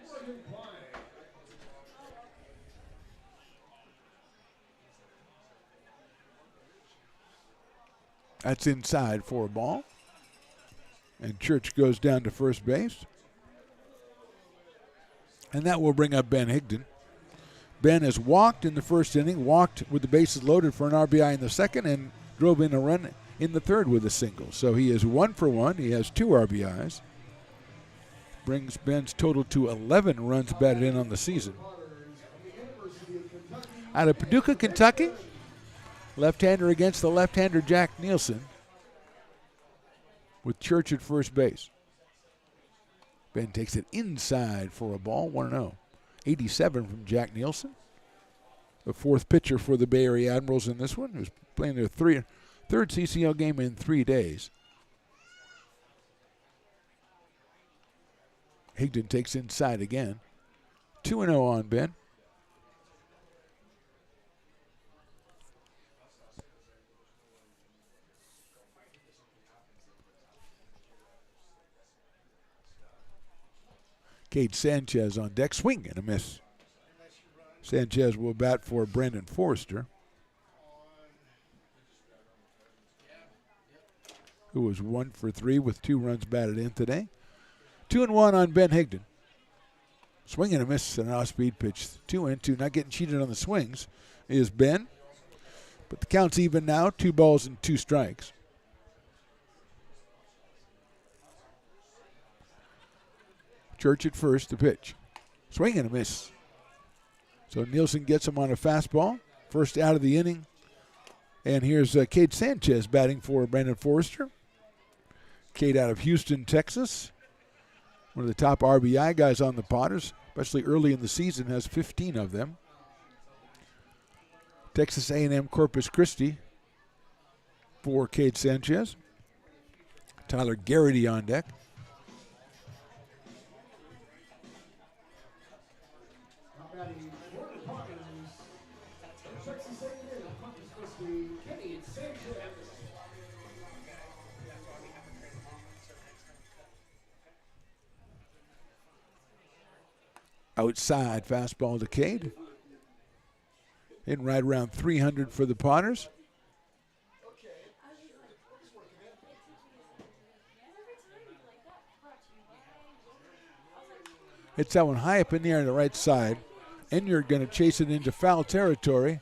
That's inside for a ball. And Church goes down to first base. And that will bring up Ben Higdon. Ben has walked in the first inning, walked with the bases loaded for an RBI in the second, and drove in a run in the third with a single. So he is 1 for 1. He has 2 RBIs. Brings Ben's total to 11 runs batted in on the season. Out of Paducah, Kentucky, left-hander against the left-hander Jack Nielsen with Church at first base. Ben takes it inside for a ball, 1-0. 87 from Jack Nielsen. the fourth pitcher for the Bay Area Admirals in this one, who's playing their third CCL game in 3 days. Higdon takes inside again. 2-0 on Ben. Cade Sanchez on deck. Swing and a miss. Sanchez will bat for Brandon Forrester, who was 1 for 3 with 2 runs batted in today. 2-1 on Ben Higdon. Swing and a miss and an off-speed pitch. 2-2. Not getting cheated on the swings is Ben. But the count's even now. 2 balls and 2 strikes. Church at first, the pitch. Swing and a miss. So Nielsen gets him on a fastball. First out of the inning. And here's Cade Sanchez batting for Brandon Forrester. Cade out of Houston, Texas. One of the top RBI guys on the Potters, especially early in the season, has 15 of them. Texas A&M Corpus Christi for Cade Sanchez. Tyler Garrity on deck. Outside fastball to Cade. Hitting right around 300 for the Potters. Hits that one high up in the air on the right side. And you're going to chase it into foul territory.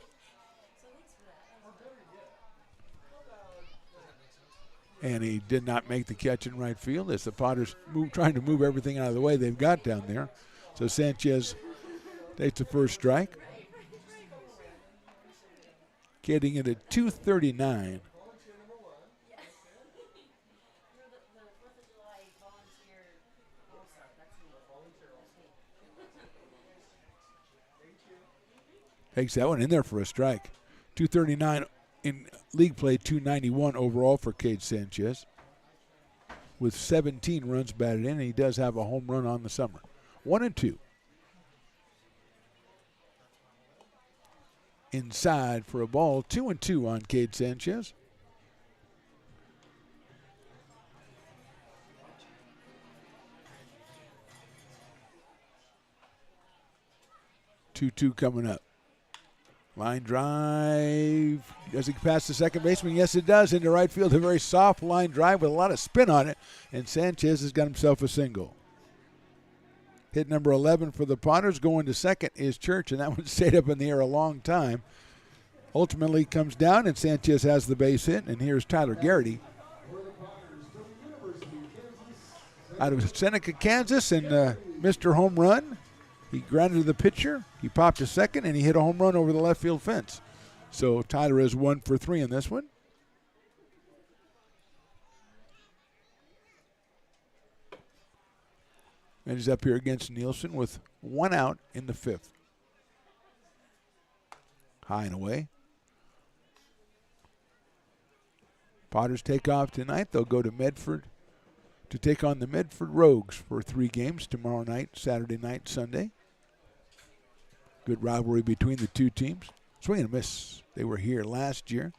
And he did not make the catch in right field as the Potters trying to move everything out of the way they've got down there. So Sanchez takes the first strike. Getting it at 239. Takes that one in there for a strike. 239 in league play, 291 overall for Cade Sanchez. With 17 runs batted in, and he does have a home run on the summer. 1-2. Inside for a ball. 2-2 on Cade Sanchez. Two coming up. Line drive. Does it pass the second baseman? Yes, it does. Into right field. A very soft line drive with a lot of spin on it. And Sanchez has got himself a single. Hit number 11 for the Potters. Going to second is Church, and that one stayed up in the air a long time. Ultimately comes down, and Sanchez has the base hit. And here's Tyler Garrity out of Seneca, Kansas, and Mr. Home Run. He grounded to the pitcher. He popped a second, and he hit a home run over the left field fence. So Tyler is 1 for 3 in this one. And he's up here against Nielsen with 1 out in the 5th. High and away. Potters take off tonight. They'll go to Medford to take on the Medford Rogues for 3 games tomorrow night, Saturday night, Sunday. Good rivalry between the two teams. Swing and a miss. They were here last year.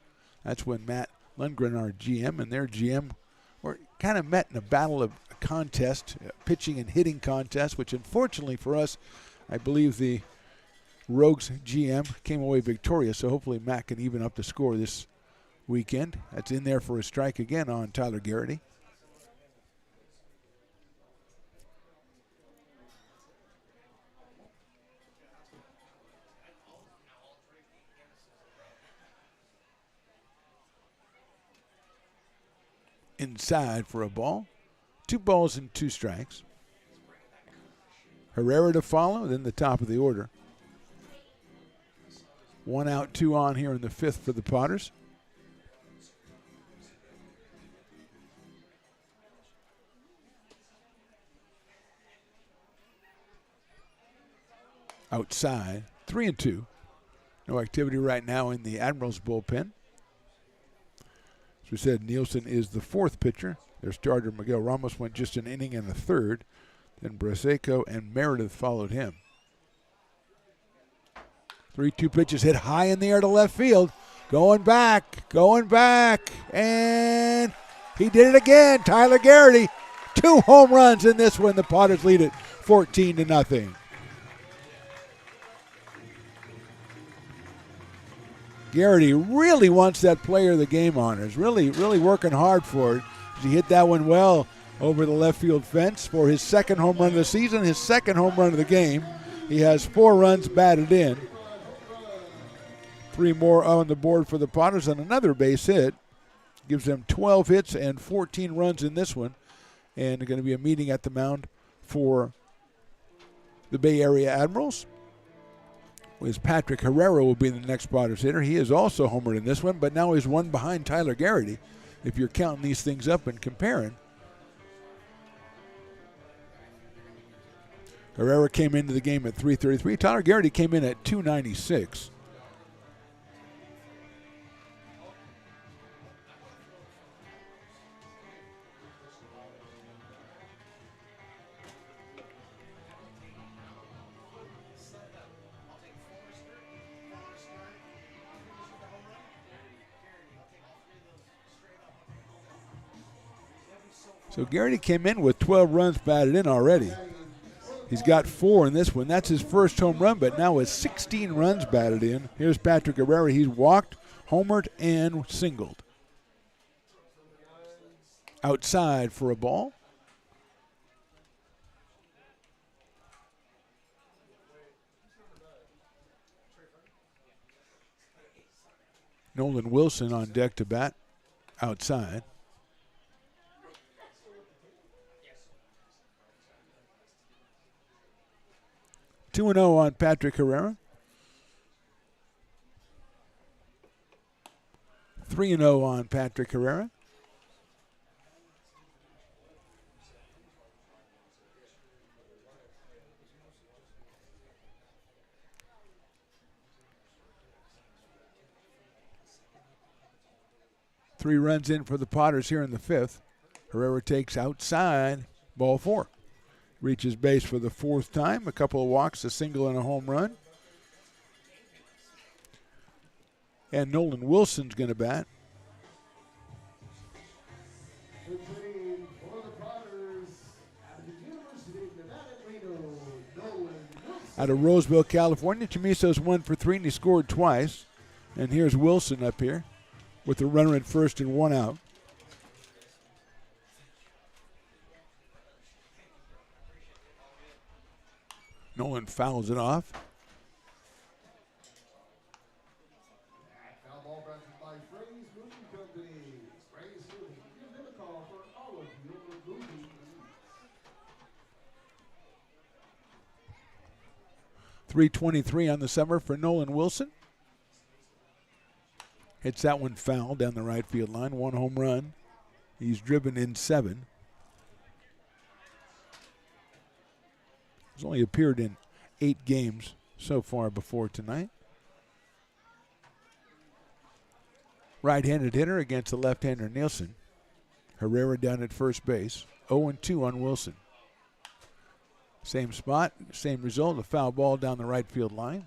That's when Matt Lundgren, our GM, and their GM were kind of met in a battle of a contest, a pitching and hitting contest, which unfortunately for us, I believe the Rogues GM came away victorious, so hopefully Matt can even up the score this weekend. That's in there for a strike again on Tyler Garrity. Inside for a ball. 2 balls and 2 strikes. Herrera to follow, then the top of the order. 1 out, 2 on here in the 5th for the Potters. Outside, 3-2. No activity right now in the Admirals bullpen. As we said, Nielsen is the fourth pitcher. Their starter, Miguel Ramos, went just an inning and a third. Then Braseco and Meredith followed him. 3-2 pitches hit high in the air to left field. Going back, and he did it again. Tyler Garrity, 2 home runs in this one. The Potters lead it 14-0. Garrity really wants that player of the game honors. Really working hard for it. He hit that one well over the left field fence for his second home run of the season, his second home run of the game. He has 4 runs batted in. 3 more on the board for the Potters and another base hit. Gives them 12 hits and 14 runs in this one. And going to be a meeting at the mound for the Bay Area Admirals. Is Patrick Herrera will be the next Potters hitter. He is also homered in this one, but now he's one behind Tyler Garrity if you're counting these things up and comparing. Herrera came into the game at 333. Tyler Garrity came in at 296. So Garrity came in with 12 runs batted in already. He's got 4 in this one. That's his first home run, but now with 16 runs batted in. Here's Patrick Herrera. He's walked, homered, and singled. Outside for a ball. Nolan Wilson on deck to bat. Outside. Two 2-0 on Patrick Herrera. 3-0 on Patrick Herrera. Three runs in for the Potters here in the 5th. Herrera takes outside, ball 4. Reaches base for the 4th time. A couple of walks, a single, and a home run. And Nolan Wilson's going to bat. Out of Roseville, California, Chamiso's 1 for 3, and he scored twice. And here's Wilson up here with the runner at first and 1 out. Nolan fouls it off. .323 on the summer for Nolan Wilson. Hits that one foul down the right field line. 1 home run. He's driven in 7. He's only appeared in 8 games so far before tonight. Right-handed hitter against the left-hander Nielsen. Herrera down at first base. 0-2 on Wilson. Same spot, same result, a foul ball down the right field line.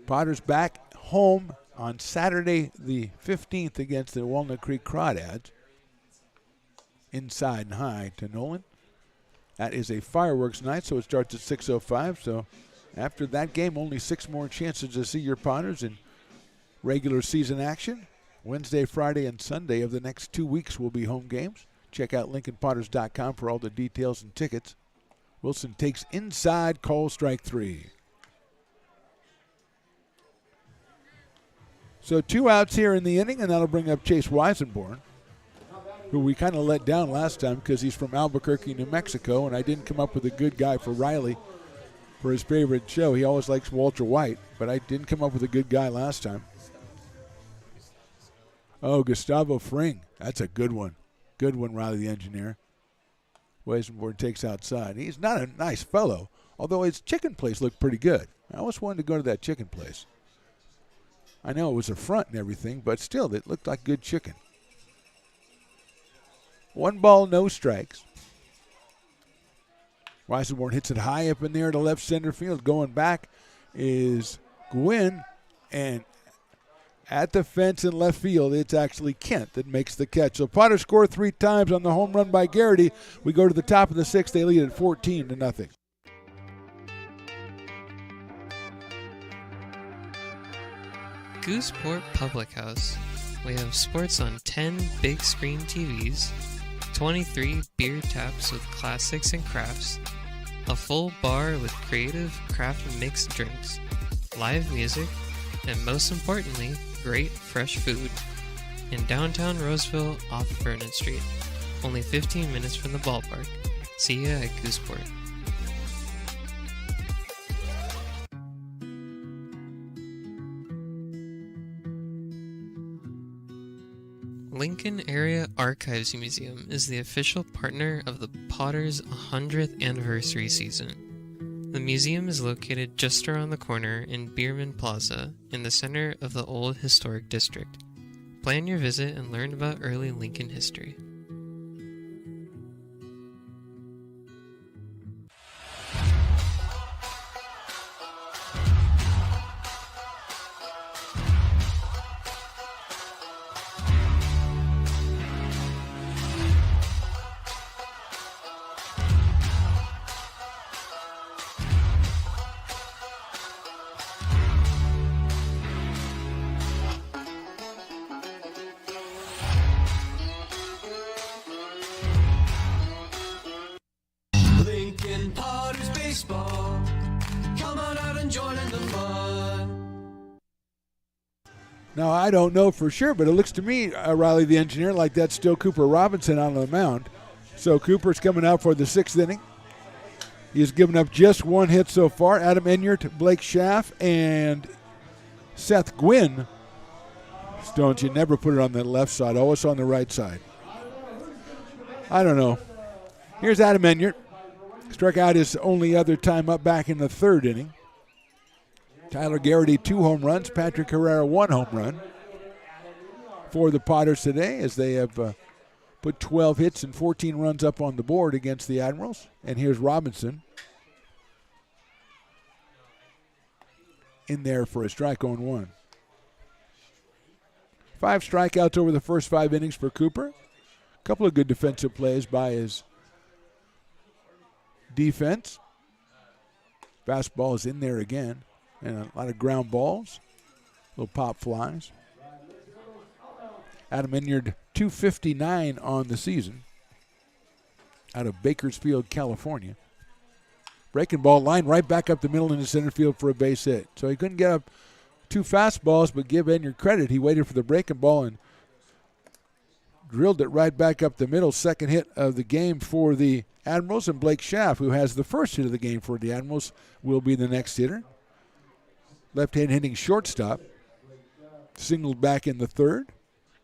Potters back home on Saturday the 15th against the Walnut Creek Crawdads. Inside and high to Nolan. That is a fireworks night, so it starts at 6:05. So after that game, only 6 more chances to see your Potters in regular season action. Wednesday, Friday, and Sunday of the next 2 weeks will be home games. Check out LincolnPotters.com for all the details and tickets. Wilson takes inside, call strike 3. So 2 outs here in the inning, and that'll bring up Chase Weisenborn, who we kind of let down last time because he's from Albuquerque, New Mexico, and I didn't come up with a good guy for Riley for his favorite show. He always likes Walter White, but I didn't come up with a good guy last time. Oh, Gustavo Fring. That's a good one. Good one, Riley the engineer. Weissenborn takes outside. He's not a nice fellow, although his chicken place looked pretty good. I always wanted to go to that chicken place. I know it was a front and everything, but still, it looked like good chicken. 1 ball, no strikes. Weissenborn hits it high up in there to left center field. Going back is Gwynn, and at the fence in left field, it's actually Kent that makes the catch. So Potter scored 3 times on the home run by Garrity. We go to the top of the 6th. They lead at 14-0. Gooseport Public House. We have sports on 10 big screen TVs, 23 beer taps with classics and crafts, a full bar with creative craft mixed drinks, live music, and most importantly, great fresh food. In downtown Roseville off Vernon Street. Only 15 minutes from the ballpark. See ya at Gooseport. Lincoln Area Archives Museum is the official partner of the Potters 100th anniversary season. The museum is located just around the corner in Bierman Plaza in the center of the Old Historic District. Plan your visit and learn about early Lincoln history. Lincoln Potters baseball. Come on out and join in the fun. Now, I don't know for sure, but it looks to me, Riley the engineer, like that's still Cooper Robinson on the mound. So Cooper's coming out for the 6th inning. He has given up just 1 hit so far. Adam Enyart, Blake Schaff, and Seth Gwynn. Don't you never put it on the left side, always on the right side. I don't know. Here's Adam Enyart. Struck out his only other time up back in the 3rd inning. Tyler Garrity, 2 home runs. Patrick Herrera, 1 home run for the Potters today, as they have put 12 hits and 14 runs up on the board against the Admirals. And here's Robinson in there for a strike on 1. 5 strikeouts over the first 5 innings for Cooper. A couple of good defensive plays by his defense. Fastball is in there again. And a lot of ground balls. Little pop flies. Adam Enyart, 259 on the season. Out of Bakersfield, California. Breaking ball, line right back up the middle into center field for a base hit. So he couldn't get up 2 fastballs, but give Enyart credit. He waited for the breaking ball and drilled it right back up the middle. 2nd hit of the game for the Admirals, and Blake Schaff, who has the 1st hit of the game for the Admirals, will be the next hitter. Left-hand hitting shortstop. Singled back in the 3rd.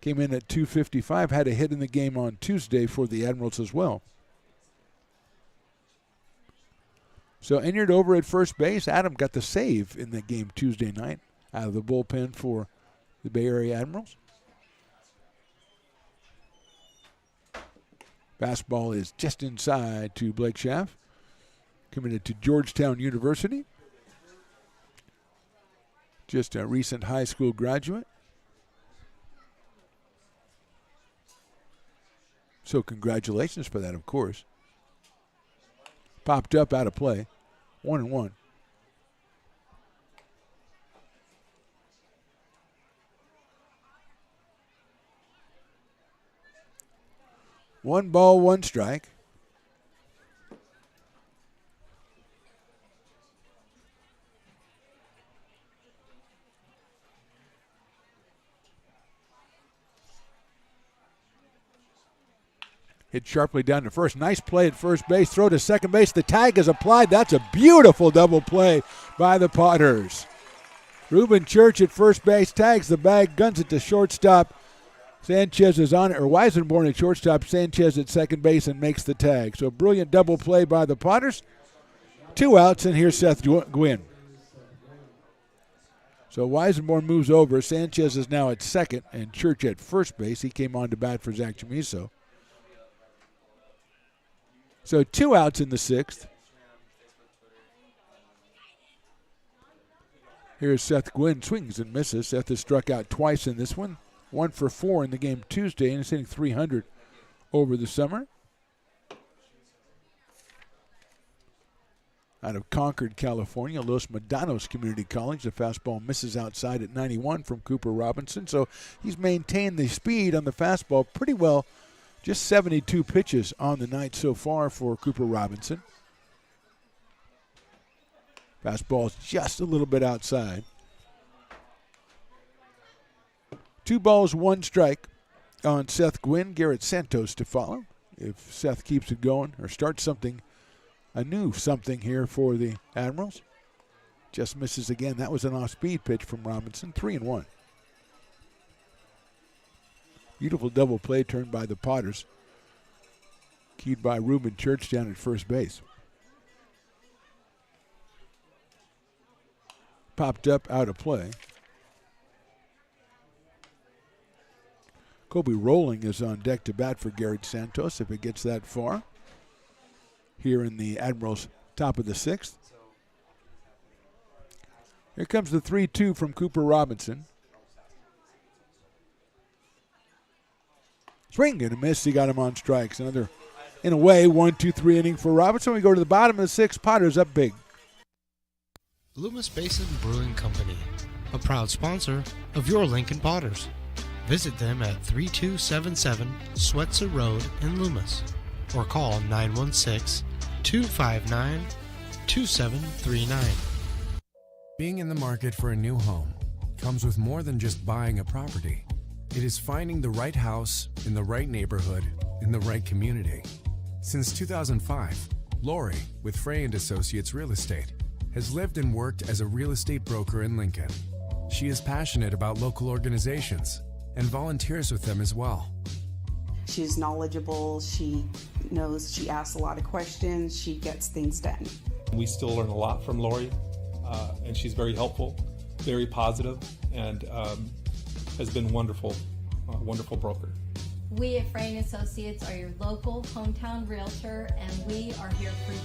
Came in at 255. Had a hit in the game on Tuesday for the Admirals as well. So Enyart over at first base. Adam got the save in the game Tuesday night out of the bullpen for the Bay Area Admirals. Fastball is just inside to Blake Schaff. Committed to Georgetown University. Just a recent high school graduate. So congratulations for that, of course. Popped up out of play. 1-1. One ball, 1 strike. Hit sharply down to first. Nice play at first base. Throw to second base. The tag is applied. That's a beautiful double play by the Potters. Reuben Church at first base tags the bag, guns it to shortstop. Sanchez is on it, or Weisenborn at shortstop, Sanchez at second base, and makes the tag. So brilliant double play by the Potters. 2 outs, and here's Seth Gwynn. So Weisenborn moves over. Sanchez is now at second, and Church at first base. He came on to bat for Zach Chamiso. So 2 outs in the 6th. Here's Seth Gwynn, swings and misses. Seth has struck out twice in this one. 1 for 4 in the game Tuesday, and is hitting .300 over the summer. Out of Concord, California, Los Medanos Community College. The fastball misses outside at 91 from Cooper Robinson. So he's maintained the speed on the fastball pretty well. Just 72 pitches on the night so far for Cooper Robinson. Fastball's just a little bit outside. 2 balls, 1 strike on Seth Gwynn. Garrett Santos to follow. If Seth keeps it going or starts a new something here for the Admirals. Just misses again. That was an off-speed pitch from Robinson. 3-1. Beautiful double play turned by the Potters. Keyed by Reuben Church down at first base. Popped up, out of play. Kobe Rowling is on deck to bat for Garrett Santos if it gets that far. Here in the Admirals' top of the 6th. Here comes the 3-2 from Cooper Robinson. Swing and a miss. He got him on strikes. Another, in a way, 1-2-3 inning for Robinson. We go to the bottom of the 6th. Potters up big. Loomis Basin Brewing Company, a proud sponsor of your Lincoln Potters. Visit them at 3277 Swetzer Road in Loomis or call 916-259-2739. Being in the market for a new home comes with more than just buying a property. It is finding the right house in the right neighborhood in the right community. Since 2005, Lori with Frey & Associates Real Estate has lived and worked as a real estate broker in Lincoln. She is passionate about local organizations and volunteers with them as well. She's knowledgeable, she knows, she asks a lot of questions, she gets things done. We still learn a lot from Lori, and she's very helpful, very positive, and has been wonderful, wonderful broker. We at Frey & Associates are your local hometown realtor, and we are here for you.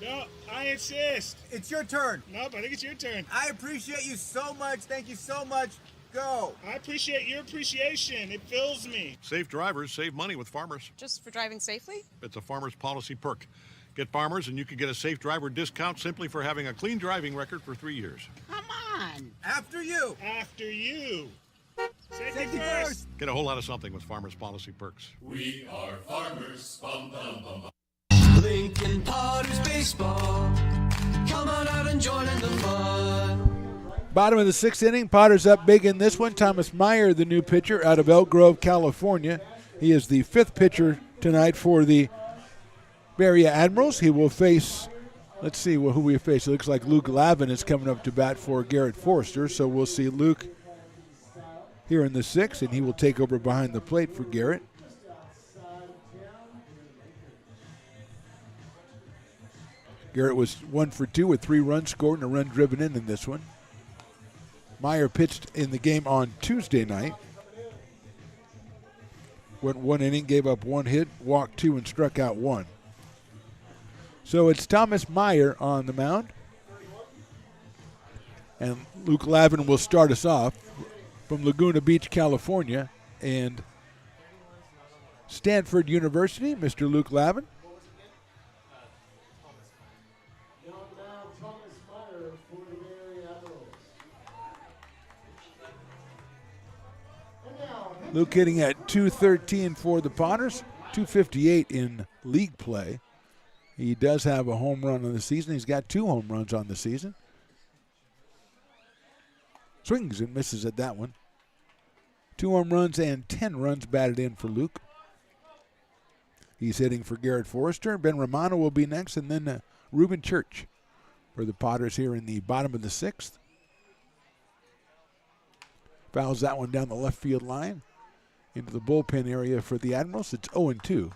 No, I insist. It's your turn. No, but I think it's your turn. I appreciate you so much. Thank you so much. Go. I appreciate your appreciation. It fills me. Safe drivers save money with Farmers. Just for driving safely? It's a Farmers policy perk. Get Farmers and you can get a safe driver discount simply for having a clean driving record for 3 years. Come on. After you. After you. Safety first. Get a whole lot of something with Farmers policy perks. We are farmers. Bum, bum, bum, bum. Lincoln Potters Baseball. Come on out and join in the fun. Bottom of the 6th inning. Potters up big in this one. Thomas Meyer, the new pitcher out of Elk Grove, California. He is the 5th pitcher tonight for the Berea Admirals. He will face, let's see who we face. It looks like Luke Lavin is coming up to bat for Garrett Forrester. So we'll see Luke here in the 6th, and he will take over behind the plate for Garrett. Garrett was 1 for 2 with 3 runs scored and a run driven in this one. Meyer pitched in the game on Tuesday night. Went 1 inning, gave up 1 hit, walked 2, and struck out 1. So it's Thomas Meyer on the mound. And Luke Lavin will start us off from Laguna Beach, California, and Stanford University, Mr. Luke Lavin. Luke hitting at .213 for the Potters, .258 in league play. He does have a home run on the season. He's got 2 home runs on the season. Swings and misses at that one. 2 home runs and 10 runs batted in for Luke. He's hitting for Garrett Forrester. Ben Romano will be next, and then Reuben Church for the Potters here in the bottom of the 6th. Fouls that one down the left field line into the bullpen area for the Admirals. It's 0-2.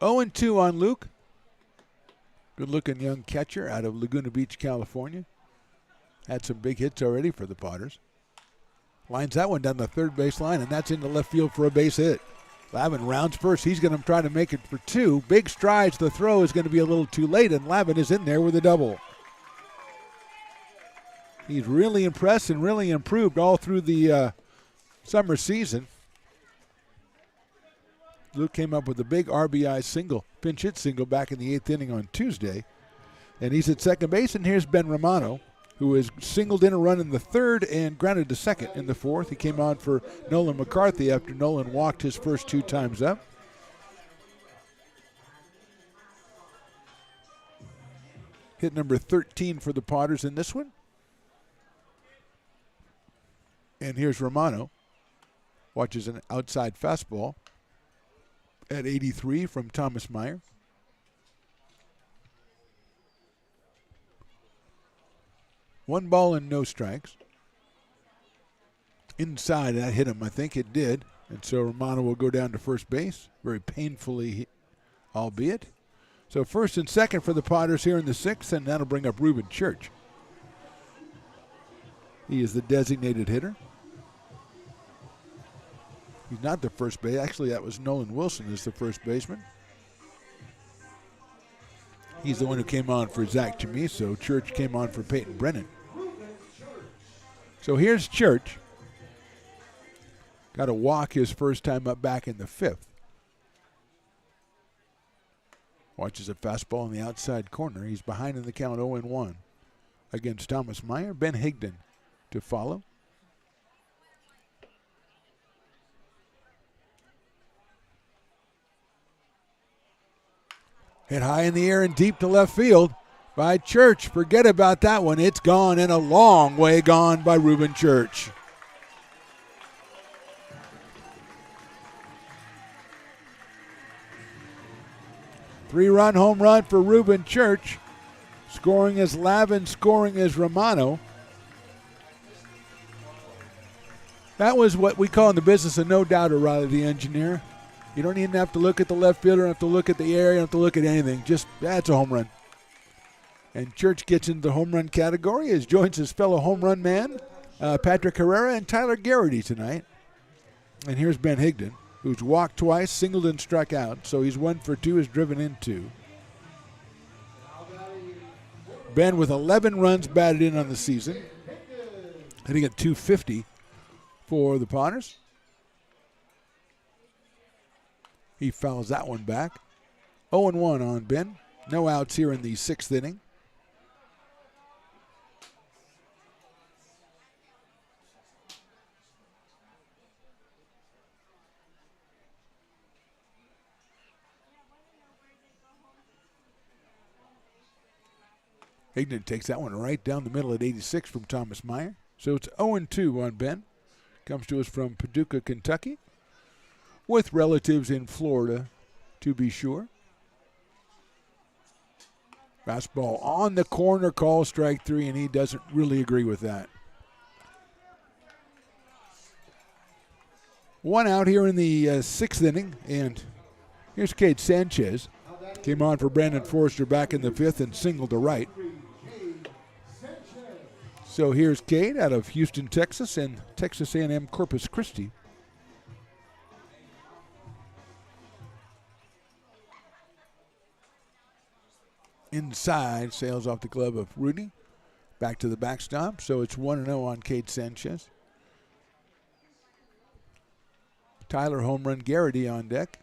And 2 on Luke. Good-looking young catcher out of Laguna Beach, California. Had some big hits already for the Potters. Lines that one down the third base line, and that's into left field for a base hit. Lavin rounds first. He's going to try to make it for 2. Big strides. The throw is going to be a little too late, and Lavin is in there with a double. He's really impressed and really improved all through the summer season. Luke came up with a big RBI single, pinch hit single back in the 8th inning on Tuesday. And he's at second base, and here's Ben Romano, who has singled in a run in the 3rd and grounded to second in the 4th. He came on for Nolan McCarthy after Nolan walked his first 2 times up. Hit number 13 for the Potters in this one. And here's Romano. Watches an outside fastball at 83 from Thomas Meyer. One ball and no strikes. Inside, that hit him. I think it did. And so Romano will go down to first base, very painfully, albeit. So first and second for the Potters here in the 6th, and that'll bring up Reuben Church. He is the designated hitter. He's not the first base. Actually, that was Nolan Wilson as the first baseman. He's the one who came on for Zach Chamiso. Church came on for Peyton Brennan. So here's Church. Got to walk his first time up back in the 5th. Watches a fastball in the outside corner. He's behind in the count 0-1 against Thomas Meyer. Ben Higdon to follow. Hit high in the air and deep to left field by Church. Forget about that one. It's gone, and a long way gone by Reuben Church. Three-run home run for Reuben Church. Scoring as Lavin, scoring as Romano. That was what we call in the business a no-doubter, Riley the engineer. You don't even have to look at the left fielder, you don't have to look at the air, you don't have to look at anything. Just, that's a home run. And Church gets into the home run category as joins his fellow home run man, Patrick Herrera and Tyler Garrity tonight. And here's Ben Higdon, who's walked twice, singled and struck out. So he's 1 for 2, is driven in 2. Ben with 11 runs batted in on the season. Hitting at .250 for the Potters. He fouls that one back. 0-1 on Ben. No outs here in the 6th inning. Higdon takes that one right down the middle at 86 from Thomas Meyer. So it's 0-2 on Ben. Comes to us from Paducah, Kentucky, with relatives in Florida, to be sure. Fastball on the corner, call strike 3, and he doesn't really agree with that. One out here in the 6th inning, and here's Cade Sanchez. Came on for Brandon Forrester back in the 5th and singled to right. So here's Cade out of Houston, Texas, and Texas A&M Corpus Christi. Inside, sails off the glove of Rudy. Back to the backstop, so it's 1-0 on Cade Sanchez. Tyler home run Garrity on deck.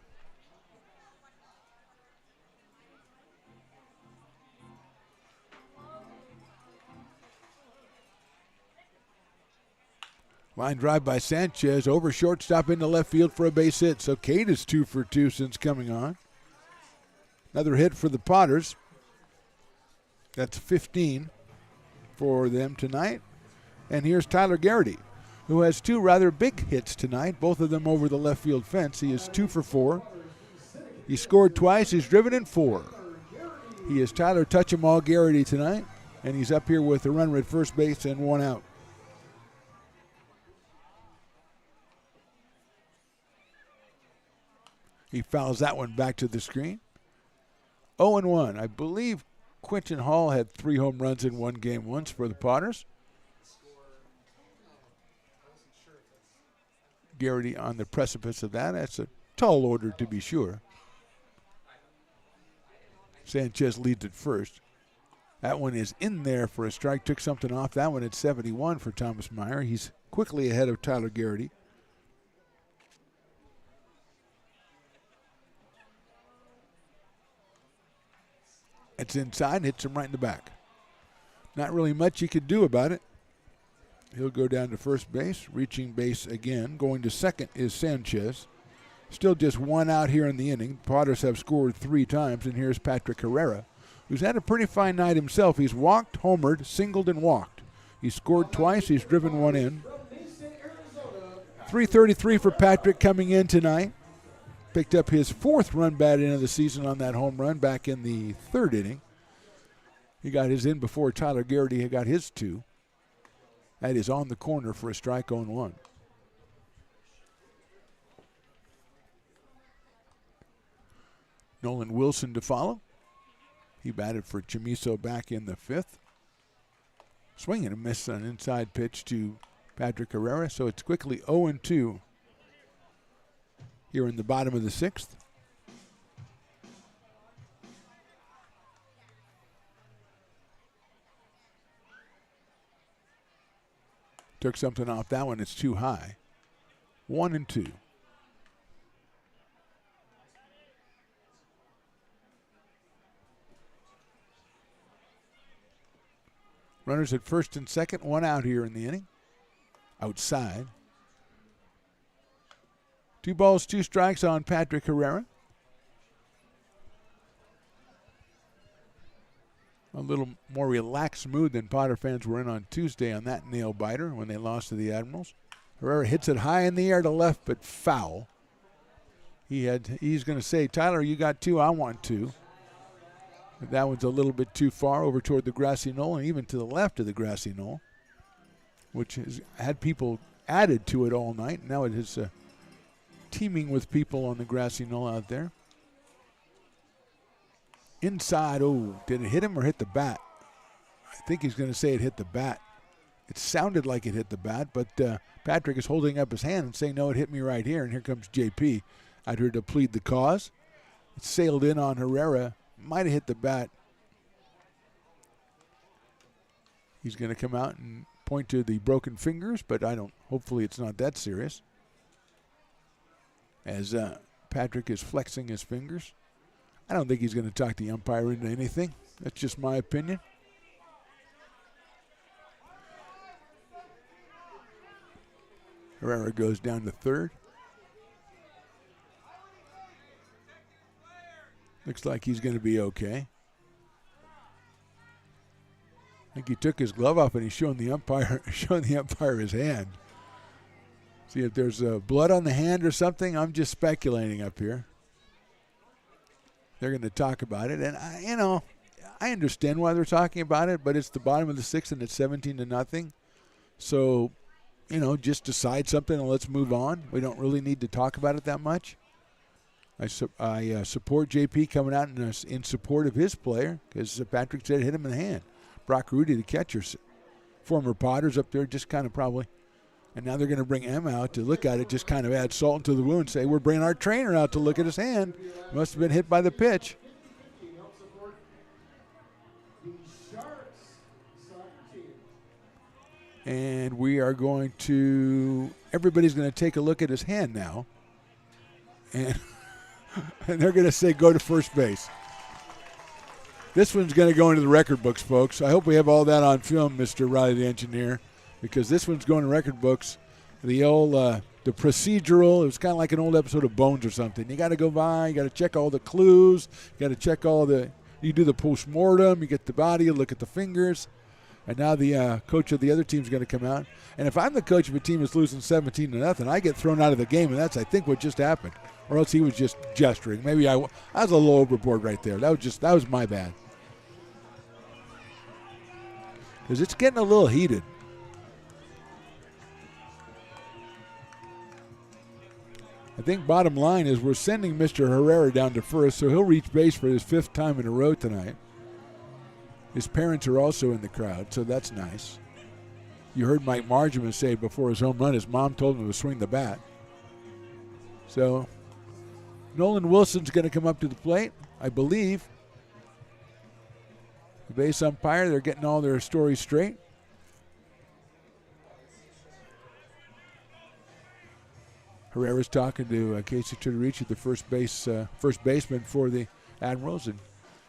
Line drive by Sanchez over shortstop into left field for a base hit. So Cade is 2 for 2 since coming on. Another hit for the Potters. That's 15 for them tonight. And here's Tyler Garrity, who has 2 rather big hits tonight, both of them over the left field fence. He is 2 for 4. He scored twice. He's driven in 4. He is Tyler Touch-em-all Garrity tonight, and he's up here with a runner at first base and 1 out. He fouls that one back to the screen. 0-1. I believe Quentin Hall had 3 home runs in one game once for the Potters. Garrity on the precipice of that. That's a tall order to be sure. Sanchez leads at first. That one is in there for a strike. Took something off that one at 71 for Thomas Meyer. He's quickly ahead of Tyler Garrity. It's inside, hits him right in the back. Not really much you could do about it. He'll go down to first base, reaching base again. Going to second is Sanchez. Still just 1 out here in the inning. Potters have scored 3 times, and here's Patrick Herrera, who's had a pretty fine night himself. He's walked, homered, singled, and walked. He's scored twice. He's driven 1 in. 333 for Patrick coming in tonight. Picked up his 4th run batted of the season on that home run back in the 3rd inning. He got his in before Tyler Garrity had got his 2. That is on the corner for a strike 0-1. Nolan Wilson to follow. He batted for Chamiso back in the 5th. Swing and a miss on an inside pitch to Patrick Herrera, so it's quickly 0-2 here in the bottom of the 6th. Took something off that one. It's too high. 1-2. Runners at first and second. 1 out here in the inning. Outside. 2 balls, 2 strikes on Patrick Herrera. A little more relaxed mood than Potter fans were in on Tuesday on that nail biter when they lost to the Admirals. Herrera hits it high in the air to left, but foul. He's going to say, Tyler, you got 2, I want 2. But that one's a little bit too far over toward the grassy knoll and even to the left of the grassy knoll, which has had people added to it all night. Now it is teeming with people on the grassy knoll out there. Inside, did it hit him or hit the bat? I think he's going to say it hit the bat. It sounded like it hit the bat, but Patrick is holding up his hand and saying, no, it hit me right here, and here comes JP out here to plead the cause. It sailed in on Herrera, might have hit the bat. He's going to come out and point to the broken fingers, but hopefully it's not that serious. As Patrick is flexing his fingers. I don't think he's going to talk the umpire into anything. That's just my opinion. Herrera goes down to third. Looks like he's going to be okay. I think he took his glove off and he's showing the umpire his hand. See if there's blood on the hand or something. I'm just speculating up here. They're going to talk about it, and I understand why they're talking about it, but it's the bottom of the 6th and it's 17-0. So, just decide something and let's move on. We don't really need to talk about it that much. I support JP coming out in support of his player because Patrick said hit him in the hand. Brock Rudy, the catcher, former Potters up there, just kind of probably. And now they're going to bring Emma out to look at it, just kind of add salt into the wound, say we're bringing our trainer out to look at his hand. Must have been hit by the pitch. And everybody's going to take a look at his hand now. And they're going to say go to first base. This one's going to go into the record books, folks. I hope we have all that on film, Mr. Riley, the engineer, because this one's going to record books. The old, the procedural, it was kind of like an old episode of Bones or something. You got to go by, you got to check all the clues, you got to check you do the post-mortem, you get the body, you look at the fingers, And now the coach of the other team is going to come out. And if I'm the coach of a team that's losing 17-0, I get thrown out of the game, and that's, I think, what just happened. Or else he was just gesturing. Maybe I was a little overboard right there. That was my bad. Because it's getting a little heated. I think bottom line is we're sending Mr. Herrera down to first, so he'll reach base for his 5th time in a row tonight. His parents are also in the crowd, so that's nice. You heard Mike Margeman say before his home run, his mom told him to swing the bat. So Nolan Wilson's going to come up to the plate, I believe. The base umpire, they're getting all their stories straight. Herrera's talking to Casey Tudorici, the first baseman for the Admirals, and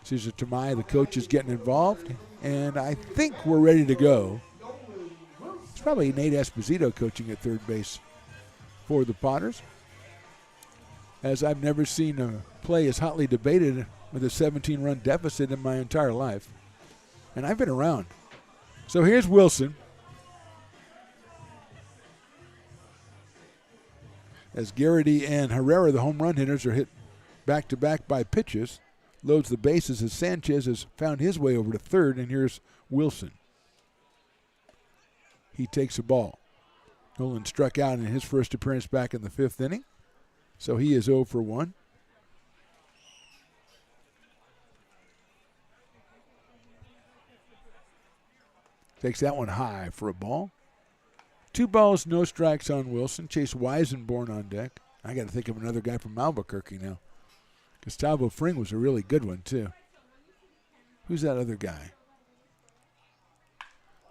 Cesar Tamaya, the coach, is getting involved. And I think we're ready to go. It's probably Nate Esposito coaching at third base for the Potters, as I've never seen a play as hotly debated with a 17-run deficit in my entire life. And I've been around. So here's Wilson. As Garrity and Herrera, the home run hitters, are hit back-to-back by pitches. Loads the bases as Sanchez has found his way over to third, and here's Wilson. He takes a ball. Nolan struck out in his first appearance back in the 5th inning, so he is 0 for 1. Takes that one high for a ball. 2 balls, no strikes on Wilson. Chase Weisenborn on deck. I got to think of another guy from Albuquerque now. Gustavo Fring was a really good one, too. Who's that other guy?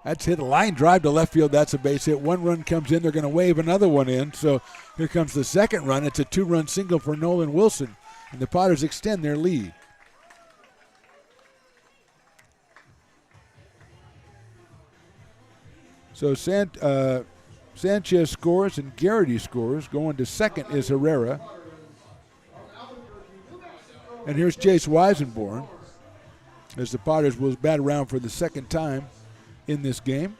That's hit a line drive to left field. That's a base hit. 1 run comes in. They're going to wave another one in. So here comes the 2nd run. It's a 2-run single for Nolan Wilson. And the Potters extend their lead. So Sanchez scores and Garrity scores. Going to second is Herrera. And here's Chase Weisenborn as the Potters will bat around for the 2nd time in this game.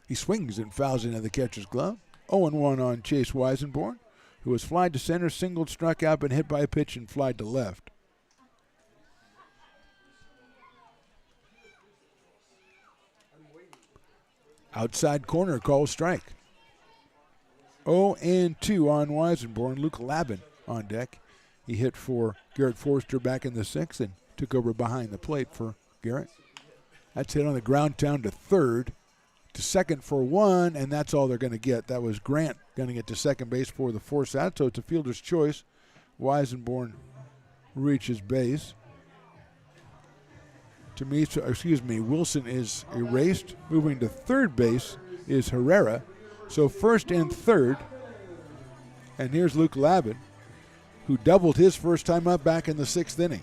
He swings and fouls into the catcher's glove. 0-1 on Chase Weisenborn, who was flied to center, singled, struck out, been hit by a pitch, and flied to left. Outside corner, call strike. 0-2 on Weisenborn. Luke Labin on deck. He hit for Garrett Forster back in the 6th and took over behind the plate for Garrett. That's hit on the ground down to third. To second for 1, and that's all they're going to get. That was Grant going to get to second base for the force out, so it's a fielder's choice. Weisenborn reaches base. Wilson is erased. Moving to third base is Herrera. So first and third. And here's Luke Labin, who doubled his first time up back in the 6th inning.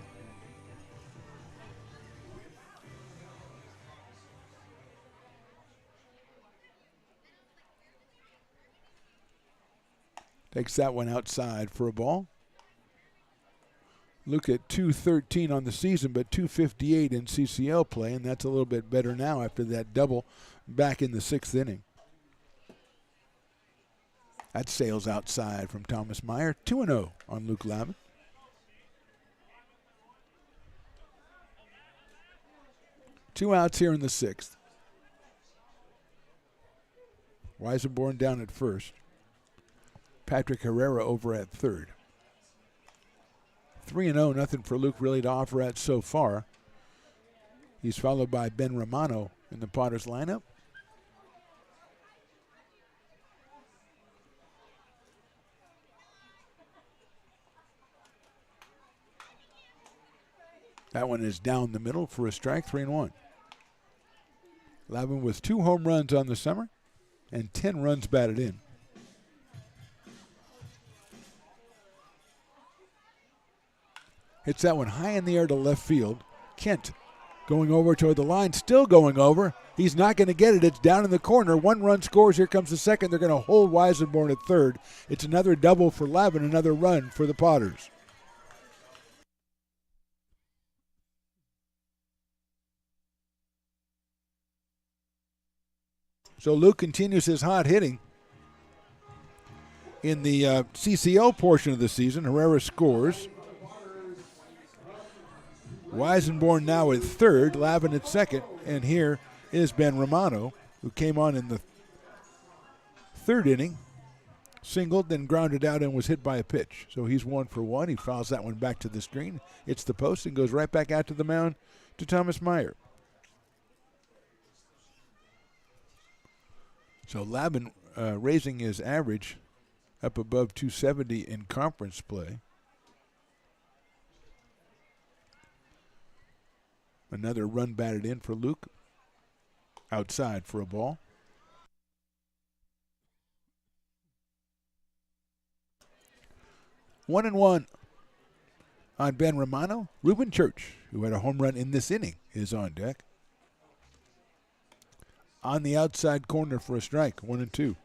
Takes that one outside for a ball. Look at 213 on the season, but 258 in CCL play, and that's a little bit better now after that double back in the 6th inning. That sails outside from Thomas Meyer. 2-0 on Luke Labin. Two outs here in the 6th. Weisenborn down at first. Patrick Herrera over at third. 3-0, nothing for Luke really to offer at so far. He's followed by Ben Romano in the Potters lineup. That one is down the middle for a strike, 3-1. Labin with 2 home runs on the summer and 10 runs batted in. Hits that one high in the air to left field. Kent going over toward the line, still going over. He's not going to get it. It's down in the corner. 1 run scores. Here comes the second. They're going to hold Weisenborn at third. It's another double for Labin, another run for the Potters. So Luke continues his hot hitting. In the CCO portion of the season, Herrera scores. Weisenborn now at third, Lavin at second, and here is Ben Romano, who came on in the third inning, singled, then grounded out and was hit by a pitch. So he's 1 for 1. He fouls that one back to the screen, hits the post, and goes right back out to the mound to Thomas Meyer. So Lavin raising his average up above 270 in conference play. Another run batted in for Luke. Outside for a ball. One and one on Ben Romano. Ruben Church, who had a home run in this inning, is on deck. On the outside corner for a strike, 1-2.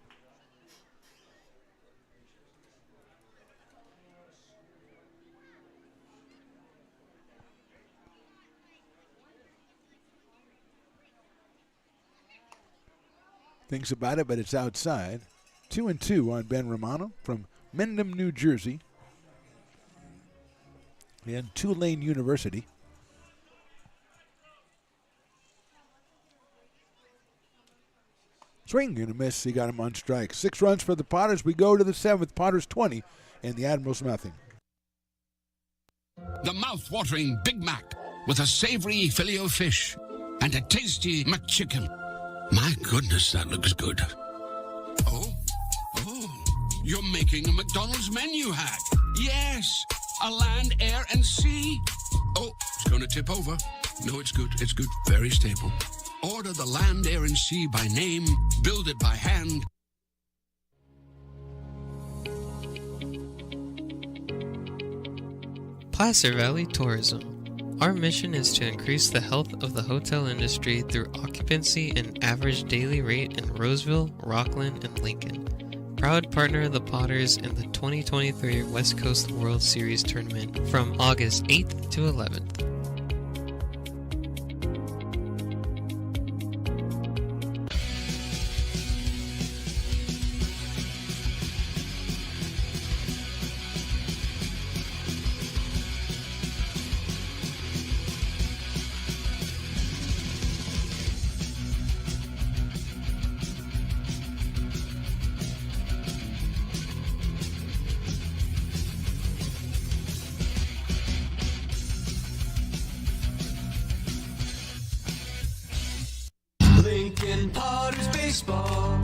Thinks about it, but it's outside. 2-2 on Ben Romano from Mendham, New Jersey, and Tulane University. Swing and a miss. He got him on strike. 6 runs for the Potters. We go to the 7th. Potters 20 and the Admirals nothing. The mouth-watering Big Mac with a savory Filet-O-Fish and a tasty McChicken. My goodness, that looks good. Oh, you're making a McDonald's menu hack. Yes, a land, air, and sea. Oh, it's going to tip over. No, it's good. It's good. Very stable. Order the land, air, and sea by name. Build it by hand. Placer Valley Tourism. Our mission is to increase the health of the hotel industry through occupancy and average daily rate in Roseville, Rockland, and Lincoln. Proud partner of the Potters in the 2023 West Coast World Series Tournament from August 8th to 11th. Lincoln Potters Baseball.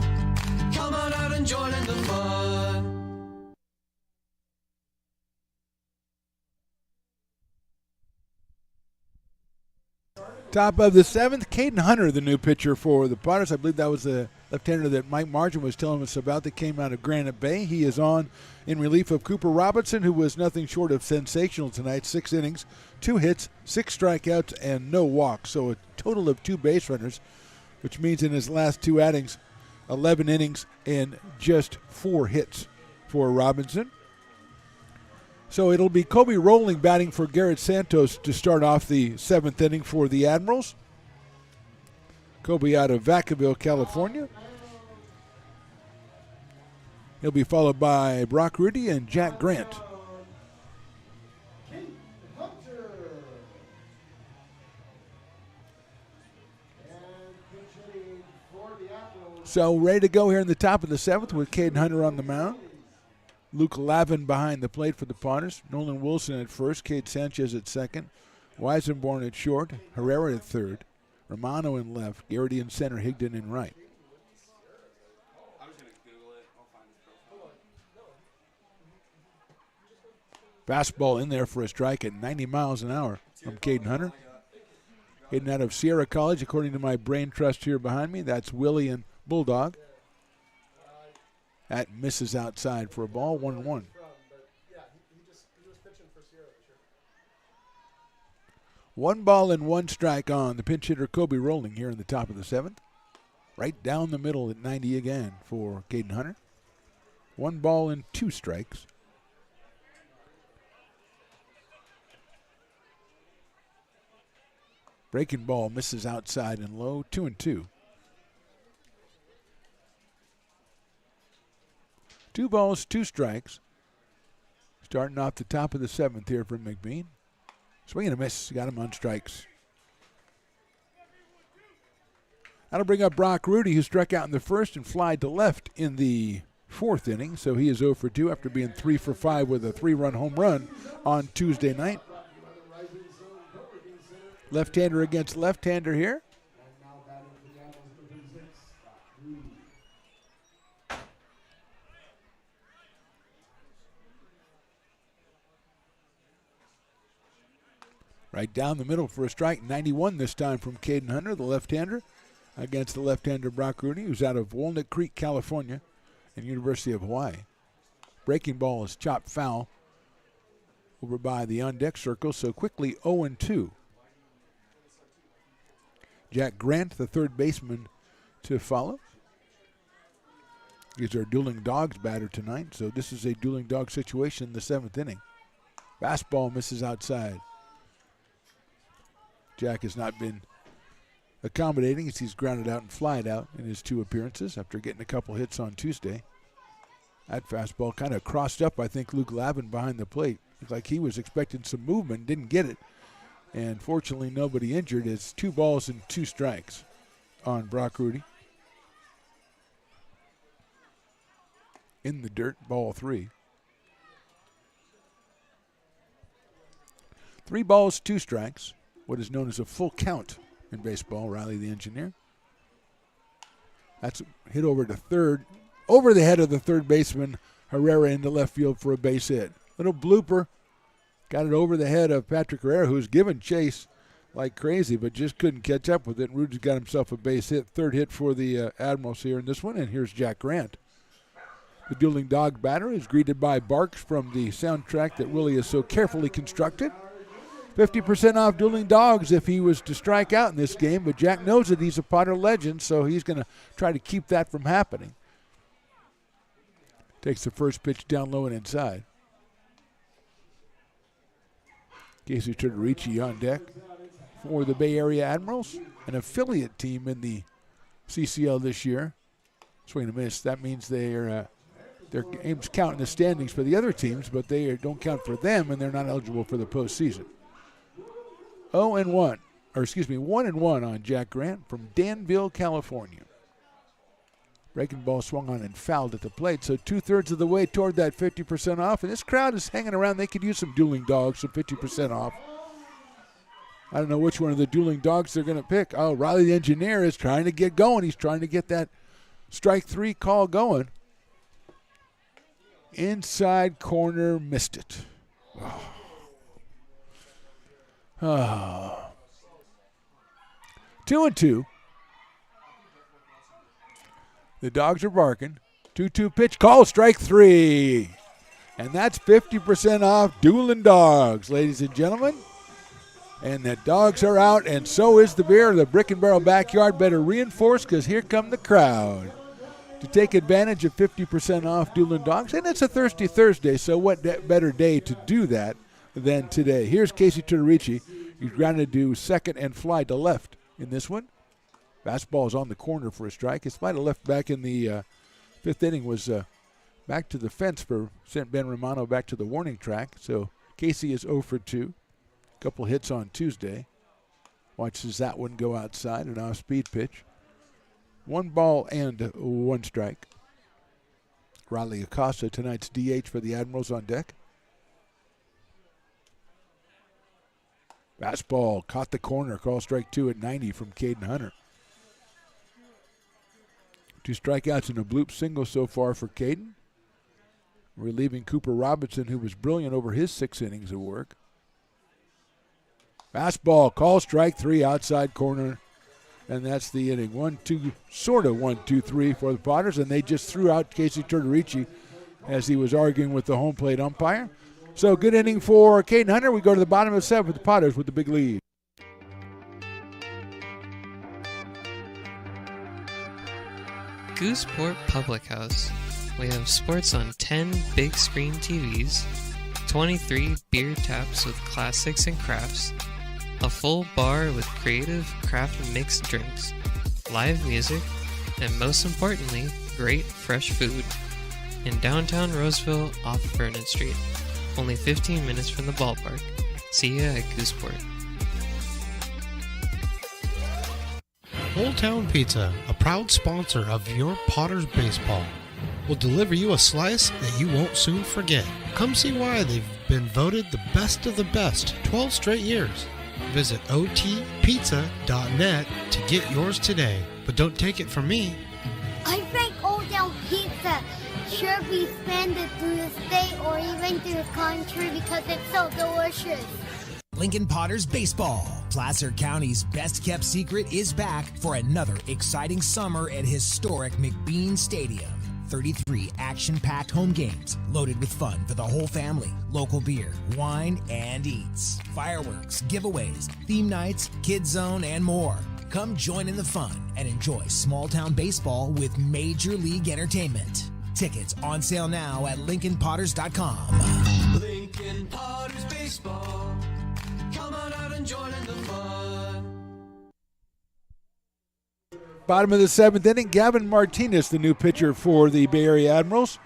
Come on out and join in the fun. Top of the 7th, Caden Hunter, the new pitcher for the Potters. I believe that was the left-hander that Mike Margin was telling us about that came out of Granite Bay. He is on in relief of Cooper Robinson, who was nothing short of sensational tonight. 6 innings, 2 hits, 6 strikeouts, and no walks. So a total of 2 base runners, which means in his last 2 outings, 11 innings and just 4 hits for Robinson. So it'll be Kobe Rowling batting for Garrett Santos to start off the 7th inning for the Admirals. Kobe out of Vacaville, California. He'll be followed by Brock Rudy and Jack Grant. So ready to go here in the top of the 7th with Caden Hunter on the mound. Luke Lavin behind the plate for the Potters. Nolan Wilson at first. Cade Sanchez at second. Weisenborn at short. Herrera at third. Romano in left. Garrity in center. Higdon in right. Fastball in there for a strike at 90 miles an hour from Caden Hunter. Hitting out of Sierra College, according to my brain trust here behind me. That's Willie and Bulldog. That misses outside for a ball, 1-1. One ball and 1 strike on the pinch hitter Kobe Rowling here in the top of the 7th. Right down the middle at 90 again for Caden Hunter. 1 ball and 2 strikes. Breaking ball misses outside and low, 2-2. 2 balls, 2 strikes. Starting off the top of the 7th here for McBean. Swing and a miss. Got him on strikes. That'll bring up Brock Rudy, who struck out in the first and flied to left in the 4th inning. So he is 0 for 2 after being 3 for 5 with a 3-run home run on Tuesday night. Left-hander against left-hander here. Right down the middle for a strike. 91 this time from Caden Hunter, the left-hander, against the left-hander Brock Rooney, who's out of Walnut Creek, California, and University of Hawaii. Breaking ball is chopped foul over by the on-deck circle, so quickly 0-2. Jack Grant, the third baseman, to follow. He's our dueling dogs batter tonight, so this is a dueling dog situation in the 7th inning. Fastball misses outside. Jack has not been accommodating as he's grounded out and flied out in his 2 appearances after getting a couple hits on Tuesday. That fastball kind of crossed up, I think, Luke Lavin behind the plate. Looked like he was expecting some movement, didn't get it. And fortunately, nobody injured. It's 2 balls and 2 strikes on Brock Rudy. In the dirt, ball 3. 3 balls, 2 strikes. What is known as a full count in baseball, Riley the engineer. That's hit over to third, over the head of the third baseman, Herrera into left field for a base hit. Little blooper, got it over the head of Patrick Herrera, who's given chase like crazy, but just couldn't catch up with it. Rudy's got himself a base hit, 3rd hit for the Admirals here in this one, and here's Jack Grant. The dueling dog batter is greeted by barks from the soundtrack that Willie has so carefully constructed. 50% off dueling dogs if he was to strike out in this game, but Jack knows that he's a Potter legend, so he's going to try to keep that from happening. Takes the first pitch down low and inside. Casey Turturici on deck for the Bay Area Admirals, an affiliate team in the CCL this year. Swing and a miss. That means their games count in the standings for the other teams, but they don't count for them, and they're not eligible for the postseason. 1-1 on Jack Grant from Danville, California. Breaking ball swung on and fouled at the plate, so 2/3 of the way toward that 50% off, and this crowd is hanging around. They could use some dueling dogs, some 50% off. I don't know which one of the dueling dogs they're going to pick. Oh, Riley the engineer is trying to get going. He's trying to get that strike 3 call going. Inside corner, missed it. Oh. 2-2. The dogs are barking. 2-2 pitch call, strike 3. And that's 50% off dueling dogs, ladies and gentlemen. And the dogs are out, and so is the beer. The Brick and Barrel backyard better reinforce, because here come the crowd to take advantage of 50% off dueling dogs. And it's a Thirsty Thursday, so what better day to do that than today. Here's Casey Turturici. He's grounded to second and fly to left in this one. Fastball is on the corner for a strike. His fly to left back in the 5th inning was back to the fence sent Ben Romano back to the warning track. So Casey is 0 for 2. Couple hits on Tuesday. Watches that one go outside, an off-speed pitch. 1 ball and 1 strike. Riley Acosta, tonight's DH for the Admirals, on deck. Fastball caught the corner. Call strike 2 at 90 from Caden Hunter. 2 strikeouts and a bloop single so far for Caden, relieving Cooper Robinson, who was brilliant over his 6 innings of work. Fastball, call strike 3, outside corner, and that's the inning. 1-2, sort of 1-2-3 for the Potters, and they just threw out Casey Turturici as he was arguing with the home plate umpire. So good inning for Caden Hunter. We go to the bottom of the 7th with the Potters with the big lead. Gooseport Public House. We have sports on 10 big screen TVs, 23 beer taps with classics and crafts, a full bar with creative craft mixed drinks, live music, and most importantly, great fresh food. in downtown Roseville off Vernon Street. Only 15 minutes from the ballpark. See ya at Gooseport. Old Town Pizza, a proud sponsor of your Potters baseball, will deliver you a slice that you won't soon forget. Come see why they've been voted the best of the best 12 straight years. Visit otpizza.net to get yours today. But don't take it from me. I think Old Town Pizza should be expanded through the state or even through the country because it's so delicious. Lincoln Potters Baseball. Placer County's best-kept secret is back for another exciting summer at historic McBean Stadium. 33 action-packed home games loaded with fun for the whole family, local beer, wine, and eats, fireworks, giveaways, theme nights, kids zone, and more. Come join in the fun and enjoy small-town baseball with Major League Entertainment. Tickets on sale now at LincolnPotters.com. Lincoln Potters Baseball. Come on out and join in the fun. Bottom of the seventh inning, Gavin Martinez, the new pitcher for the Bay Area Admirals.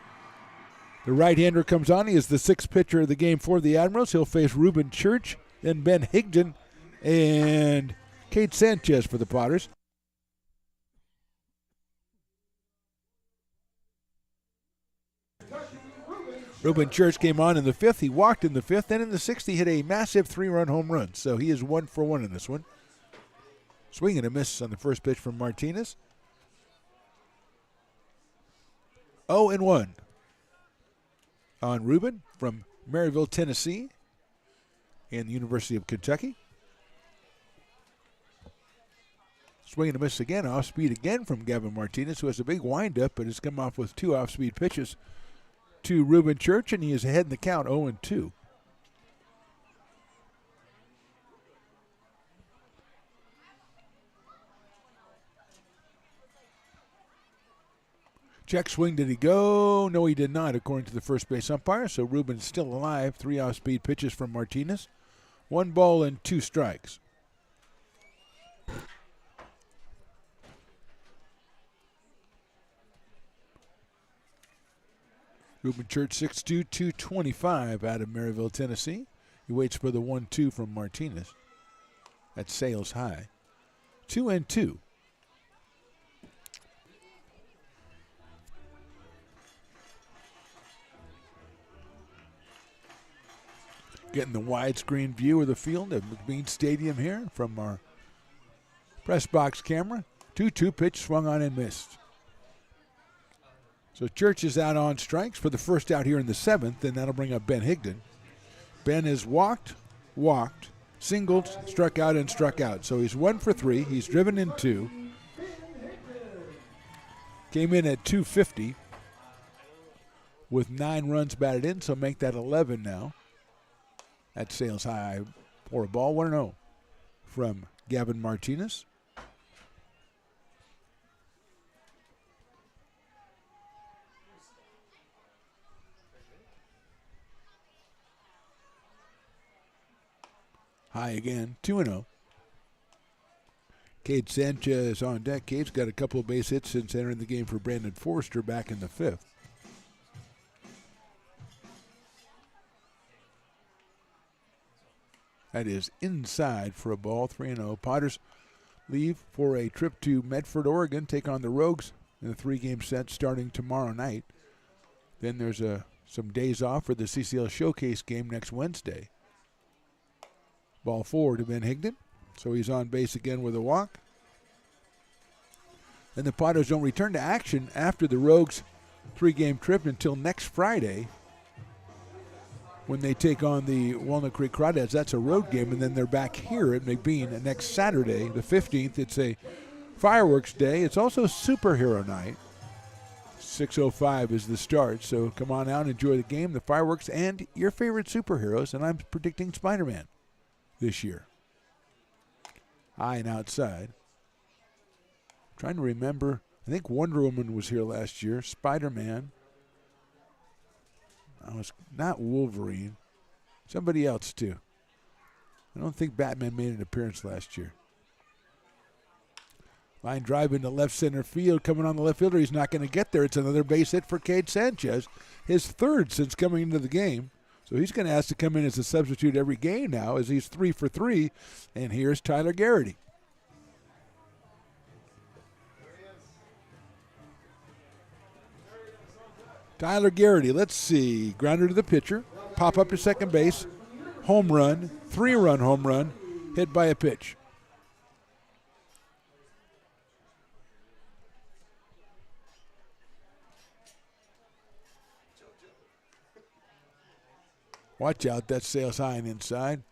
The right-hander comes on. He is the sixth pitcher of the game for the Admirals. He'll face Ruben Church, then Ben Higdon, and Kate Sanchez for the Potters. Ruben Church came on in the fifth. He walked in the fifth. Then in the sixth, he hit a massive 3-run home run. So he is 1 for 1 in this one. Swing and a miss on the first pitch from Martinez. 0-1 on Ruben from Maryville, Tennessee, and the University of Kentucky. Swing and a miss again. Off speed again from Gavin Martinez, who has a big windup, but has come off with 2 off-speed pitches to Ruben Church, and he is ahead in the count, 0-2. Check swing, did he go? No, he did not, according to the first base umpire. So Ruben's still alive. 3 off-speed pitches from Martinez. 1 ball and 2 strikes. Ruben Church, 6'2", 225 out of Maryville, Tennessee. He waits for the 1-2 from Martinez. That's Sales high. 2-2. Getting the widescreen view of the field at McBean Stadium here from our press box camera. 2-2 pitch swung on and missed. So Church is out on strikes for the first out here in the seventh, and that'll bring up Ben Higdon. Ben has walked, singled, struck out, and struck out. So he's 1 for 3. He's driven in 2. Came in at 250 with 9 runs batted in, so make that 11 now. That's Sales high for a ball. 1-0 from Gavin Martinez. High again, 2-0. Cade Sanchez on deck. Cade's got a couple of base hits since entering the game for Brandon Forrester back in the 5th. That is inside for a ball, 3-0. Potters leave for a trip to Medford, Oregon, take on the Rogues in a 3-game set starting tomorrow night. Then there's some days off for the CCL Showcase game next Wednesday. Ball forward to Ben Higdon. So he's on base again with a walk. And the Potters don't return to action after the Rogues' 3-game trip until next Friday when they take on the Walnut Creek Crawdads. That's a road game, and then they're back here at McBean next Saturday, the 15th. It's a fireworks day. It's also superhero night. 6:05 is the start, so come on out and enjoy the game, the fireworks, and your favorite superheroes, and I'm predicting Spider-Man this year. High and outside. Trying to remember, I think Wonder Woman was here last year. Spider-Man. I was not Wolverine. Somebody else too. I don't think Batman made an appearance last year. Line drive into left center field. Coming on the left fielder. He's not going to get there. It's another base hit for Cade Sanchez. His third since coming into the game. So he's going to ask to come in as a substitute every game now as he's 3 for 3. And here's Tyler Garrity. Tyler Garrity, let's see. Grounder to the pitcher. Pop up to second base. Home run. 3-run home run. Hit by a pitch. Watch out, that's sails high and inside.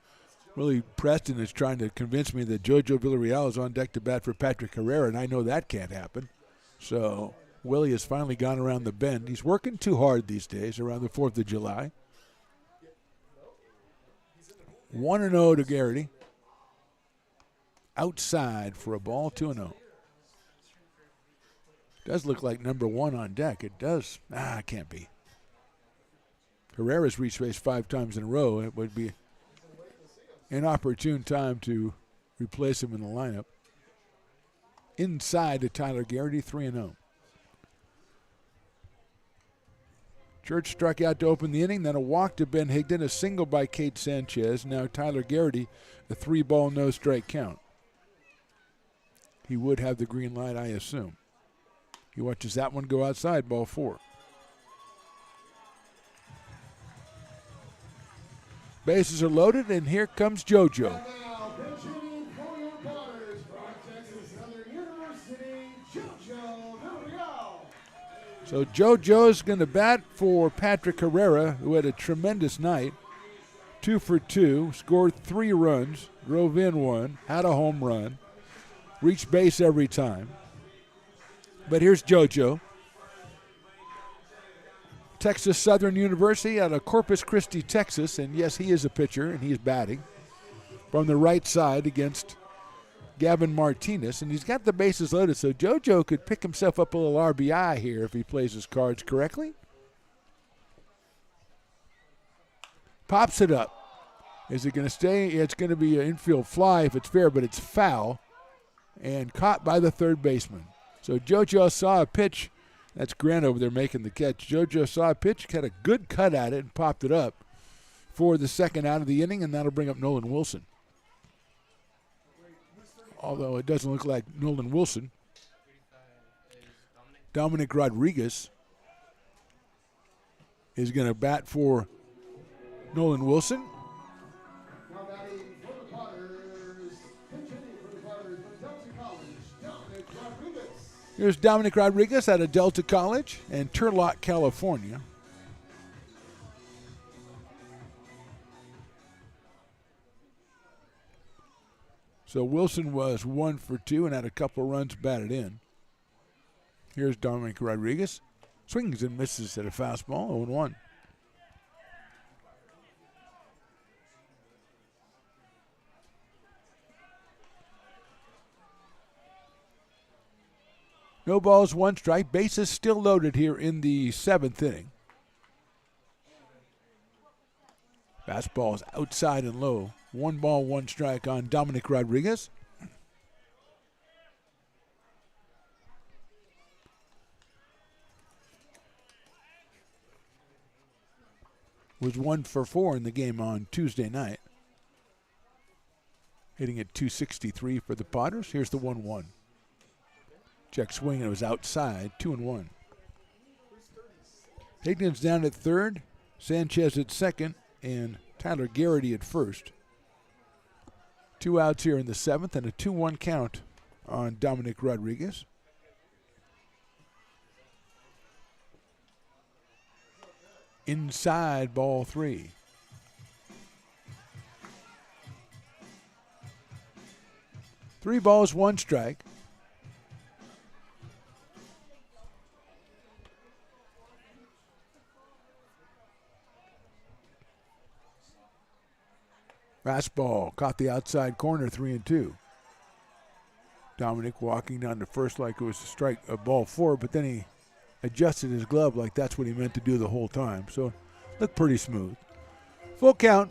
Willie Preston is trying to convince me that JoJo Villarreal is on deck to bat for Patrick Herrera, and I know that can't happen. So Willie has finally gone around the bend. He's working too hard these days around the 4th of July. 1-0 to Garrity. Outside for a ball, 2-0. Does look like number 1 on deck. It does. It can't be. Herrera's reached base 5 times in a row. It would be an opportune time to replace him in the lineup. Inside to Tyler Garrity, 3-0. Church struck out to open the inning, then a walk to Ben Higdon, a single by Cade Sanchez. Now Tyler Garrity, a 3-ball, no-strike count. He would have the green light, I assume. He watches that one go outside, ball 4. Bases are loaded, and here comes JoJo. So JoJo's going to bat for Patrick Herrera, who had a tremendous night. 2 for 2, scored 3 runs, drove in 1, had a home run, reached base every time. But here's JoJo. Texas Southern University out of Corpus Christi, Texas, and yes, he is a pitcher, and he's batting from the right side against Gavin Martinez, and he's got the bases loaded, so JoJo could pick himself up a little RBI here if he plays his cards correctly. Pops it up. Is it going to stay? It's going to be an infield fly if it's fair, but it's foul and caught by the third baseman. So JoJo saw a pitch. That's Grant over there making the catch. JoJo saw a pitch, had a good cut at it, and popped it up for the second out of the inning, and that'll bring up Nolan Wilson. Although it doesn't look like Nolan Wilson. Dominic Rodriguez is going to bat for Nolan Wilson. Here's Dominic Rodriguez out of Delta College in Turlock, California. So Wilson was 1 for 2 and had a couple runs batted in. Here's Dominic Rodriguez. Swings and misses at a fastball, 0-1. No balls, 1 strike. Bases still loaded here in the 7th inning. Fastball is outside and low. 1 ball, 1 strike on Dominic Rodriguez. Was 1 for 4 in the game on Tuesday night. Hitting at .263 for the Potters. Here's the 1-1. Check swing, and it was outside, 2-1. Higdon's down at third, Sanchez at second, and Tyler Garrity at first. 2 outs here in the 7th, and a 2-1 count on Dominic Rodriguez. Inside, ball 3. Three balls, 1 strike. Fastball caught the outside corner, 3-2. Dominic walking down to first like it was a ball 4, but then he adjusted his glove like that's what he meant to do the whole time. So looked pretty smooth. Full count.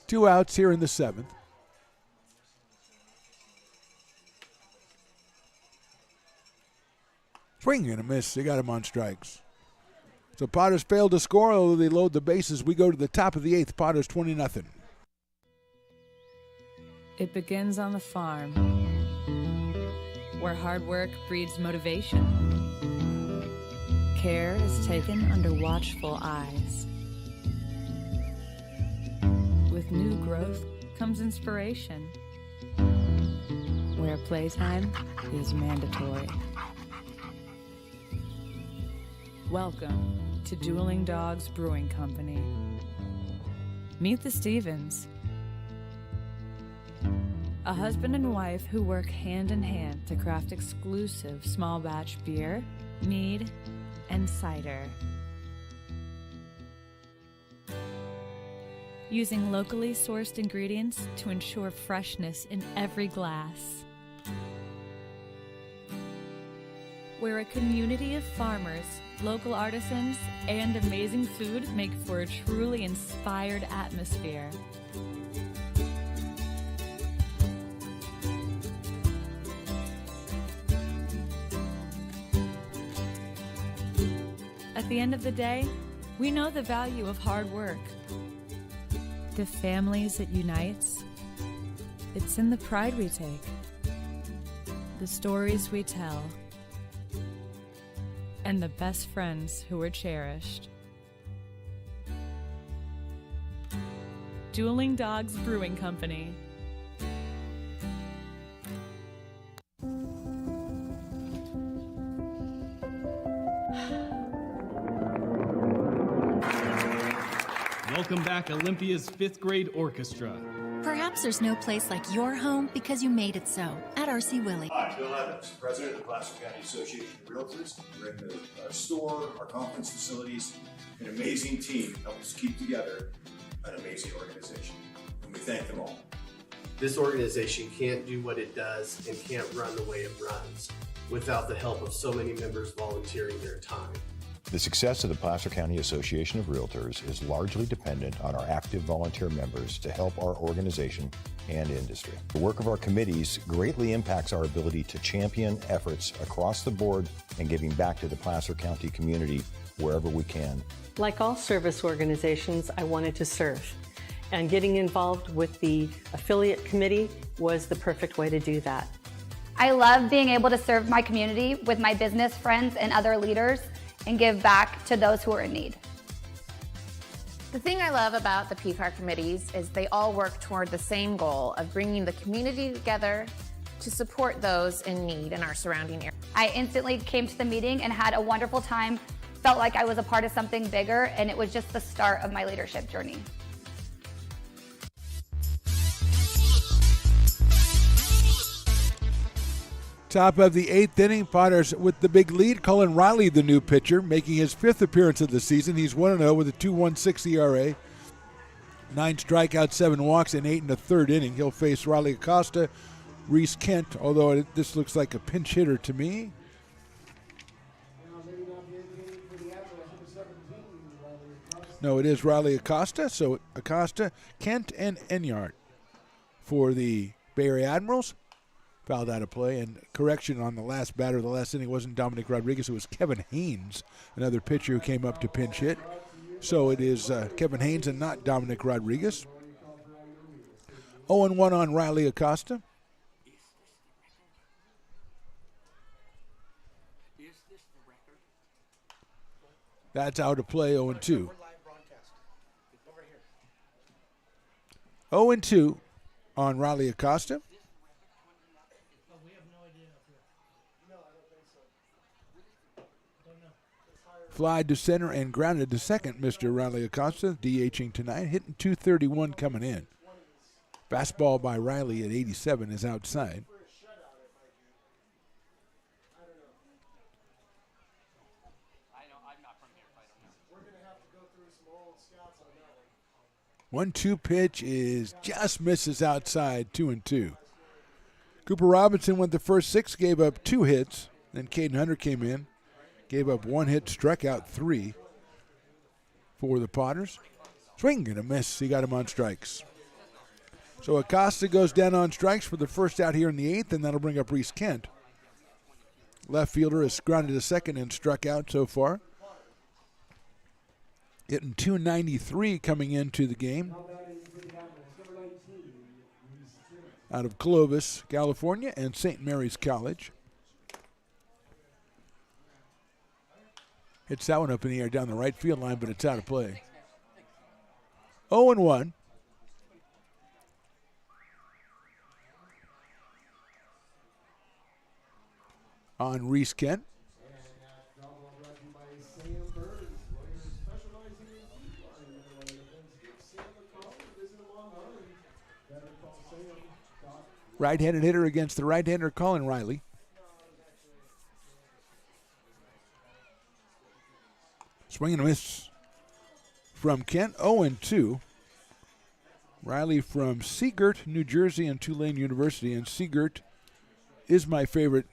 2 outs here in the 7th. Swing and a miss. They got him on strikes. So Potters failed to score, although they load the bases. We go to the top of the 8th. Potters 20-0. It begins on the farm, where hard work breeds motivation. Care is taken under watchful eyes. With new growth comes inspiration, where playtime is mandatory. Welcome to Dueling Dogs Brewing Company. Meet the Stevens, a husband and wife who work hand in hand to craft exclusive small batch beer, mead, and cider. Using locally sourced ingredients to ensure freshness in every glass. Where a community of farmers, local artisans, and amazing food make for a truly inspired atmosphere. At the end of the day, we know the value of hard work. The families it unites, it's in the pride we take, the stories we tell, and the best friends who are cherished. Dueling Dogs Brewing Company. Welcome back, Olympia's 5th grade orchestra. Perhaps there's no place like your home because you made it so at R.C. Willey. Hi, Bill Evans, President of the Placer County Association of Realtors. We're in the store, our conference facilities, an amazing team help us keep together an amazing organization. And we thank them all. This organization can't do what it does and can't run the way it runs without the help of so many members volunteering their time. The success of the Placer County Association of Realtors is largely dependent on our active volunteer members to help our organization and industry. The work of our committees greatly impacts our ability to champion efforts across the board and giving back to the Placer County community wherever we can. Like all service organizations, I wanted to serve. And getting involved with the affiliate committee was the perfect way to do that. I love being able to serve my community with my business friends and other leaders and give back to those who are in need. The thing I love about the PCAR committees is they all work toward the same goal of bringing the community together to support those in need in our surrounding area. I instantly came to the meeting and had a wonderful time, felt like I was a part of something bigger, and it was just the start of my leadership journey. Top of the 8th inning, Potters with the big lead. Colin Riley, the new pitcher, making his 5th appearance of the season. He's 1-0 with a 2.16 ERA. 9 strikeouts, 7 walks, and 8 in the 3rd inning. He'll face Riley Acosta, Reese Kent, although this looks like a pinch hitter to me. No, it is Riley Acosta. So Acosta, Kent, and Enyart for the Bay Area Admirals. Fouled out of play, and correction on the last batter of the last inning wasn't Dominic Rodriguez. It was Kevin Haynes, another pitcher who came up to pinch hit. So it is Kevin Haynes and not Dominic Rodriguez. 0-1 on Riley Acosta. That's out of play, 0-2. 0-2 on Riley Acosta. Fly to center and grounded to second, Mr. Riley Acosta, DHing tonight, hitting .231 coming in. Fastball by Riley at 87 is outside. One-two pitch is just misses outside, 2-2. Cooper Robinson went the first 6, gave up 2 hits. Then Caden Hunter came in. Gave up 1 hit, struck out 3 for the Potters. Swing and a miss. He got him on strikes. So Acosta goes down on strikes for the first out here in the 8th, and that'll bring up Reese Kent. Left fielder has grounded to second and struck out so far. Hitting .293 coming into the game. Out of Clovis, California, and St. Mary's College. Hits that one up in the air down the right field line, but it's out of play. 0-1. On Reese Kent. Right-handed hitter against the right-hander Colin Riley. Swing and a miss from Kent, 0-2. Riley from Seagirt, New Jersey, and Tulane University. And Seagirt is my favorite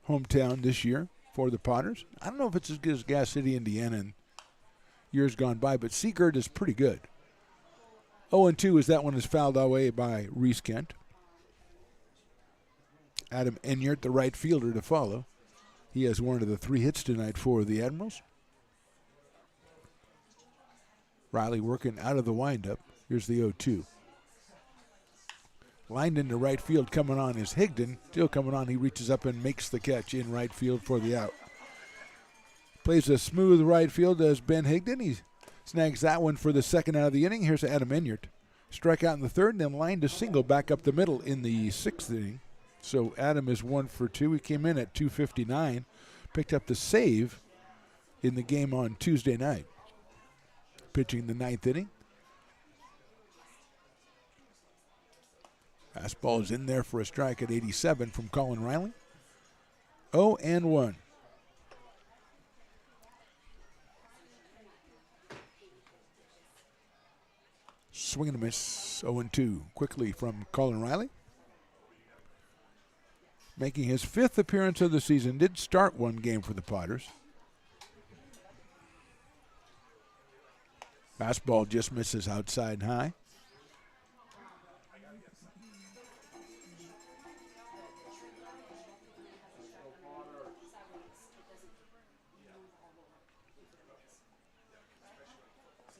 hometown this year for the Potters. I don't know if it's as good as Gas City, Indiana in years gone by, but Seagirt is pretty good. 0-2 as that one is fouled away by Reese Kent. Adam Enyart, the right fielder, to follow. He has one of the 3 hits tonight for the Admirals. Riley working out of the windup. Here's the 0-2. Lined into right field, coming on is Higdon. Still coming on, he reaches up and makes the catch in right field for the out. Plays a smooth right field as Ben Higdon. He snags that one for the second out of the inning. Here's Adam Enyart. Strike out in the third and then lined a single back up the middle in the 6th inning. So Adam is 1 for 2. He came in at .259, picked up the save in the game on Tuesday night. Pitching the 9th inning. Fastball is in there for a strike at 87 from Colin Riley. 0-1. Swing and a miss. 0-2 quickly from Colin Riley. Making his 5th appearance of the season. Did start one game for the Potters. Fastball just misses outside high.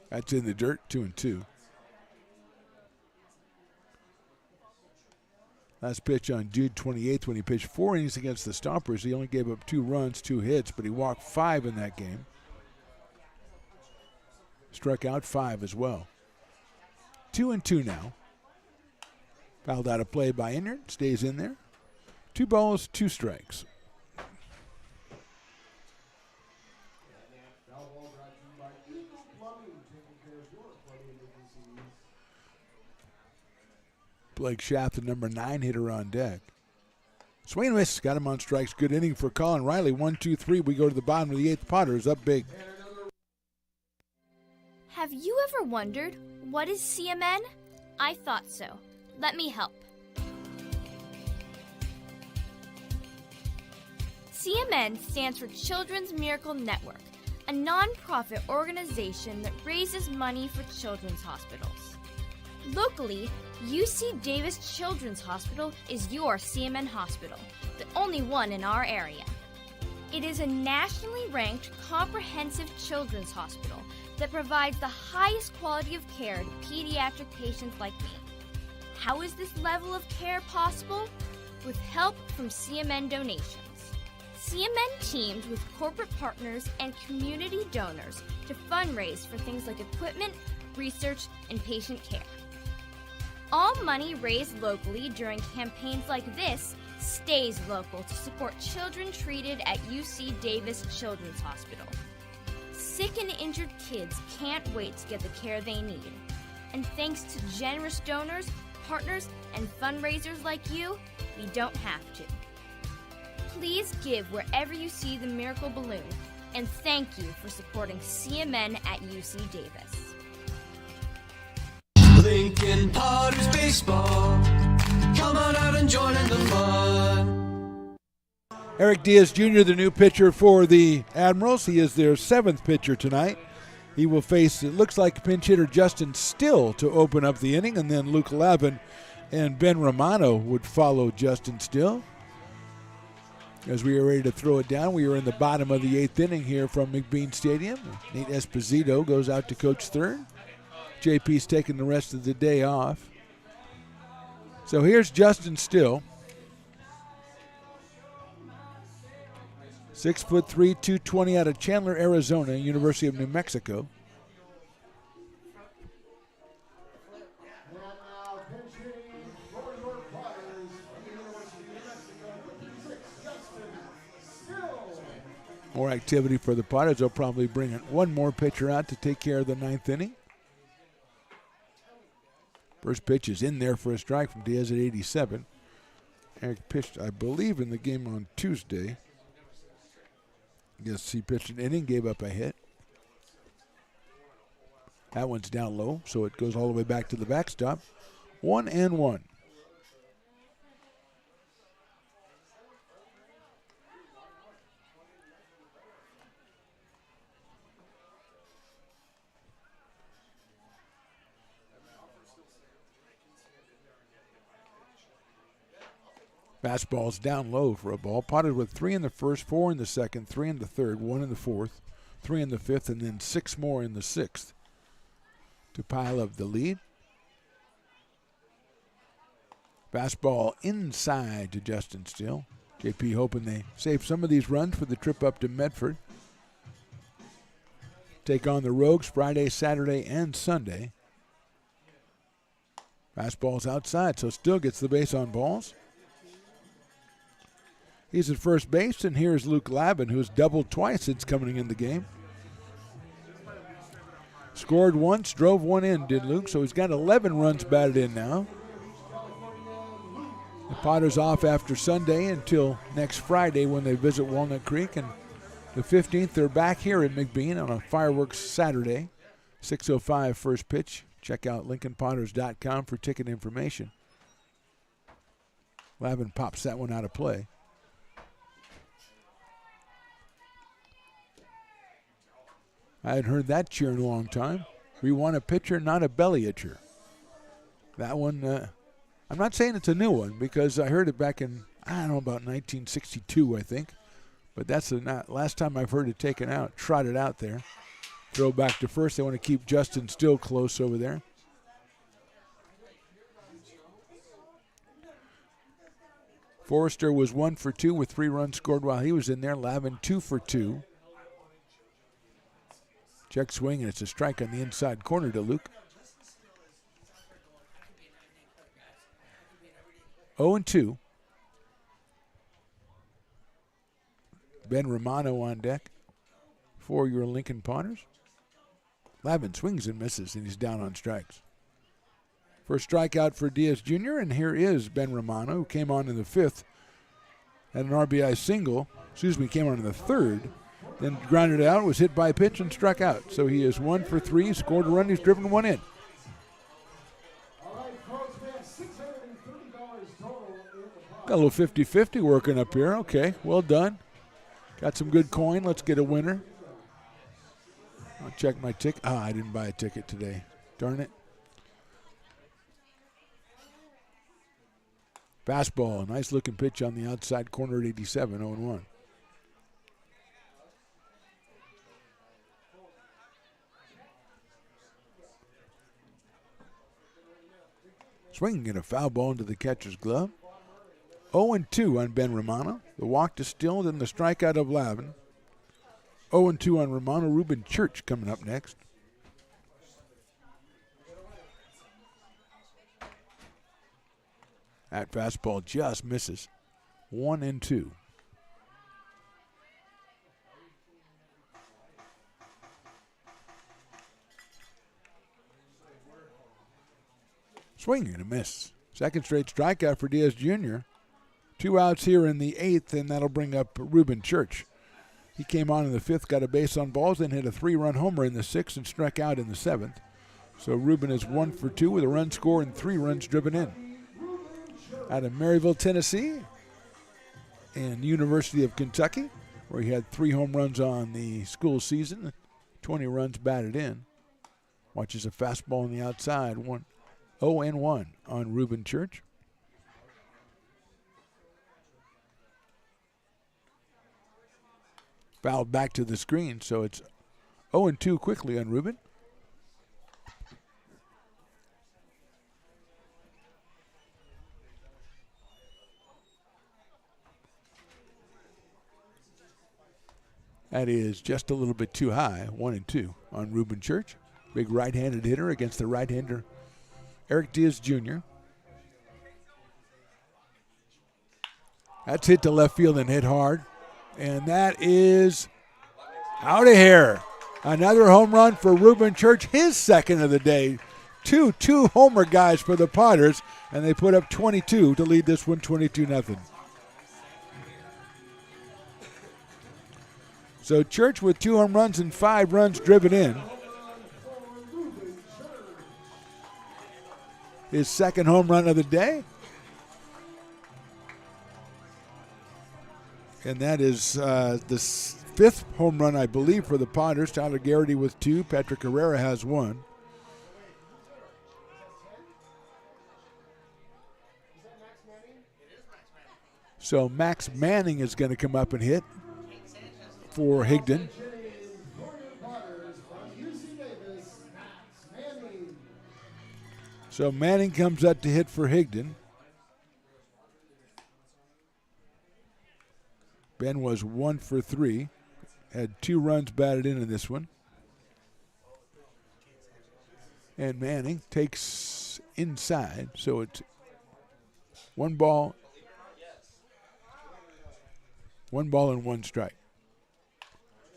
That's in the dirt, 2-2. Last pitch on June 28th when he pitched 4 innings against the Stompers. He only gave up 2 runs, 2 hits, but he walked 5 in that game. Struck out 5 as well. 2-2 now. Fouled out of play by Enyart. Stays in there. 2 balls, 2 strikes. Blake Schaff, the number 9 hitter on deck. Swing and miss. Got him on strikes. Good inning for Colin Riley. 1-2-3. We go to the bottom of the 8th. Potters up big. Have you ever wondered, what is CMN? I thought so. Let me help. CMN stands for Children's Miracle Network, a non-profit organization that raises money for children's hospitals. Locally, UC Davis Children's Hospital is your CMN hospital, the only one in our area. It is a nationally ranked comprehensive children's hospital that provides the highest quality of care to pediatric patients like me. How is this level of care possible? With help from CMN donations. CMN teamed with corporate partners and community donors to fundraise for things like equipment, research, and patient care. All money raised locally during campaigns like this stays local to support children treated at UC Davis Children's Hospital. Sick and injured kids can't wait to get the care they need. And thanks to generous donors, partners, and fundraisers like you, we don't have to. Please give wherever you see the Miracle Balloon, and thank you for supporting CMN at UC Davis. Lincoln Potters Baseball. Come on out and join in the fun. Eric Diaz Jr., the new pitcher for the Admirals. He is their 7th pitcher tonight. He will face, it looks like, pinch hitter Justin Still to open up the inning, and then Luke Lavin and Ben Romano would follow Justin Still. As we are ready to throw it down, we are in the bottom of the 8th inning here from McBean Stadium. Nate Esposito goes out to coach third. JP's taking the rest of the day off. So here's Justin Still. 6'3", 220 out of Chandler, Arizona, University of New Mexico. More activity for the Potters. They'll probably bring one more pitcher out to take care of the 9th inning. First pitch is in there for a strike from Diaz at 87. Eric pitched, I believe, in the game on Tuesday. Yes, he pitched an inning, gave up a hit. That one's down low, so it goes all the way back to the backstop. 1-1. Fastball's down low for a ball. Potted with 3 in the first, 4 in the second, 3 in the third, 1 in the fourth, 3 in the fifth, and then 6 more in the sixth to pile up the lead. Fastball inside to Justin Still. JP hoping they save some of these runs for the trip up to Medford. Take on the Rogues Friday, Saturday, and Sunday. Fastball's outside, so Still gets the base on balls. He's at first base, and here's Luke Lavin, who's doubled twice since coming in the game. Scored once, drove one in, did Luke, so he's got 11 runs batted in now. The Potters off after Sunday until next Friday when they visit Walnut Creek, and the 15th they're back here in McBean on a fireworks Saturday. 6:05 first pitch. Check out LincolnPotters.com for ticket information. Lavin pops that one out of play. I hadn't heard that cheer in a long time. We want a pitcher, not a belly itcher. That one, I'm not saying it's a new one because I heard it back in, I don't know, about 1962, I think. But that's the last time I've heard it taken out, trotted out there. Throw back to first. They want to keep Justin Still close over there. Forrester was 1 for 2 with 3 runs scored while he was in there. Lavin 2 for 2. Check swing, and it's a strike on the inside corner to Luke. 0-2. Ben Romano on deck for your Lincoln Potters. Lavin swings and misses, and he's down on strikes. First strikeout for Diaz Jr., and here is Ben Romano, who came on in the 5th. Had an RBI single. Came on in the 3rd. Then grounded out, was hit by a pitch, and struck out. So he is 1 for 3, scored a run, he's driven one in. Got a little 50-50 working up here. Okay, well done. Got some good coin. Let's get a winner. I'll check my ticket. I didn't buy a ticket today. Darn it. Fastball, nice looking pitch on the outside corner at 87, 0-1. Swinging and a foul ball into the catcher's glove. 0-2 on Ben Romano. The walk to Still, then the strikeout of Lavin. 0-2 on Romano. Ruben Church coming up next. That fastball just misses. 1-2. Swing and a miss. Second straight strikeout for Diaz Jr. 2 outs here in the 8th, and that'll bring up Ruben Church. He came on in the 5th, got a base on balls, then hit a 3-run homer in the 6th and struck out in the 7th. So Ruben is 1 for 2 with a run scored and 3 runs driven in. Out of Maryville, Tennessee, and University of Kentucky, where he had 3 home runs on the school season, 20 runs batted in. Watches a fastball on the outside, 0-1 on Ruben Church. Fouled back to the screen, so it's 0-2 quickly on Rubin. That is just a little bit too high, 1-2 on Reuben Church. Big right-handed hitter against the right-hander Eric Diaz Jr. That's hit to left field and hit hard. And that is out of here. Another home run for Reuben Church, his second of the day. Two homer guys for the Potters, and they put up 22 to lead this one 22-0. So Church with 2 home runs and 5 runs driven in. His second home run of the day. And that is the 5th home run, I believe, for the Potters. Tyler Garrity with 2. Patrick Herrera has 1. So Max Manning is going to come up and hit for Higdon. So Manning comes up to hit for Higdon. Ben was 1 for 3. Had 2 runs batted in this one. And Manning takes inside, so it's 1 ball and 1 strike.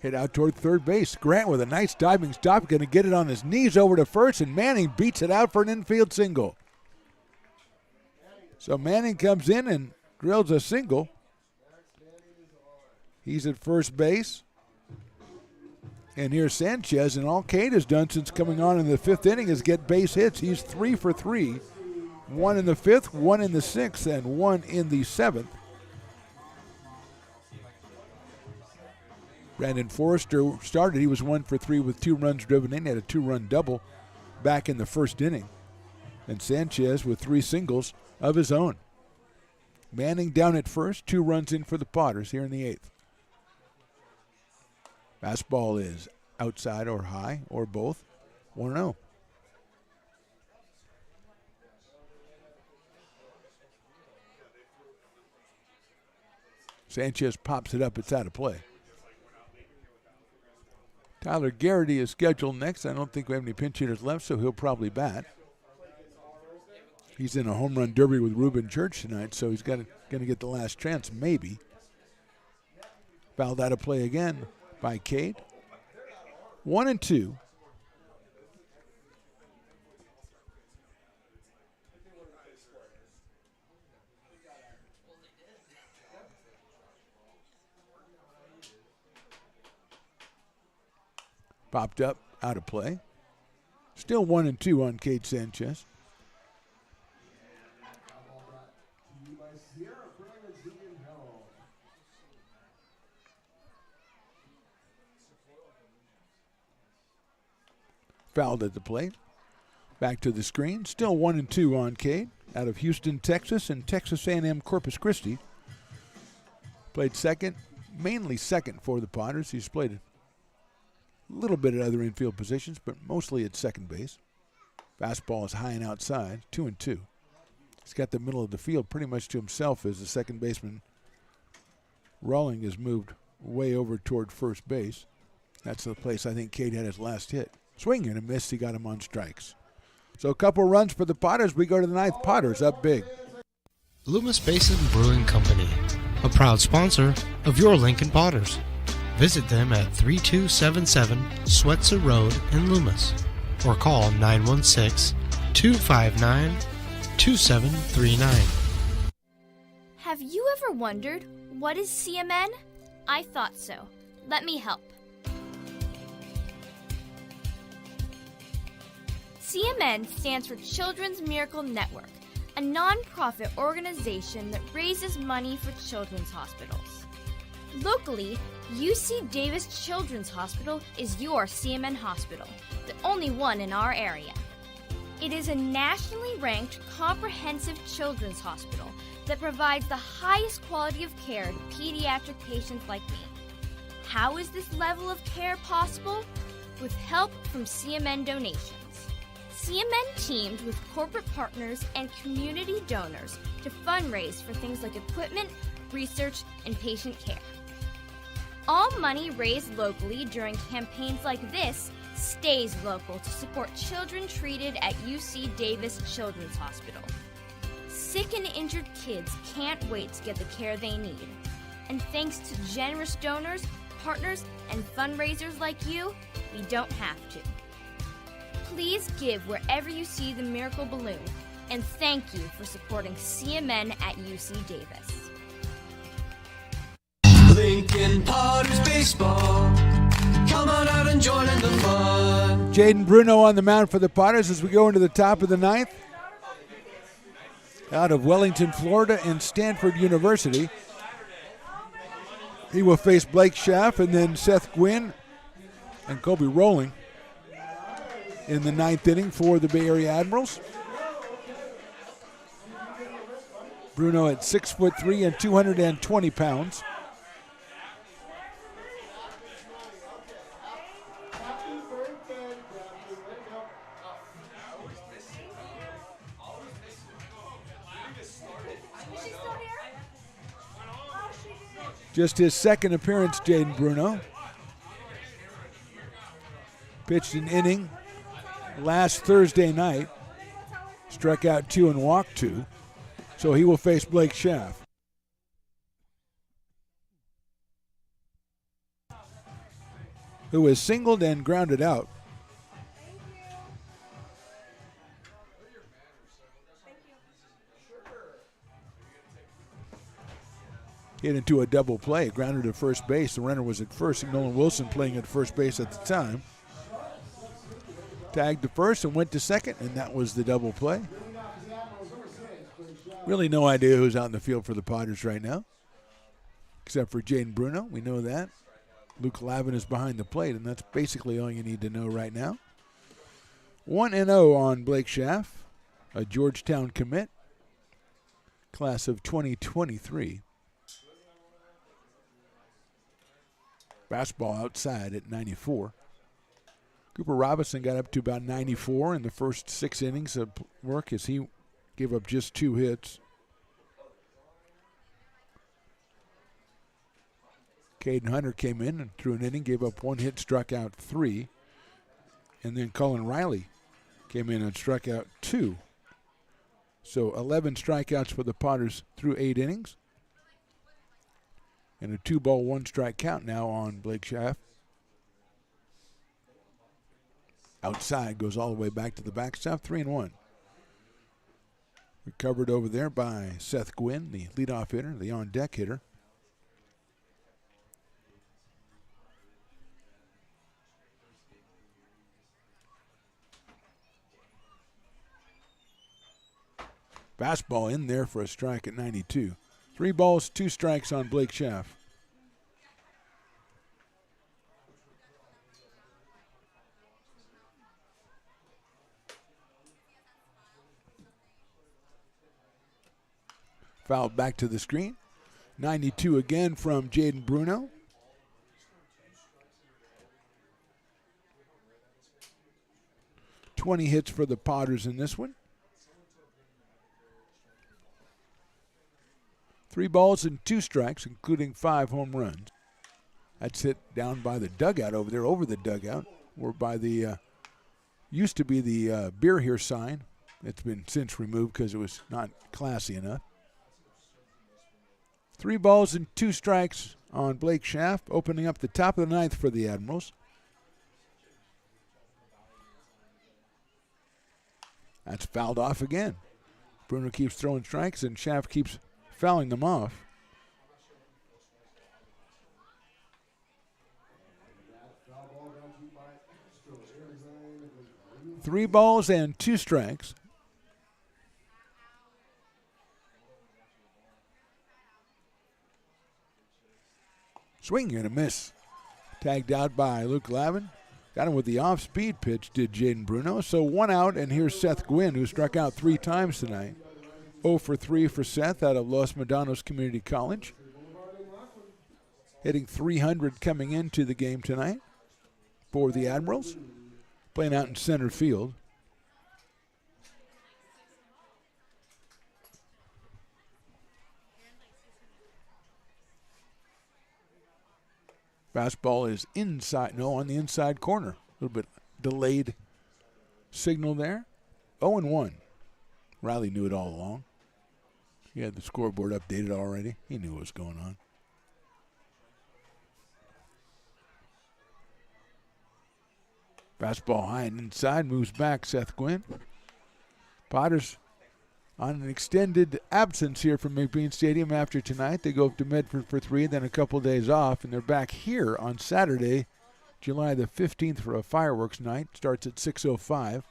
Hit out toward third base. Grant with a nice diving stop, going to get it on his knees over to first, and Manning beats it out for an infield single. So Manning comes in and drills a single. He's at first base. And here's Sanchez, and all Cade has done since coming on in the 5th inning is get base hits. He's 3 for 3. 1 in the 5th, 1 in the 6th, and 1 in the 7th. Brandon Forrester started. He was 1 for 3 with 2 runs driven in. He had a 2-run double back in the 1st inning. And Sanchez with 3 singles of his own. Manning down at first, 2 runs in for the Potters here in the 8th. Fastball is outside or high or both. 1-0. Sanchez pops it up. It's out of play. Tyler Garrity is scheduled next. I don't think we have any pinch hitters left, so he'll probably bat. He's in a home run derby with Reuben Church tonight, so he's going to get the last chance, maybe. Fouled out of play again by Cade. 1-2. Popped up, out of play. Still 1-2 on Cade Sanchez. Fouled at the plate. Back to the screen. Still 1-2 on Cade out of Houston, Texas, and Texas A&M Corpus Christi. Played second, mainly second for the Potters. He's played a little bit at other infield positions, but mostly at second base. Fastball is high and outside, 2-2. He's got the middle of the field pretty much to himself as the second baseman. Rawling has moved way over toward first base. That's the place I think Cade had his last hit. Swing and a miss, he got him on strikes. So a couple runs for the Potters. We go to the 9th. Potters up big. Loomis Basin Brewing Company, a proud sponsor of your Lincoln Potters. Visit them at 3277 Swetzer Road in Loomis or call 916-259-2739. Have you ever wondered, what is CMN? I thought so. Let me help. CMN stands for Children's Miracle Network, a non-profit organization that raises money for children's hospitals. Locally, UC Davis Children's Hospital is your CMN hospital, the only one in our area. It is a nationally ranked comprehensive children's hospital that provides the highest quality of care to pediatric patients like me. How is this level of care possible? With help from CMN donations. CMN teamed with corporate partners and community donors to fundraise for things like equipment, research, and patient care. All money raised locally during campaigns like this stays local to support children treated at UC Davis Children's Hospital. Sick and injured kids can't wait to get the care they need. And thanks to generous donors, partners, and fundraisers like you, we don't have to. Please give wherever you see the Miracle Balloon, and thank you for supporting CMN at UC Davis. Lincoln Potters Baseball. Come on out and join in the fun. Jaden Bruno on the mound for the Potters as we go into the top of the ninth. Out of Wellington, Florida, and Stanford University. He will face Blake Schaff and then Seth Gwynn and Kobe Rowling in the ninth inning for the Bay Area Admirals. Bruno at 6'3" and 220 pounds. Just his second appearance, Jaden Bruno. Pitched an inning last Thursday night. Struck out 2 and walked 2. So he will face Blake Schaff. Who is singled and grounded out. Hit into a double play, grounded to first base. The runner was at first, and Nolan Wilson playing at first base at the time. Tagged to first and went to second, and that was the double play. Really no idea who's out in the field for the Potters right now, except for Jaden Bruno. We know that. Luke Lavin is behind the plate, and that's basically all you need to know right now. 1-0 on Blake Schaff, a Georgetown commit, class of 2023. Fastball outside at 94. Cooper Robinson got up to about 94 in the first 6 innings of work as he gave up just 2 hits. Caden Hunter came in and threw an inning, gave up 1 hit, struck out 3. And then Cullen Riley came in and struck out 2. So 11 strikeouts for the Potters through 8 innings. And a 2-ball, 1-strike count now on Blake Schaff. Outside, goes all the way back to the backstop, 3-1. Recovered over there by Seth Gwynn, the leadoff hitter, the on-deck hitter. Fastball in there for a strike at 92. 3 balls, 2 strikes on Blake Schaff. Fouled back to the screen. 92 again from Jaden Bruno. $20 hits for the Potters in this one. 3 balls and 2 strikes, including 5 home runs. That's hit down by the dugout over there, over the dugout, or by the, used to be the Beer Here sign. It's been since removed because it was not classy enough. 3 balls and 2 strikes on Blake Schaff, opening up the top of the ninth for the Admirals. That's fouled off again. Bruno keeps throwing strikes, and Schaff keeps fouling them off. Three balls and 2 strikes. Swing and a miss. Tagged out by Luke Lavin. Got him with the off-speed pitch, did Jaden Bruno. So 1 out, and here's Seth Gwynn, who struck out 3 times tonight. 0 for 3 for Seth out of Los Medanos Community College. hitting .300 coming into the game tonight for the Admirals, playing out in center field. Fastball is inside, no, on the inside corner. A little bit delayed signal there. 0-1. Riley knew it all along. He had the scoreboard updated already. He knew what was going on. Fastball high and inside, moves back Seth Gwynn. Potters on an extended absence here from McBean Stadium after tonight. They go up to Medford for 3, then a couple days off, and they're back here on Saturday, July the 15th for a fireworks night. Starts at 6:05.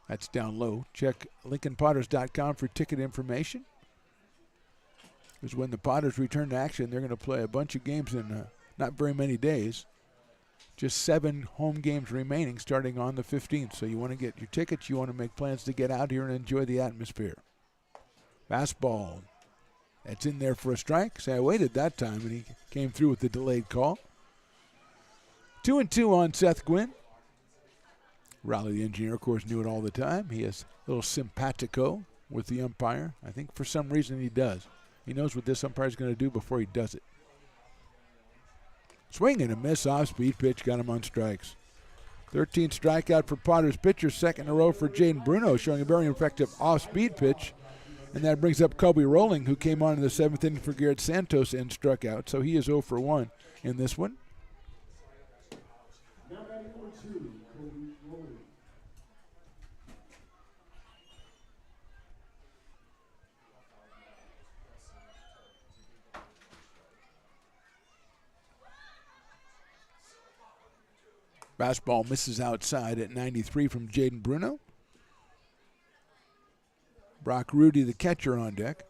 That's down low. Check LincolnPotters.com for ticket information. Because when the Potters return to action, they're going to play a bunch of games in not very many days. Just 7 home games remaining starting on the 15th. So you want to get your tickets. You want to make plans to get out here and enjoy the atmosphere. Fastball. That's in there for a strike. So I waited that time, and he came through with the delayed call. 2-2 on Seth Gwynn. Riley, the engineer, of course, knew it all the time. He is a little simpatico with the umpire. I think for some reason he does. He knows what this umpire is going to do before he does it. Swing and a miss, off-speed pitch, got him on strikes. 13th strikeout for Potters pitcher, second in a row for Jaden Bruno, showing a very effective off-speed pitch. And that brings up Kobe Rolling, who came on in the 7th inning for Garrett Santos and struck out. So he is 0 for 1 in this one. Fastball misses outside at 93 from Jaden Bruno. Brock Rudy, the catcher, on deck.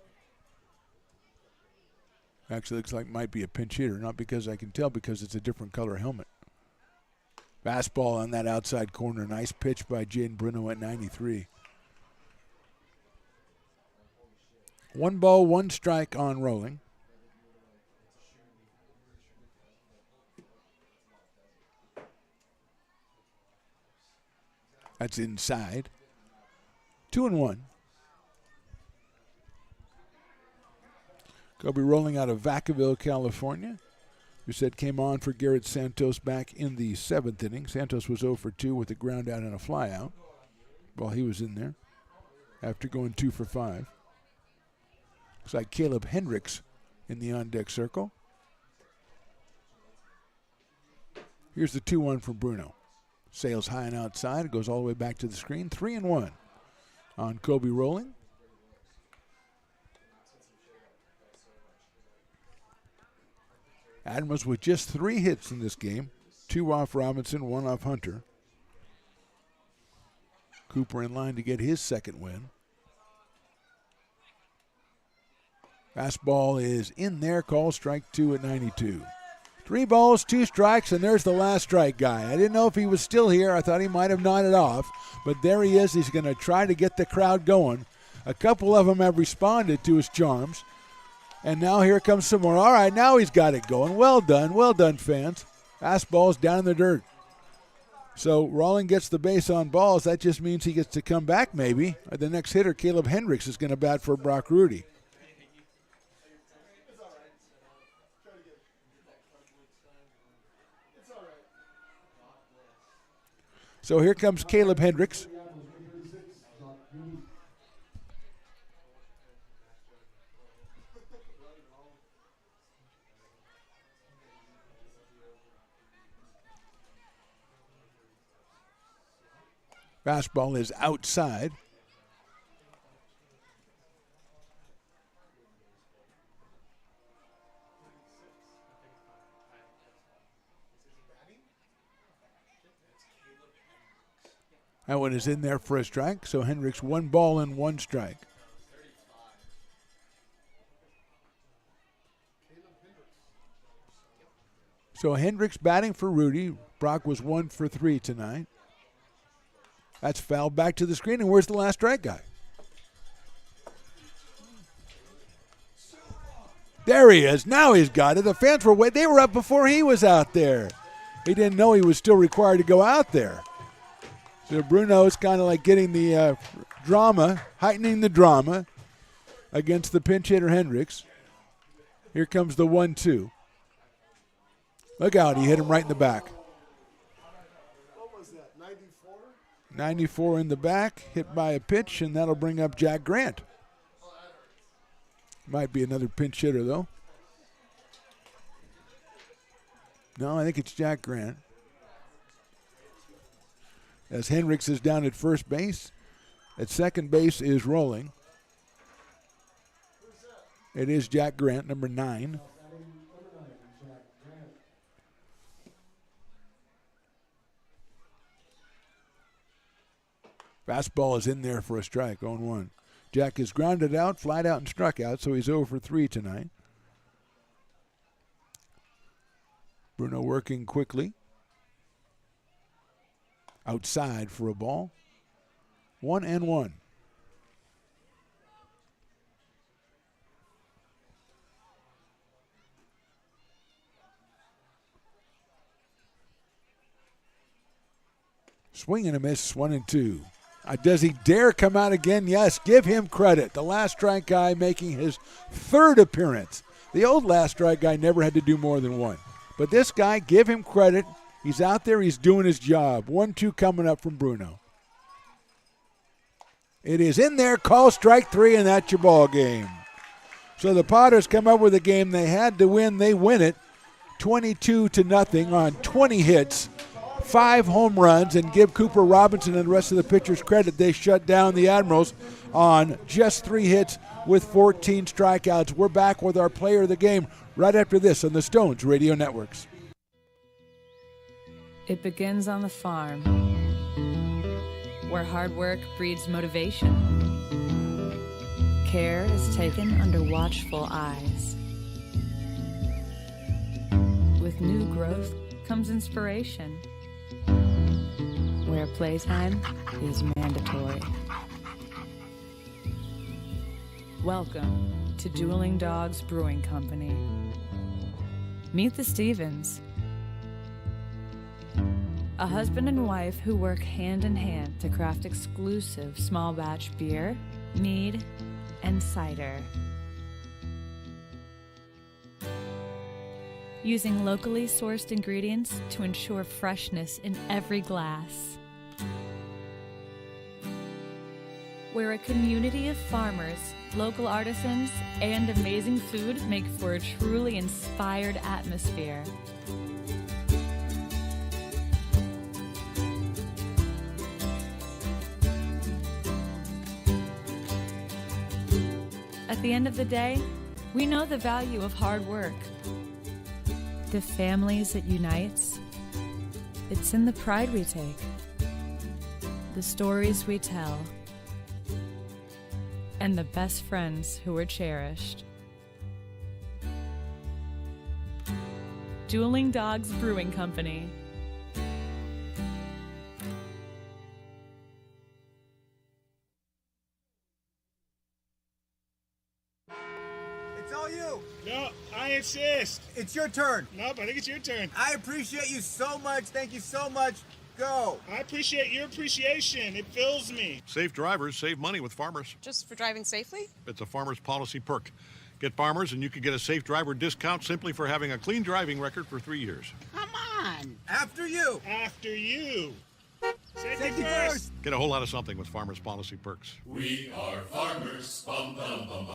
Actually looks like might be a pinch hitter, not because I can tell, because it's a different color helmet. Fastball on that outside corner. Nice pitch by Jaden Bruno at 93. 1 ball, 1 strike on Rolling. That's inside. 2-1. Kobe Rolling out of Vacaville, California. Who said came on for Garrett Santos back in the 7th inning. Santos was 0 for 2 with a ground out and a fly out while he was in there after going 2 for 5. Looks like Caleb Hendricks in the on-deck circle. Here's the 2-1 from Bruno. Sails high and outside. It goes all the way back to the screen. 3-1 on Kobe Rolling. Admirals with just 3 hits in this game. 2 off Robinson, 1 off Hunter. Cooper in line to get his 2nd win. Fastball is in there. Call strike 2 at 92. 3 balls, 2 strikes, and there's the last strike guy. I didn't know if he was still here. I thought he might have nodded off, but there he is. He's going to try to get the crowd going. A couple of them have responded to his charms, and now here comes some more. All right, now he's got it going. Well done, fans. Fastball's down in the dirt. So Rolling gets the base on balls. That just means he gets to come back maybe. The next hitter, Caleb Hendricks, is going to bat for Brock Rudy. So here comes Caleb Hendricks. Fastball is outside. That one is in there for a strike. So Hendricks 1 ball and 1 strike. So Hendricks batting for Rudy. Brock was 1 for 3 tonight. That's fouled back to the screen. And where's the last strike guy? There he is. Now he's got it. The fans were waiting. They were up before he was out there. He didn't know he was still required to go out there. So Bruno is kind of like getting the drama, heightening the drama against the pinch hitter Hendricks. Here comes the 1-2. Look out. He hit him right in the back. What was that, 94? 94 in the back, hit by a pitch, and that'll bring up Jack Grant. Might be another pinch hitter, though. No, I think it's Jack Grant. As Hendricks is down at first base. At second base is Rolling. It is Jack Grant, number 9. Fastball is in there for a strike, 0-1. Jack is grounded out, flied out, and struck out, so he's 0 for 3 tonight. Bruno working quickly. Outside for a ball. 1-1. Swing and a miss, 1-2. Does he dare come out again? Yes, give him credit. The last strike guy making his 3rd appearance. The old last strike guy never had to do more than 1. But this guy, give him credit. He's out there. He's doing his job. 1-2 coming up from Bruno. It is in there. Call strike 3, and that's your ball game. So the Potters come up with a game they had to win. They win it 22-0 on 20 hits. 5 home runs, and give Cooper Robinson and the rest of the pitchers credit. They shut down the Admirals on just 3 hits with 14 strikeouts. We're back with our player of the game right after this on the Stones Radio Networks. It begins on the farm, where hard work breeds motivation. Care is taken under watchful eyes. With new growth comes inspiration, where playtime is mandatory. Welcome to Dueling Dogs Brewing Company. Meet the Stevens, a husband and wife who work hand in hand to craft exclusive small batch beer, mead, and cider. Using locally sourced ingredients to ensure freshness in every glass. Where a community of farmers, local artisans, and amazing food make for a truly inspired atmosphere. At the end of the day, we know the value of hard work. The families it unites, it's in the pride we take, the stories we tell, and the best friends who are cherished. Dueling Dogs Brewing Company. It's all you. No, I insist. It's your turn. Nope, I think it's your turn. I appreciate you so much. Thank you so much. Go. I appreciate your appreciation. It fills me. Safe drivers save money with Farmers. Just for driving safely? It's a Farmers policy perk. Get Farmers and you can get a safe driver discount simply for having a clean driving record for 3 years. Come on. After you. After you. Safety first. Get a whole lot of something with Farmers policy perks. We are farmers. Bum, bum, bum, bum.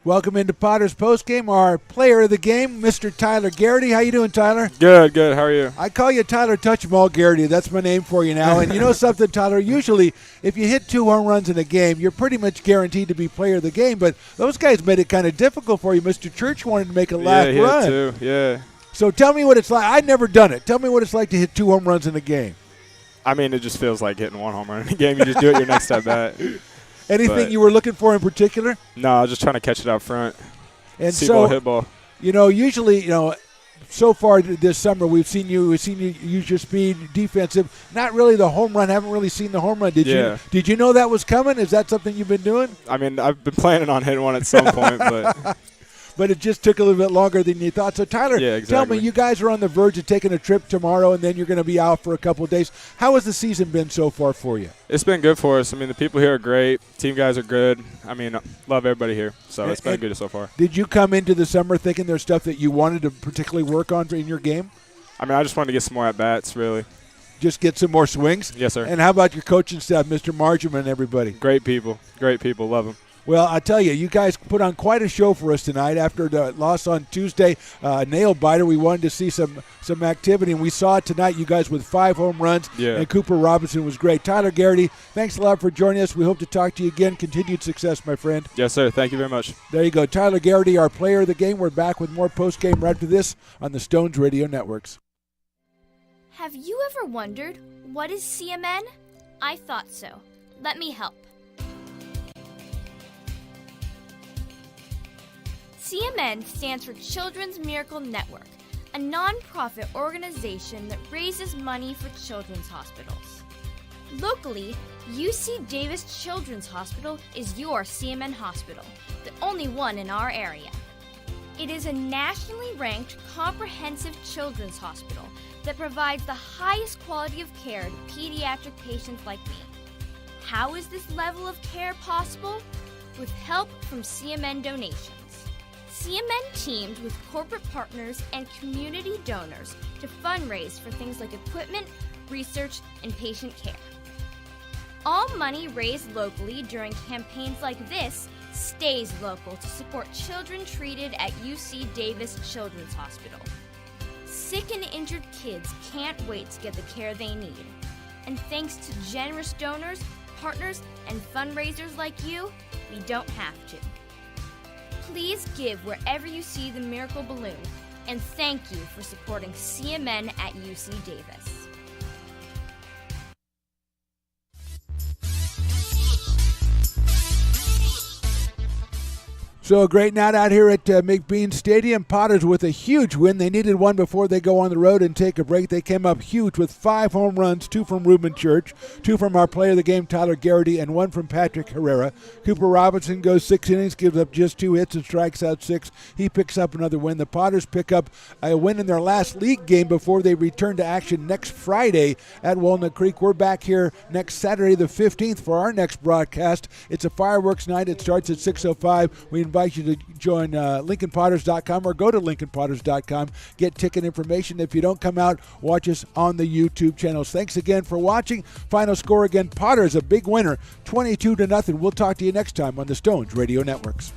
Welcome into Potter's Postgame, our player of the game, Mr. Tyler Garrity. How you doing, Tyler? Good. How are you? I call you Tyler Touch'em-all Garrity. That's my name for you now. And you know something, Tyler? Usually, if you hit 2 home runs in a game, you're pretty much guaranteed to be player of the game. But those guys made it kind of difficult for you. Mr. Church wanted to make a last he run. Hit 2. Yeah. So tell me what it's like. I've never done it. Tell me what it's like to hit 2 home runs in a game. I mean, it just feels like hitting 1 home run in a game. You just do it your next at bat. Anything you were looking for in particular? No, I was just trying to catch it out front. And see so, ball, hit ball. Usually, so far this summer we've seen you use your speed, defensive. Not really the home run. Haven't really seen the home run. Did you? Did you know that was coming? Is that something you've been doing? I mean, I've been planning on hitting one at some point, but. But it just took a little bit longer than you thought. So, Tyler, tell me, you guys are on the verge of taking a trip tomorrow, and then you're going to be out for a couple of days. How has the season been so far for you? It's been good for us. I mean, the people here are great. Team guys are good. I mean, love everybody here. So it's been good so far. Did you come into the summer thinking there's stuff that you wanted to particularly work on in your game? I mean, I just wanted to get some more at-bats, really. Just get some more swings? Yes, sir. And how about your coaching staff, Mr. Margin and everybody? Great people. Love them. Well, I tell you guys put on quite a show for us tonight after the loss on Tuesday. Nail biter. We wanted to see some activity, and we saw it tonight. You guys with 5 home runs, and Cooper Robinson was great. Tyler Garrity, thanks a lot for joining us. We hope to talk to you again. Continued success, my friend. Yes, sir. Thank you very much. There you go. Tyler Garrity, our player of the game. We're back with more post-game right after this on the Stones Radio Networks. Have you ever wondered, what is CMN? I thought so. Let me help. CMN stands for Children's Miracle Network, a non-profit organization that raises money for children's hospitals. Locally, UC Davis Children's Hospital is your CMN hospital, the only one in our area. It is a nationally ranked comprehensive children's hospital that provides the highest quality of care to pediatric patients like me. How is this level of care possible? With help from CMN donations. CMN teamed with corporate partners and community donors to fundraise for things like equipment, research, and patient care. All money raised locally during campaigns like this stays local to support children treated at UC Davis Children's Hospital. Sick and injured kids can't wait to get the care they need. And thanks to generous donors, partners, and fundraisers like you, we don't have to. Please give wherever you see the Miracle Balloon, and thank you for supporting CMN at UC Davis. So a great night out here at McBean Stadium. Potters with a huge win. They needed one before they go on the road and take a break. They came up huge with 5 home runs, 2 from Ruben Church, 2 from our player of the game, Tyler Garrity, and 1 from Patrick Herrera. Cooper Robinson goes 6 innings, gives up just 2 hits and strikes out 6. He picks up another win. The Potters pick up a win in their last league game before they return to action next Friday at Walnut Creek. We're back here next Saturday the 15th for our next broadcast. It's a fireworks night. It starts at 6:05. We invite you to join LincolnPotters.com or go to LincolnPotters.com. Get ticket information. If you don't come out, watch us on the YouTube channels. Thanks again for watching. Final score again, Potters a big winner, 22-0. We'll talk to you next time on the Stones Radio Networks.